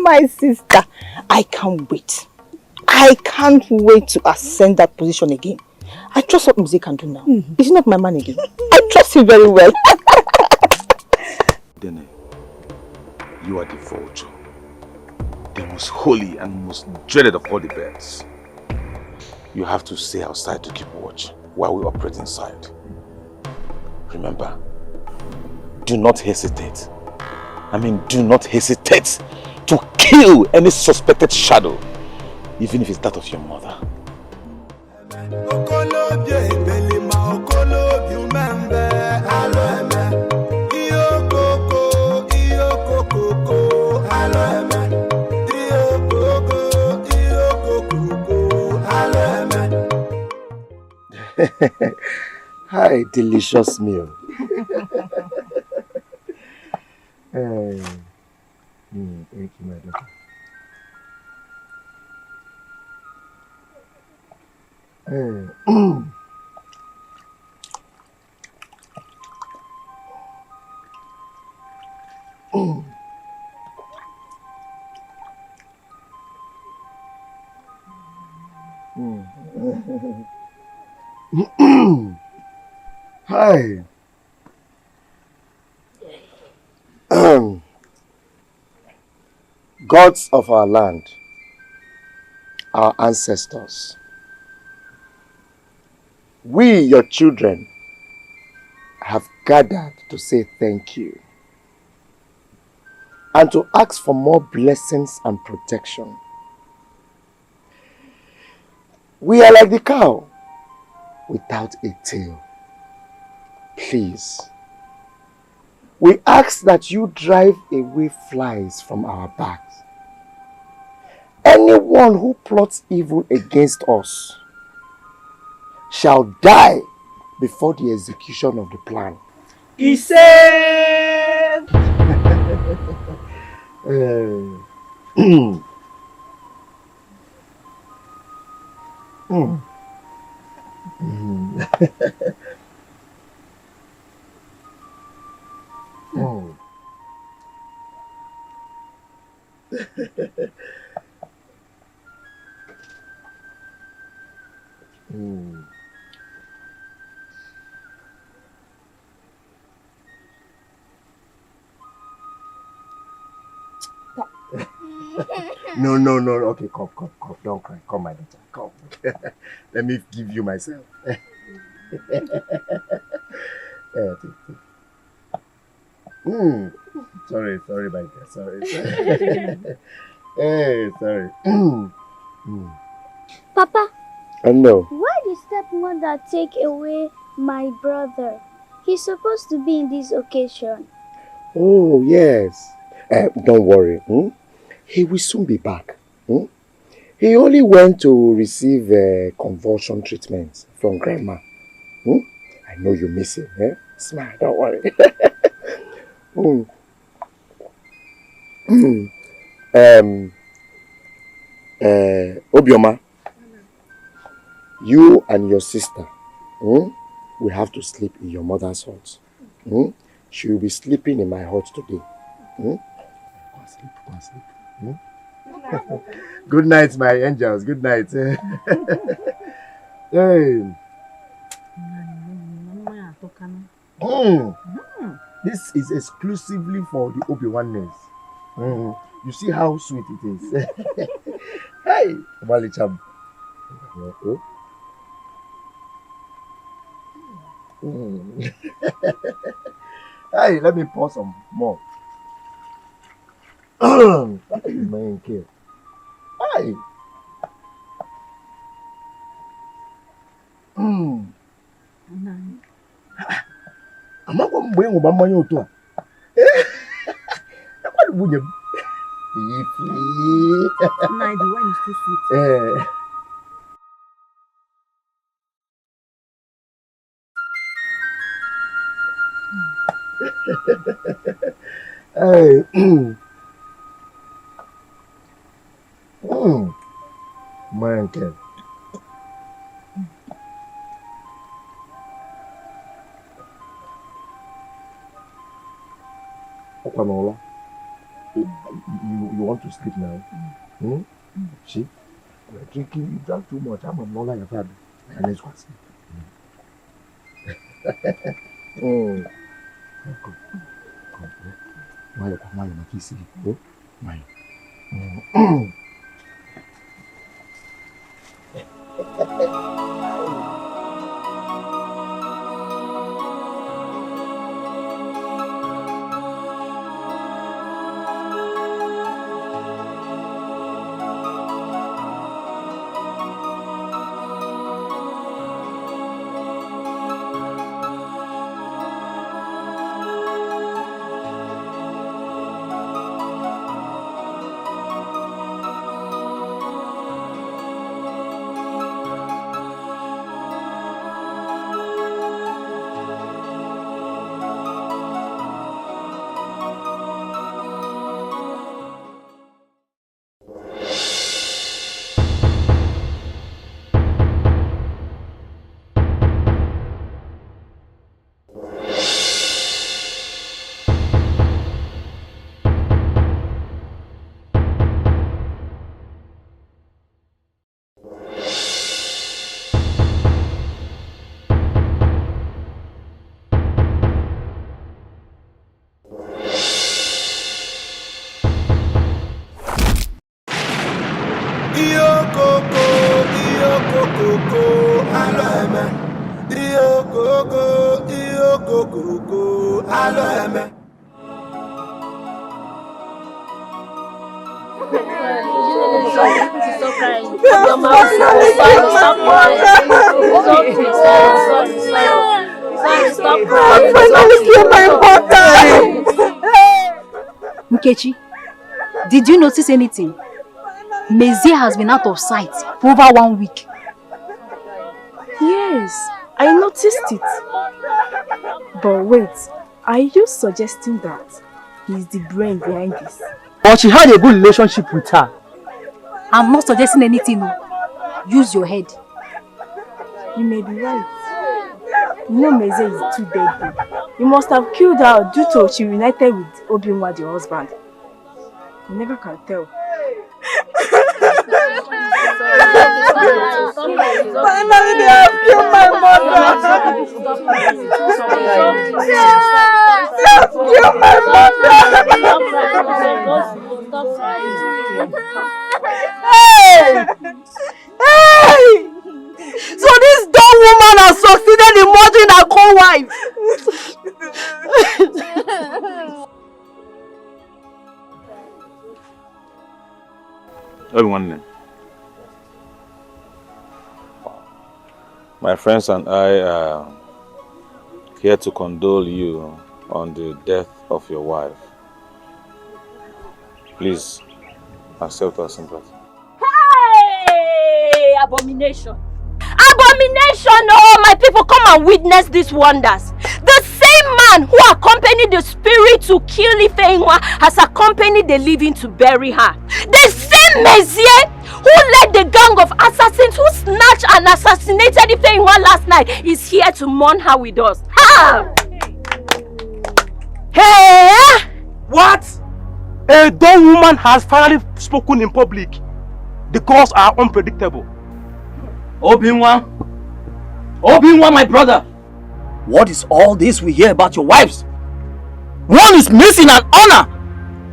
C: My sister, I can't wait. I can't wait to ascend that position again. I trust what Mzee can do now. He's not my man again. I trust him very well.
D: Dene, you are the vulture, the most holy and most dreaded of all the birds. You have to stay outside to keep watch while we operate inside. Remember, do not hesitate. Do not hesitate to kill any suspected shadow, even if it's that of your mother.
B: Hi, delicious meal. Hey. Thank you, my daughter. Hey. Hi. Gods of our land, our ancestors, we, your children, have gathered to say thank you and to ask for more blessings and protection. We are like the cow without a tail. Please, we ask that you drive away flies from our backs. Anyone who plots evil against us shall die before the execution of the plan.
C: He said.
B: No. Okay, come. Don't cry. Come, my daughter. Come. Let me give you myself. Sorry, my dear. Sorry. Hey, sorry.
O: Papa.
B: No.
O: Why did stepmother take away my brother? He's supposed to be in this occasion.
B: Oh, yes. Don't worry. He will soon be back. He only went to receive convulsion treatment from grandma. I know you miss him. Smile, don't worry. Obioma, you and your sister we have to sleep in your mother's hut. She will be sleeping in my hut today. Go and sleep. Good night, my angels. Good night. Hey. This is exclusively for the Obi-Wan-ness. You see how sweet it is. Hey, Malicham. Hey, let me pour some more. That is my care. Hey. I'm not going to bring my money to. What would you?
C: Nah, the wine is too sweet.
B: Hey. My uncle. Okanola, you want to sleep now? See, you're drinking, you drank too much. I'm a Nola, your father. And let's go sleep. Come. Mayo, my kissy. Go. Mayo.
M: Nkechi, did you notice anything? Mezie has been out of sight for over 1 week.
Q: Yes, I noticed it. But wait, are you suggesting that he's the brain behind this?
J: But she had a good relationship with her.
M: I'm not suggesting anything. No. Use your head.
Q: You may be right. You know Mezie is too dead though. You must have killed her due to she reunited with Obinwa, your husband. You never can tell.
U: Finally, they have killed my mother. They have killed my mother. Hey! Hey! So this dumb woman has succeeded in murdering her co-wife.
D: Everyone, my friends and I are here to condole you on the death of your wife. Please accept our sympathy.
M: Hey! Abomination! Abomination! Oh, my people, come and witness these wonders. The same man who accompanied the spirit to kill Ifeinwa has accompanied the living to bury her. The same Mezie who led the gang of assassins who snatched and assassinated Ifeinwa last night is here to mourn her with us. Ha! Hey!
J: What? A dumb woman has finally spoken in public. The cause are unpredictable.
H: Obinwa, my brother. What is all this we hear about your wives? One is missing an honor.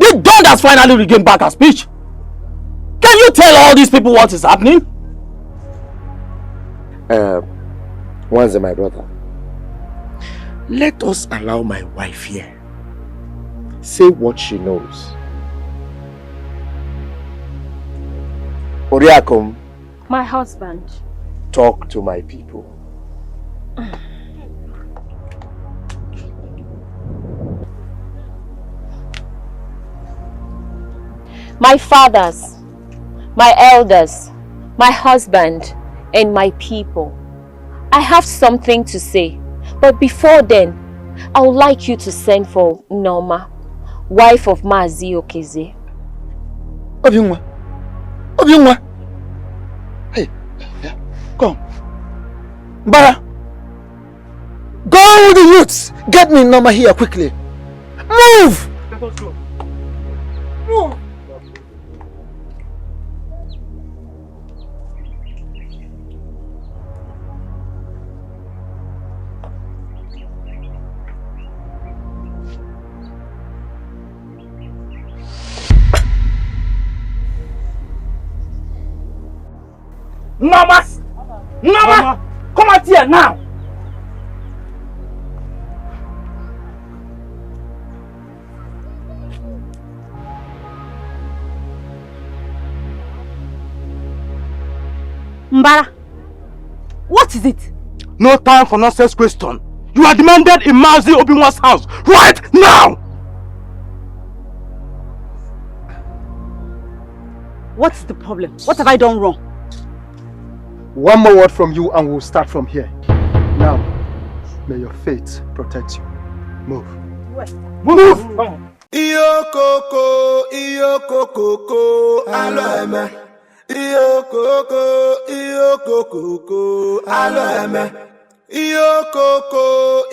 H: The dog has finally regained back her speech. Can you tell all these people what is happening?
B: Once my brother, let us allow my wife here say what she knows. Oriakum,
Q: My husband.
B: talk to my people.
F: My fathers, my elders, my husband, and my people. I have something to say, but before then, I would like you to send for Noma, wife of Mazi Okeze.
G: Obinwa. Hey, come. Bara, go with the youths. Get me Noma here quickly. Move!
I: Let us go. Move!
A: Namas! Nama! Come out here now!
M: Mbara, what is it?
A: No time for nonsense question. You are demanded in Mazi Obinwa's house right now!
M: What's the problem? What have I done wrong?
P: One more word from you and we'll start from here. Now, may your faith protect you. Move.
A: Move!
E: Iyo koko, alo eme. Iyo koko, alo eme. Iyo koko,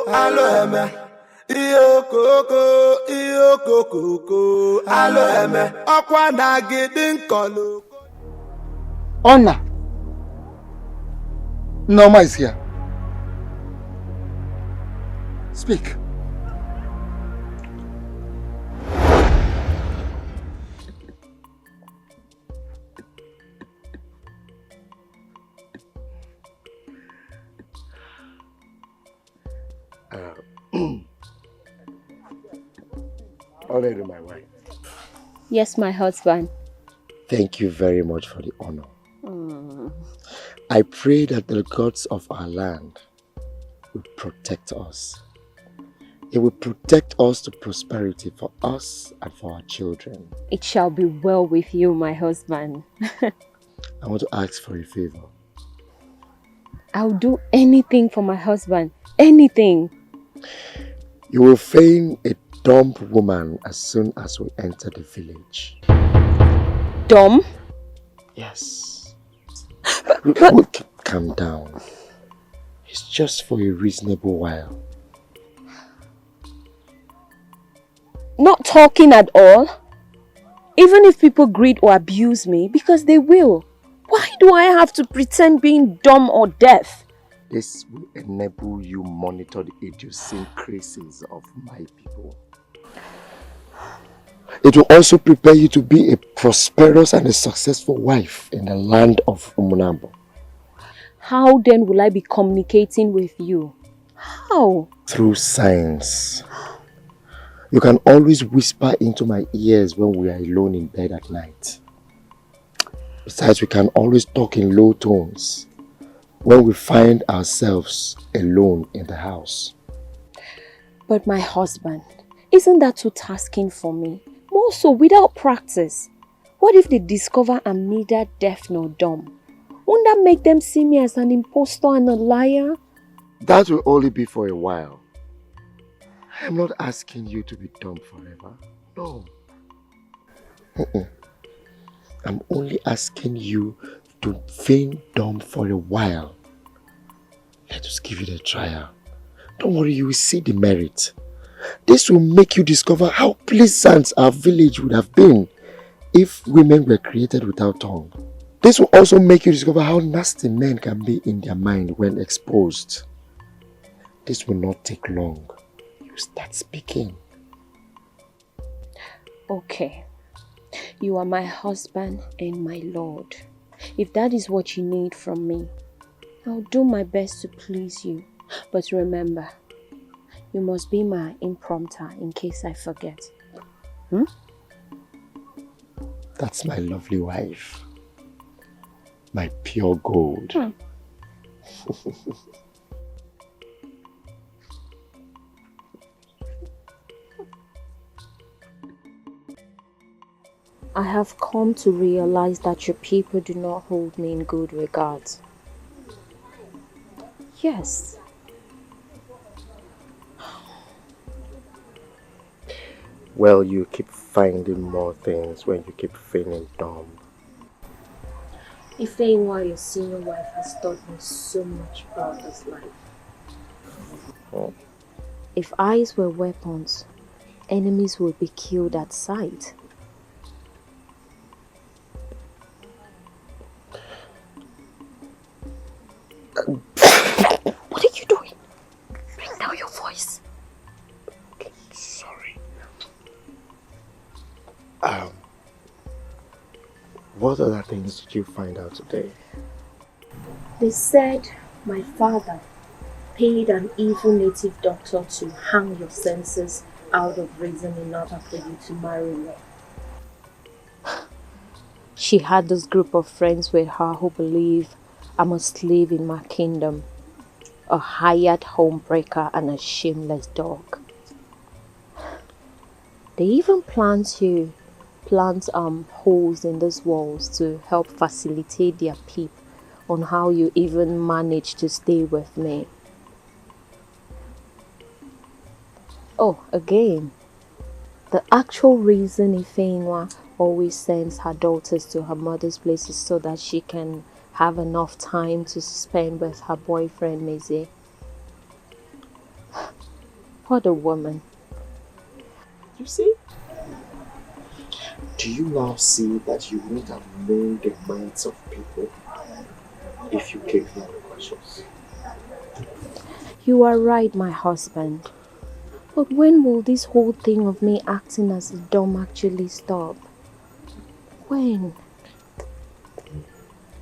E: alo eme. Iyo koko, alo eme. Okwa na gidi nkolo.
G: Honor. Norma is here. Speak.
T: Already, my wife.
V: Yes, my husband.
T: Thank you very much for the honor. I pray that the gods of our land will protect us. It will protect us to prosperity for us and for our children.
V: It shall be well with you, my husband.
T: I want to ask for a favor.
V: I'll do anything for my husband. Anything.
T: You will feign a dumb woman as soon as we enter the village.
V: Dumb?
T: Yes. But calm down. It's just for a reasonable while.
V: Not talking at all. Even if people greet or abuse me, because they will. Why do I have to pretend being dumb or deaf?
T: This will enable you monitor the idiosyncrasies of my people. It will also prepare you to be a prosperous and a successful wife in the land of Umunambo.
V: How then will I be communicating with you? How?
T: Through signs. You can always whisper into my ears when we are alone in bed at night. Besides, we can always talk in low tones when we find ourselves alone in the house.
V: But my husband, isn't that too tasking for me? More so without practice. What if they discover I'm neither deaf nor dumb? Won't that make them see me as an impostor and a liar?
T: That will only be for a while. I'm not asking you to be dumb forever. No. I'm only asking you to feign dumb for a while. Let us give it a trial. Don't worry, you will see the merit. This will make you discover how pleasant our village would have been if women were created without tongue. This will also make you discover how nasty men can be in their mind when exposed. This will not take long. You start speaking.
V: Okay. You are my husband and my Lord. If that is what you need from me, I'll do my best to please you. But remember, you must be my impromptu in case I forget.
T: That's my lovely wife. My pure gold.
V: I have come to realize that your people do not hold me in good regards. Yes.
T: Well, you keep finding more things when you keep feeling dumb.
V: Ifeanyi, your senior wife, has taught me so much about this life. If eyes were weapons, enemies will be killed at sight. What are you doing? Bring down your voice.
T: Sorry. What other things did you find out today?
V: They said my father paid an evil native doctor to hang your senses out of reason in order for you to marry me. She had this group of friends with her who believe I must live in my kingdom, a hired homebreaker and a shameless dog. They even plan to plant holes in these walls to help facilitate their peep on how you even manage to stay with me. Oh, again, the actual reason Ifeinwa always sends her daughters to her mother's place is so that she can have enough time to spend with her boyfriend, Meze. What a woman.
T: You see? Do you now see that you wouldn't have known the minds of people if you came here unconscious?
V: You are right, my husband. But when will this whole thing of me acting as a dumb actually stop? When?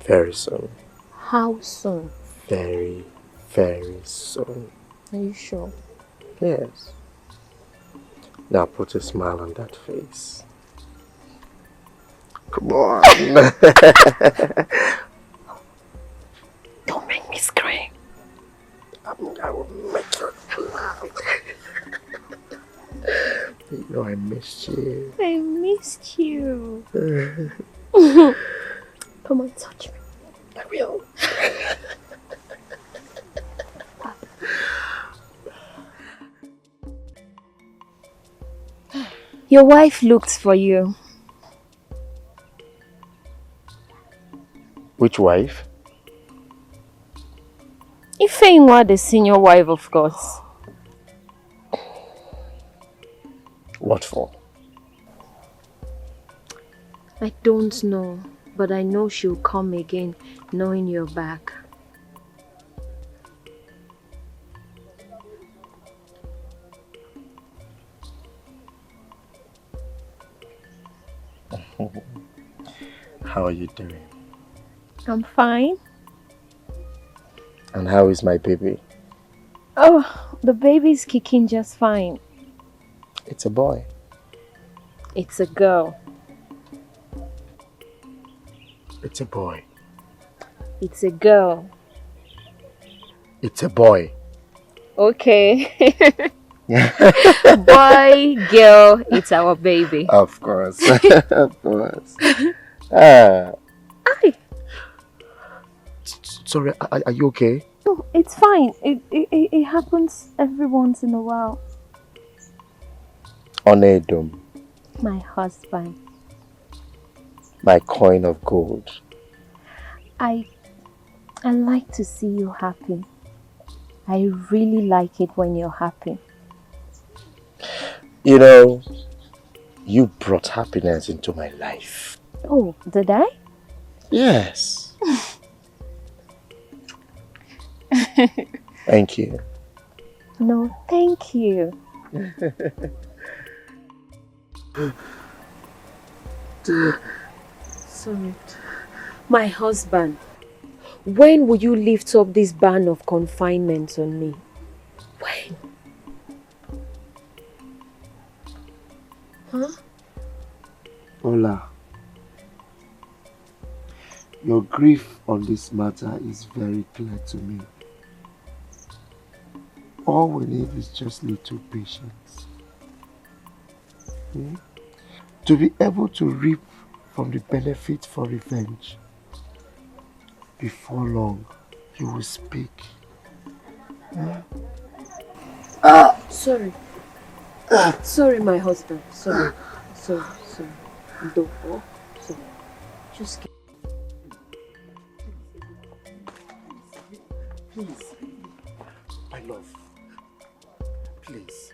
T: Very soon.
V: How soon?
T: Very, very soon.
V: Are you sure?
T: Yes. Now put a smile on that face. Come on.
V: Don't make me scream.
T: I will make you laugh. You know I missed you.
V: I missed you. Come on, touch me.
T: I will.
V: Your wife looked for you.
T: Which wife?
V: Ifeinwa, the senior wife, of course.
T: What for?
V: I don't know, but I know she'll come again, knowing you're back.
T: How are you doing?
V: I'm fine.
T: And how is my baby?
V: Oh, the baby's kicking just fine.
T: It's a boy.
V: It's a girl.
T: It's a boy.
V: It's a girl.
T: It's a boy.
V: Okay. Boy, girl, it's our baby.
T: Of course. Of course. Aye. Sorry, are you okay?
V: Oh, it's fine. It happens every once in a while.
T: Onedum,
V: My husband.
T: my coin of gold.
V: I like to see you happy. I really like it when you're happy.
T: You know, you brought happiness into my life.
V: Oh, did I?
T: Yes. Thank you.
V: No, thank you. Sorry. My husband, when will you lift up this ban of confinement on me? When? Huh?
T: Ola, your grief on this matter is very clear to me. All we need is just little patience. To be able to reap from the benefit for revenge. Before long, you will speak.
V: Sorry. Sorry, my husband. Sorry. Sorry. Don't fall. Sorry. Just get...
T: Please. My love. Please.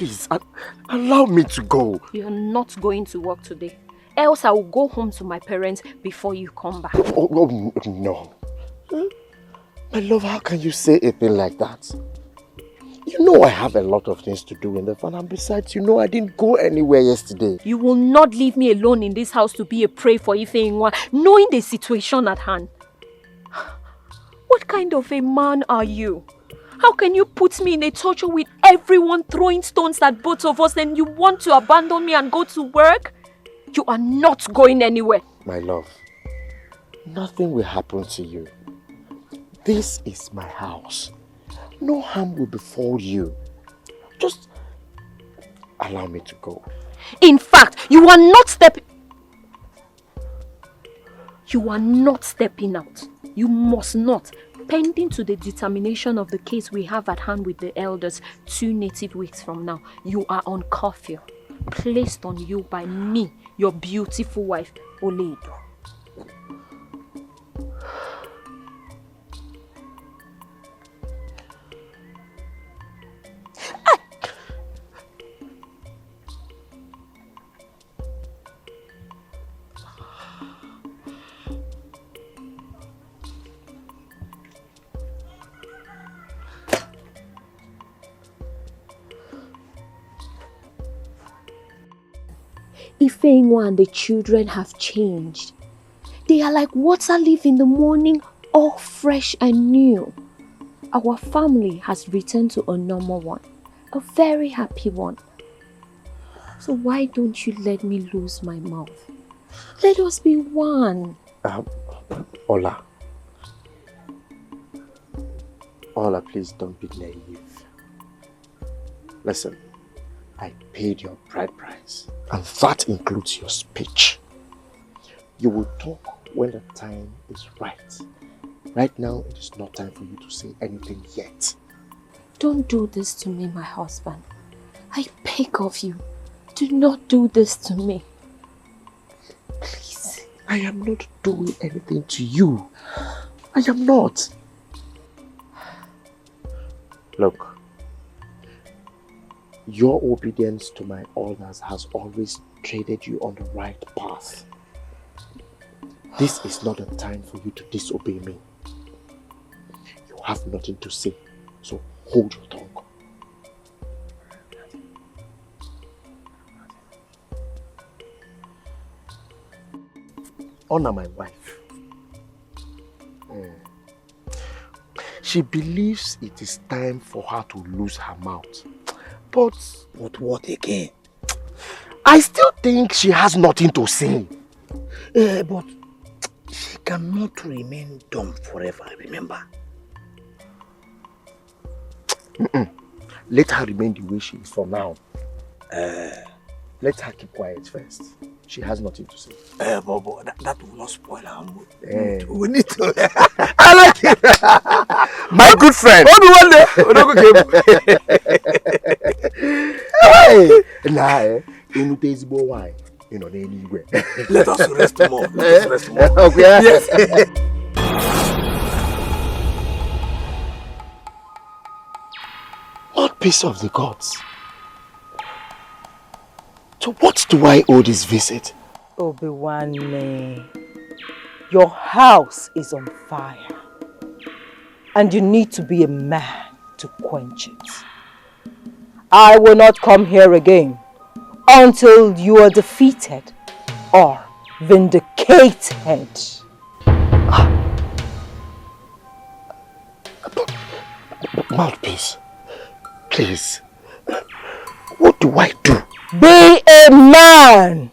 B: please, allow me to go.
V: You're not going to work today. Else I will go home to my parents before you come back.
B: Oh, no. My love, how can you say a thing like that? You know I have a lot of things to do in the farm, and besides, you know I didn't go anywhere yesterday.
V: You will not leave me alone in this house to be a prey for Ifeinwa, knowing the situation at hand. What kind of a man are you? How can you put me in a torture with everyone throwing stones at both of us and you want to abandon me and go to work? You are not going anywhere.
B: My love, nothing will happen to you. This is my house. No harm will befall you. Just allow me to go.
V: In fact, you are not stepping out. You must not. Pending to the determination of the case we have at hand with the elders 2 native weeks from now, you are on curfew, placed on you by me, your beautiful wife, Oledo. Ifeinwa and the children have changed. They are like water leaf in the morning, all fresh and new. Our family has returned to a normal one, a very happy one. So why don't you let me lose my mouth? Let us be one.
B: Ola, please don't be naive. Listen, I paid your bride price, and that includes your speech. You will talk when the time is right. Right now, it is not time for you to say anything yet.
V: Don't do this to me, my husband. I beg of you, do not do this to me. Please.
B: I am not doing anything to you. I am not. Look, your obedience to my orders has always traded you on the right path. This is not a time for you to disobey me. You have nothing to say, so hold your tongue. Honor my wife. She believes it is time for her to lose her mouth. But what again? I still think she has nothing to say.
A: But she cannot remain dumb forever, remember?
B: Let her remain the way she is for now. Let her keep quiet first. She has nothing to say.
A: But that will not spoil her mood.
B: We need to. I like it. My good friend. Hey, wine.
A: Let us rest more. Let us rest more.
B: Okay.
A: Yes.
B: What piece of the gods? To what do I owe this visit?
R: Obi-Wan, your house is on fire. And you need to be a man to quench it. I will not come here again until you are defeated or vindicated.
B: Mouthpiece, please. What do I do?
R: Be a man.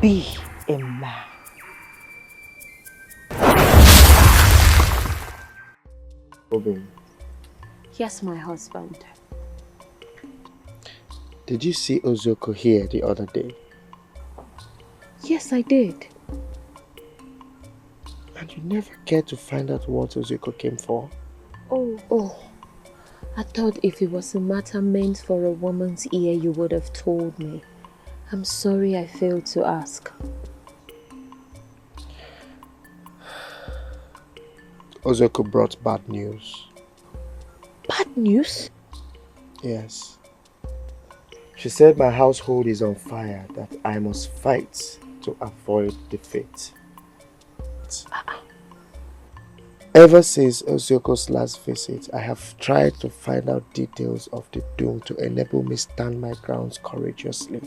R: Be a man.
B: Robin.
V: Yes, my husband.
B: Did you see Ozoko here the other day?
V: Yes, I did.
B: And you never cared to find out what Ozoko came for?
V: Oh. I thought if it was a matter meant for a woman's ear, you would have told me. I'm sorry I failed to ask.
B: Ozoko brought bad news.
V: Bad news?
B: Yes. She said my household is on fire, that I must fight to avoid defeat. Ever since Osyoko's last visit, I have tried to find out details of the doom to enable me stand my grounds courageously.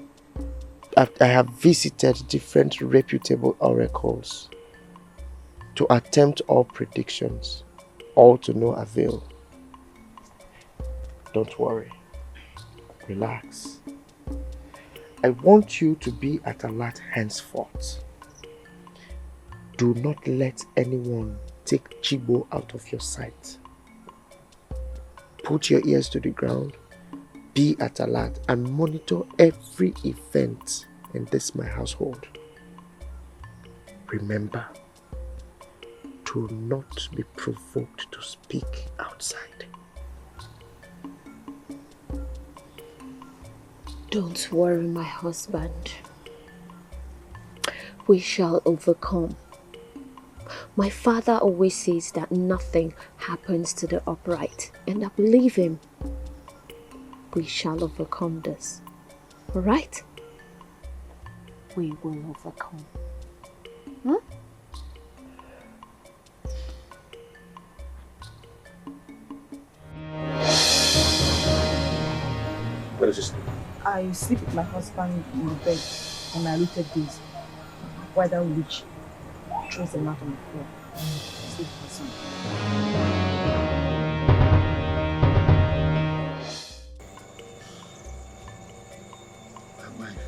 B: I have visited different reputable oracles to attempt all predictions, all to no avail. Don't worry. Relax. I want you to be at alert henceforth. Do not let anyone take Chibo out of your sight. Put your ears to the ground, be at alert, and monitor every event in this my household. Remember, do not be provoked to speak outside.
V: Don't worry, my husband. We shall overcome. My father always says that nothing happens to the upright, and I believe him. We shall overcome this. Alright? We will overcome. Huh?
D: Where does she sleep?
C: I sleep with my husband in the bed on my looted days. While that witch throws them out on the floor. Sleep with son.
T: My wife,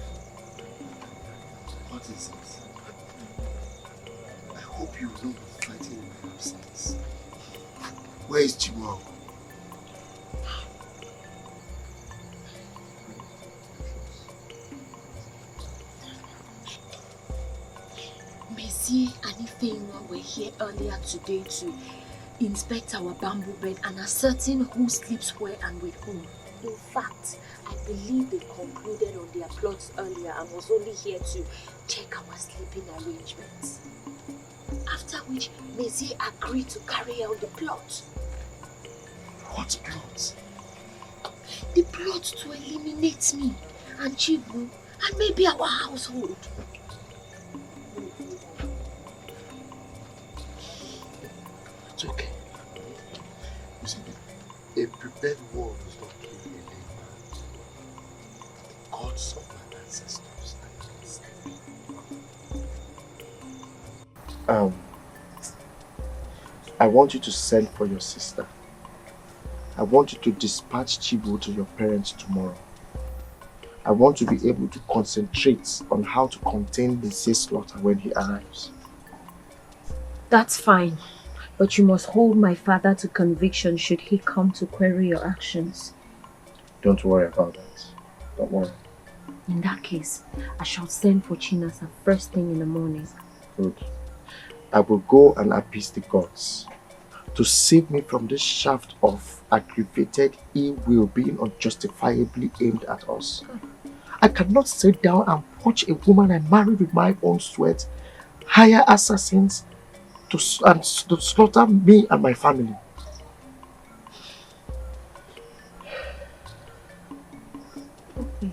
T: what is it? I hope you will not be fighting in my absence. Where is Chihuahua?
V: Messi and Ifeanyi were here earlier today to inspect our bamboo bed and ascertain who sleeps where and with whom. In fact, I believe they concluded on their plots earlier and was only here to check our sleeping arrangements. After which, Messi agreed to carry out the plot.
T: What plot?
V: The plot to eliminate me and Chibu and maybe our household.
T: It's okay. You see, a prepared war does not kill a lame man. The gods of my ancestors are against me.
B: I want you to send for your sister. I want you to dispatch Chibu to your parents tomorrow. I want to be able to concentrate on how to contain the sea slaughter when he arrives.
V: That's fine, but you must hold my father to conviction should he come to query your actions.
B: Don't worry about that. Don't worry.
V: In that case, I shall send for Chinasa first thing in the morning.
B: Good. I will go and appease the gods to save me from this shaft of aggravated ill will being unjustifiably aimed at us. I cannot sit down and watch a woman I married with my own sweat hire assassins to slaughter me and my family.
V: Okay.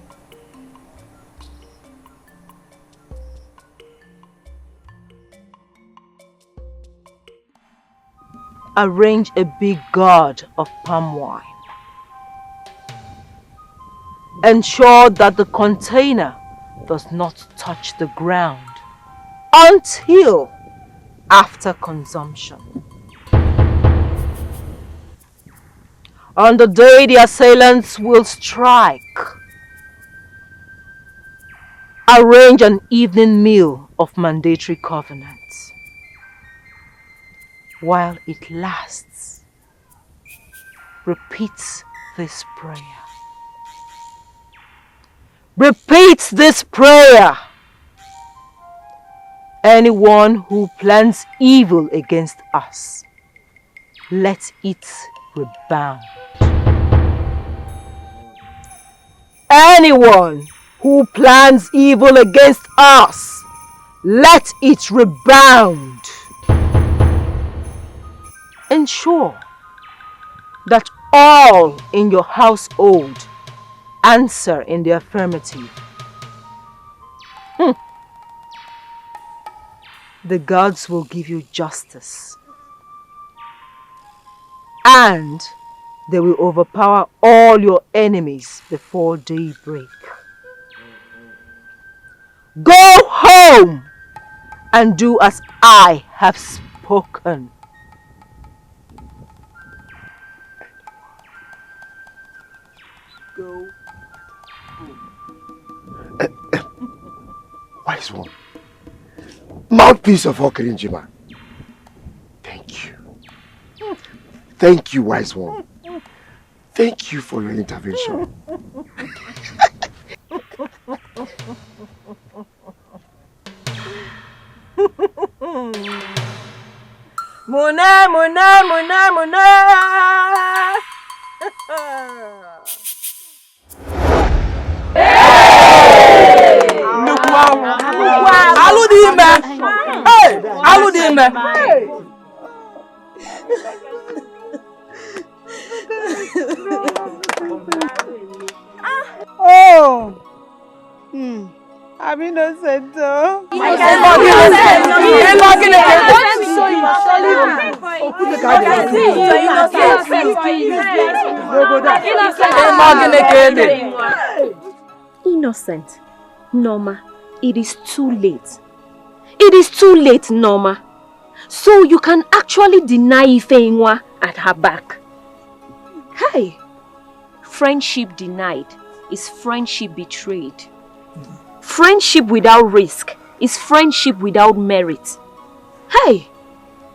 R: Arrange a big gourd of palm wine. Ensure that the container does not touch the ground until after consumption. On the day the assailants will strike, arrange an evening meal of mandatory covenants. While it lasts, repeat this prayer. Repeat this prayer. Anyone who plans evil against us, let it rebound. Anyone who plans evil against us, let it rebound. Ensure that all in your household answer in the affirmative, the gods will give you justice. And they will overpower all your enemies before daybreak. Go home and do as I have spoken. Go home.
T: Wise one. Mouthpiece of Okirinjima. Thank you. Thank you, wise one. Thank you for your intervention.
R: Muna, Muna, Muna, Muna.
A: Aludimbe. Hey, Aludimbe.
C: Oh. I'm innocent.
V: Innocent. Norma, it is too late. It is too late, Norma. So you can actually deny Ifeinwa at her back. Hey, friendship denied is friendship betrayed. Friendship without risk is friendship without merit. Hey,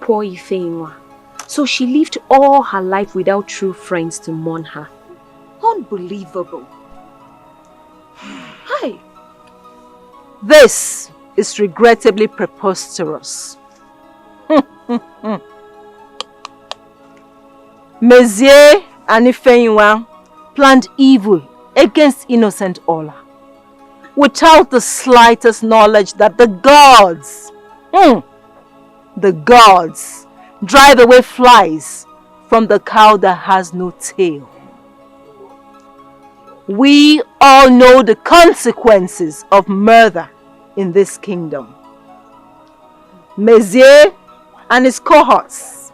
V: poor Ifeinwa. So she lived all her life without true friends to mourn her. Unbelievable.
R: Hey, this is regrettably preposterous. Mezie and Ifeinwa planned evil against innocent Ola without the slightest knowledge that the gods drive away flies from the cow that has no tail. We all know the consequences of murder in this kingdom. Mezie and his cohorts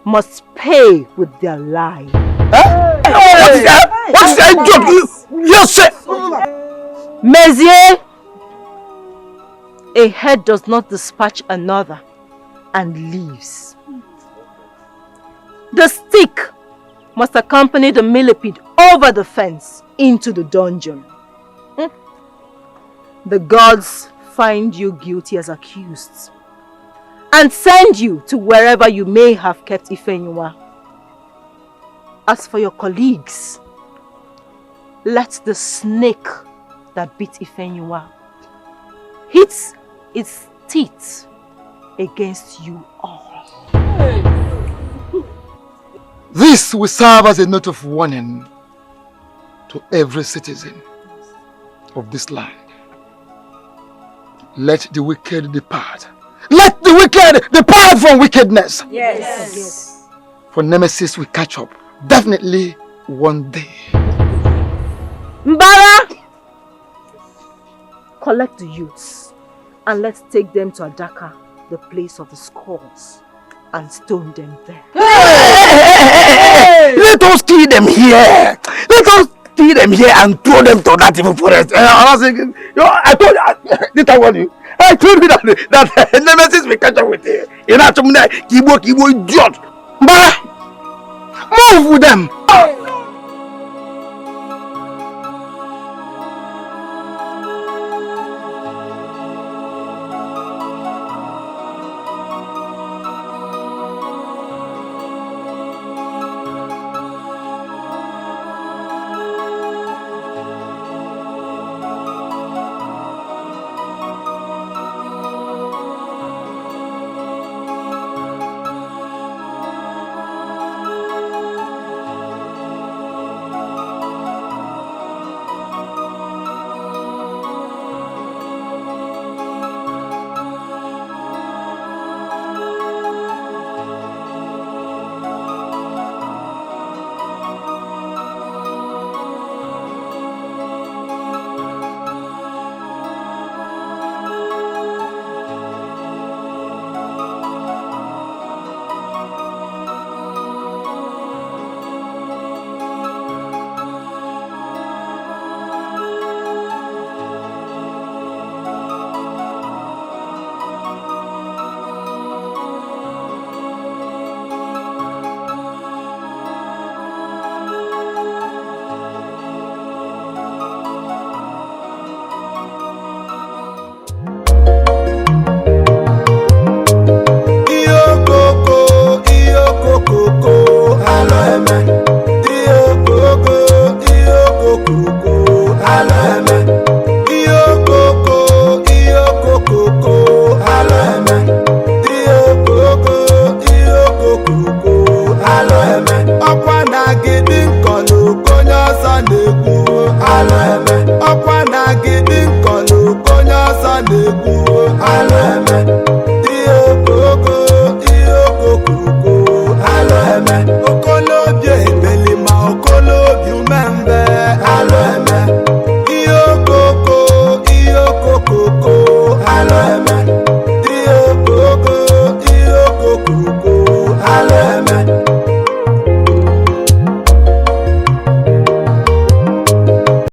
R: must pay with their lives.
A: Huh? What is that? What is that joke? You say?
R: Mezie, a head does not dispatch another and leaves. The stick must accompany the millipede over the fence into the dungeon. The gods find you guilty as accused and send you to wherever you may have kept Ifeinwa. As for your colleagues, let the snake that bit Ifeinwa hit its teeth against you all.
G: This will serve as a note of warning to every citizen of this land. Let the wicked depart. Let the wicked depart from wickedness.
R: Yes.
G: For Nemesis will catch up. Definitely one day.
R: Mbara! Collect the youths and let's take them to Adaka, the place of the skulls, and stone them there.
A: Hey! Let us kill them here. Let us kill them here and throw them to that evil forest. I told you, I told you that Nemesis will catch up with you. You're not some Kibo idiot.
G: Mbara! Move with them!
E: alụ